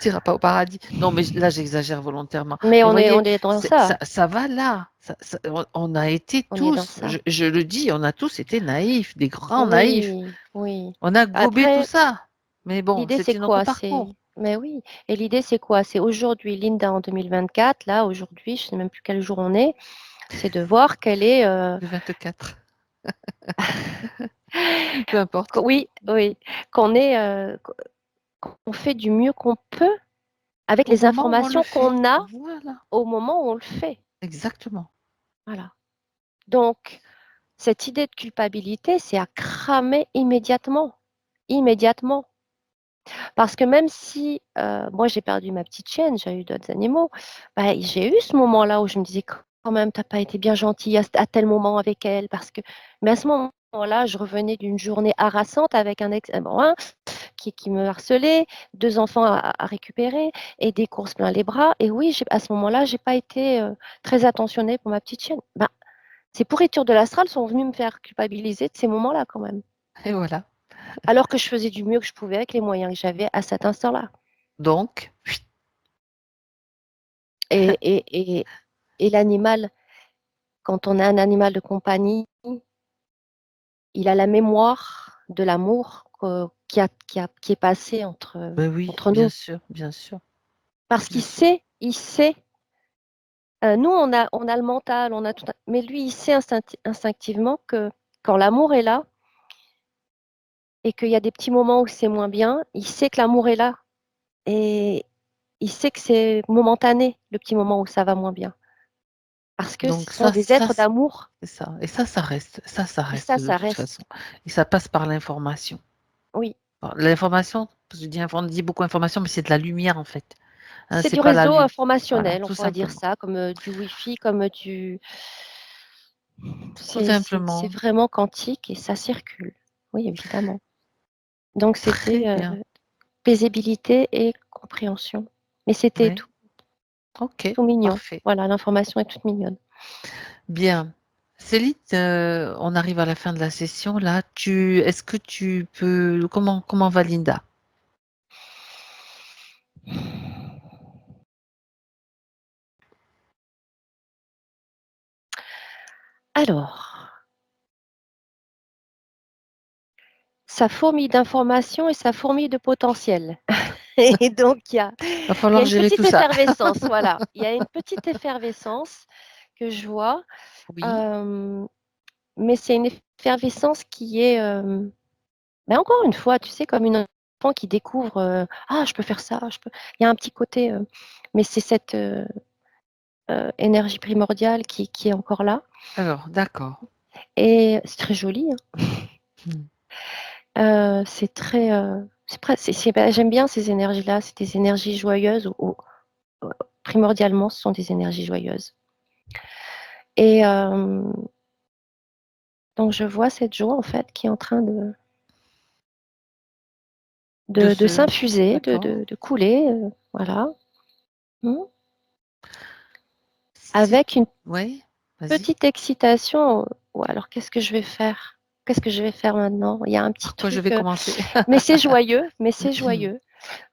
tu n'iras pas au paradis. Non, mais là, j'exagère volontairement. Mais Mais on voyez, est dans ça, ça. ça va là. On a été On est dans tous, ça. je le dis, on a tous été naïfs, des grands naïfs. Oui, oui. On a gobé tout Après, ça. Mais bon, l'idée, c'est c'était notre quoi? parcours. Mais oui. Et l'idée, c'est quoi? C'est aujourd'hui, Linda en 2024, là, aujourd'hui, je ne sais même plus quel jour on est, c'est de voir qu'elle est. Le 24. Peu importe. Oui, oui. Qu'on est, qu'on fait du mieux qu'on peut avec Au les moment où on le informations fait. qu'on a Voilà. au moment où on le fait. Exactement. Voilà. Donc, cette idée de culpabilité, c'est à cramer immédiatement. Immédiatement. Parce que même si moi j'ai perdu ma petite chienne, j'ai eu d'autres animaux, bah, j'ai eu ce moment-là où je me disais quand même, t'as pas été bien gentil à tel moment avec elle. Mais à ce moment-là, je revenais d'une journée harassante avec un ex bon, hein, qui me harcelait, deux enfants à récupérer et des courses plein les bras. Et oui, à ce moment-là, j'ai pas été très attentionnée pour ma petite chienne. Ben, ces pourritures de l'astral sont venues me faire culpabiliser de ces moments-là quand même. Et voilà. Alors que je faisais du mieux que je pouvais avec les moyens que j'avais à cet instant-là. Donc, Et, et, et, et l'animal, quand on a un animal de compagnie, il a la mémoire de l'amour qui est passé ben oui, entre bien nous. sûr, bien sûr, Parce bien qu'il sûr. sait, il sait. Nous, on a le mental, on a tout, mais lui, il sait instinctivement que quand l'amour est là et qu'il y a des petits moments où c'est moins bien, il sait que l'amour est là et il sait que c'est momentané, le petit moment où ça va moins bien. Parce que ce Donc sont des êtres d'amour c'est ça. Et ça reste. Ça et ça, reste de ça toute reste. façon. Et ça passe par l'information. Oui. L'information, on dit beaucoup d'information, mais c'est de la lumière en fait. Hein, C'est c'est du pas la réseau lune. Voilà, informationnel, on tout pourrait dire simplement. ça, comme du Wi-Fi, comme du. Tout C'est simplement. vraiment quantique et ça circule. Oui, évidemment. Donc Très c'était bien. paisibilité et compréhension. Mais c'était Oui. tout, Ok, tout mignon. parfait. Voilà, l'information est toute mignonne. Bien. Céline, on arrive à la fin de la session là. Est-ce que tu peux, comment va Linda? Alors, ça fourmille d'informations et ça fourmille de potentiel. Et donc, Va il y a falloir une gérer tout petite ça. effervescence, voilà. Il y a une petite effervescence que je vois. Oui. euh, mais c'est une effervescence qui est, mais encore une fois, tu sais, comme une enfant qui découvre, ah, je peux faire ça, je peux. Il y a un petit côté, mais c'est cette énergie primordiale qui est encore là. Alors, d'accord. Et c'est très joli, hein. Hmm. C'est très, j'aime bien ces énergies-là. C'est des énergies joyeuses primordialement, ce sont des énergies joyeuses. Et donc je vois cette joie en fait qui est en train De de ce. s'infuser, D'accord. de couler, voilà. Mm. Si. Avec une Oui, vas-y. petite excitation. Ou alors, qu'est-ce que je vais faire? Qu'est-ce que je vais faire maintenant? Il y a un petit Par quoi je truc, vais commencer? mais c'est joyeux, mais c'est joyeux.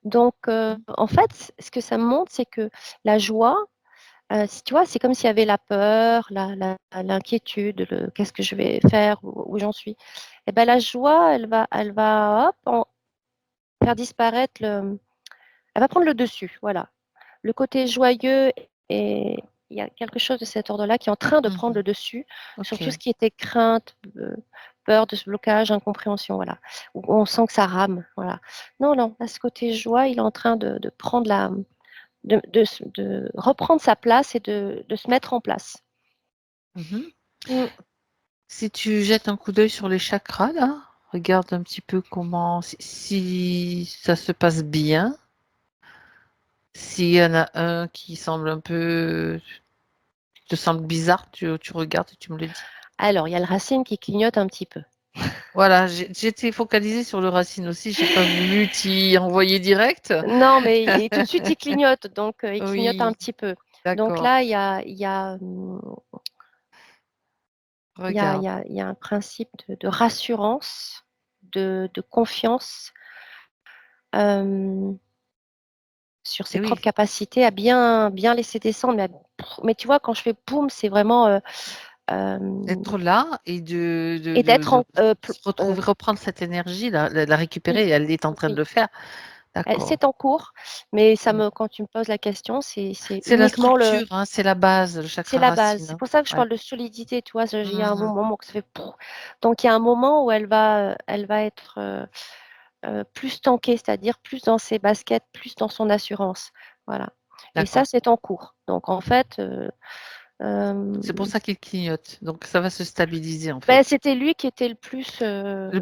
Donc, en fait, ce que ça me montre, c'est que la joie, si tu vois, c'est comme s'il y avait la peur, l'inquiétude, qu'est-ce que je vais faire, où j'en suis. Et ben la joie, elle va hop, faire disparaître elle va prendre le dessus, voilà. Le côté joyeux et il y a quelque chose de cet ordre-là qui est en train de prendre le dessus sur tout ce Ok. qui était crainte, peur de ce blocage, incompréhension, voilà. Où on sent que ça rame, voilà. Non, non, là, ce côté joie, il est en train de prendre de reprendre sa place et de se mettre en place. Mhm. Mm. Si tu jettes un coup d'œil sur les chakras, là, regarde un petit peu comment, si ça se passe bien. S'il y en a un qui semble un peu, te semble bizarre, tu regardes et tu me le dis. Alors, il y a le racine qui clignote un petit peu. Voilà, j'étais focalisée sur le racine aussi, j'ai pas voulu t'y envoyer direct. Non, mais tout de suite, il clignote, donc il clignote un Oui, petit peu. Donc d'accord. là, Regarde. il y a un principe de rassurance, de confiance euh, sur ses Et oui, propres capacités à bien, bien laisser descendre. Mais tu vois, quand je fais boum, c'est vraiment euh, être là et et d'être en, se retrouver, reprendre cette énergie, la oui, récupérer, elle est en train de oui. le faire. D'accord. C'est en cours, mais quand tu me poses la question, c'est C'est la uniquement structure, hein, c'est la base, le c'est chakra la base. racine, C'est hein. pour ça que je Ouais. parle de solidité, tu vois. Il y a un Mhm. moment où ça fait pouf. Donc il y a un moment où elle va être plus tankée, c'est-à-dire plus dans ses baskets, plus dans son assurance. Voilà. Et ça, D'accord. c'est en cours. Donc en fait, C'est pour ça qu'il clignote. Donc ça va se stabiliser en ben, fait. c'était lui qui était le plus. Le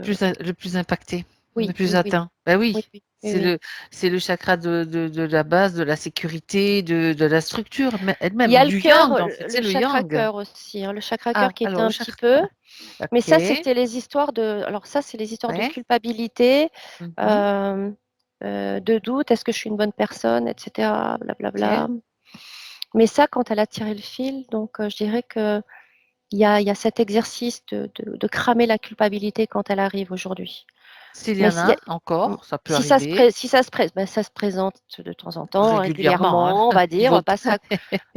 plus impacté, le Oui, plus oui, oui, atteint. Ben oui, oui, oui, oui, c'est oui. le chakra de la base, de la sécurité, de la structure Il y elle-même, a le du cœur, yang en fait, c'est le le chakra yang. cœur aussi, hein, le chakra cœur Ah, qui était alors le un petit chakra peu. cœur. Mais Ok. ça, c'était les histoires de. Alors ça, c'est les histoires de Ouais. culpabilité, Mhm. euh, de doute. Est-ce que je suis une bonne personne, etc. Ok. Blablabla. Mais ça, quand elle a tiré le fil, donc je dirais que il y a cet exercice de cramer la culpabilité quand elle arrive aujourd'hui. S'il y Mais en a encore, ça peut arriver si ça ben, ça se présente de temps en temps, régulièrement, hein. régulièrement, on va Il dire, vaut. pas ça.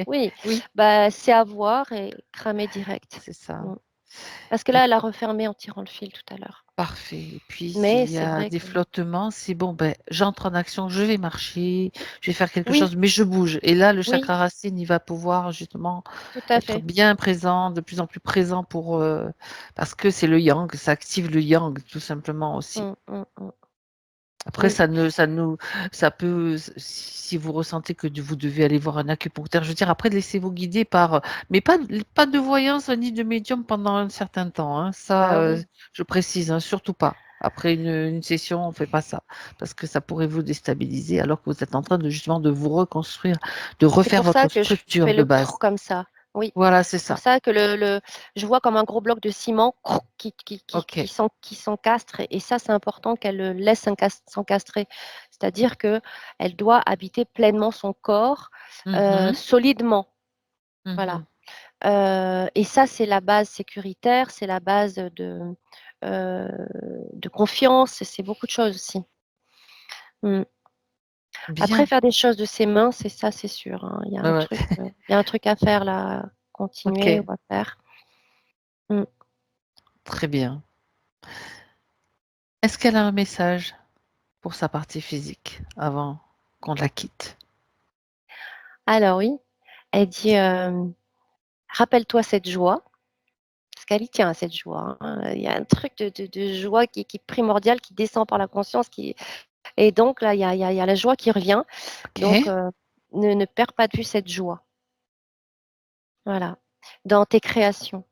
Oui, Oui, bah, c'est à voir et cramer direct. c'est ça. Mm. Parce que là, elle a refermé en tirant le fil tout à l'heure. Parfait. Et puis, Mais s'il y c'est a vrai des que flottements, c'est bon, ben, j'entre en action, je vais marcher, je vais faire quelque oui, chose, mais je bouge. Et là, le oui, chakra racine, il va pouvoir justement tout à être fait. bien présent, de plus en plus présent parce que c'est le yang, ça active le yang, tout simplement aussi. Mm, mm, mm. Après, Oui, ça peut, si vous ressentez que vous devez aller voir un acupuncteur, je veux dire, après, laissez-vous guider mais pas de voyance ni de médium pendant un certain temps, hein. Ça, bah oui. je précise, hein, surtout pas. Après une session, on fait pas ça parce que ça pourrait vous déstabiliser alors que vous êtes en train de justement de vous reconstruire, de C'est refaire pour ça votre que je structure fais de le base. comme ça. Oui, Voilà, c'est c'est pour ça. ça que je vois comme un gros bloc de ciment Ok. qui s'encastre. Et ça, c'est important qu'elle le laisse s'encastrer. C'est-à-dire que elle doit habiter pleinement son corps Mhm, solidement. Voilà. mhm. Et ça, c'est la base sécuritaire, c'est la base euh, de confiance, c'est beaucoup de choses aussi. Mm. Après, Bien. faire des choses de ses mains, c'est ça, c'est sûr, hein. Ouais, ouais. Il y a un truc à faire là, continuer, Ok. on va faire. Mm. Très bien. Est-ce qu'elle a un message pour sa partie physique avant qu'on la quitte? Alors oui, elle dit, rappelle-toi cette joie, parce qu'elle y tient à cette joie, hein. Il y a un truc de joie qui est primordial, qui descend par la conscience, et donc là, il y a la joie qui revient. Donc, Ok. ne perds pas de vue cette joie. Voilà. Dans tes créations,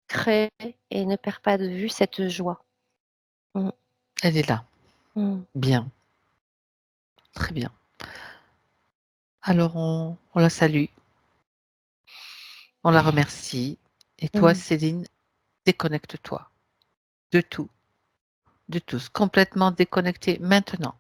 crée et ne perds pas de vue cette joie. Mm, Elle est là. mm, Bien. Très bien. Alors, on la salue, on la remercie. Et toi, mm. Céline, déconnecte-toi de tout, de tous. Complètement déconnecté maintenant.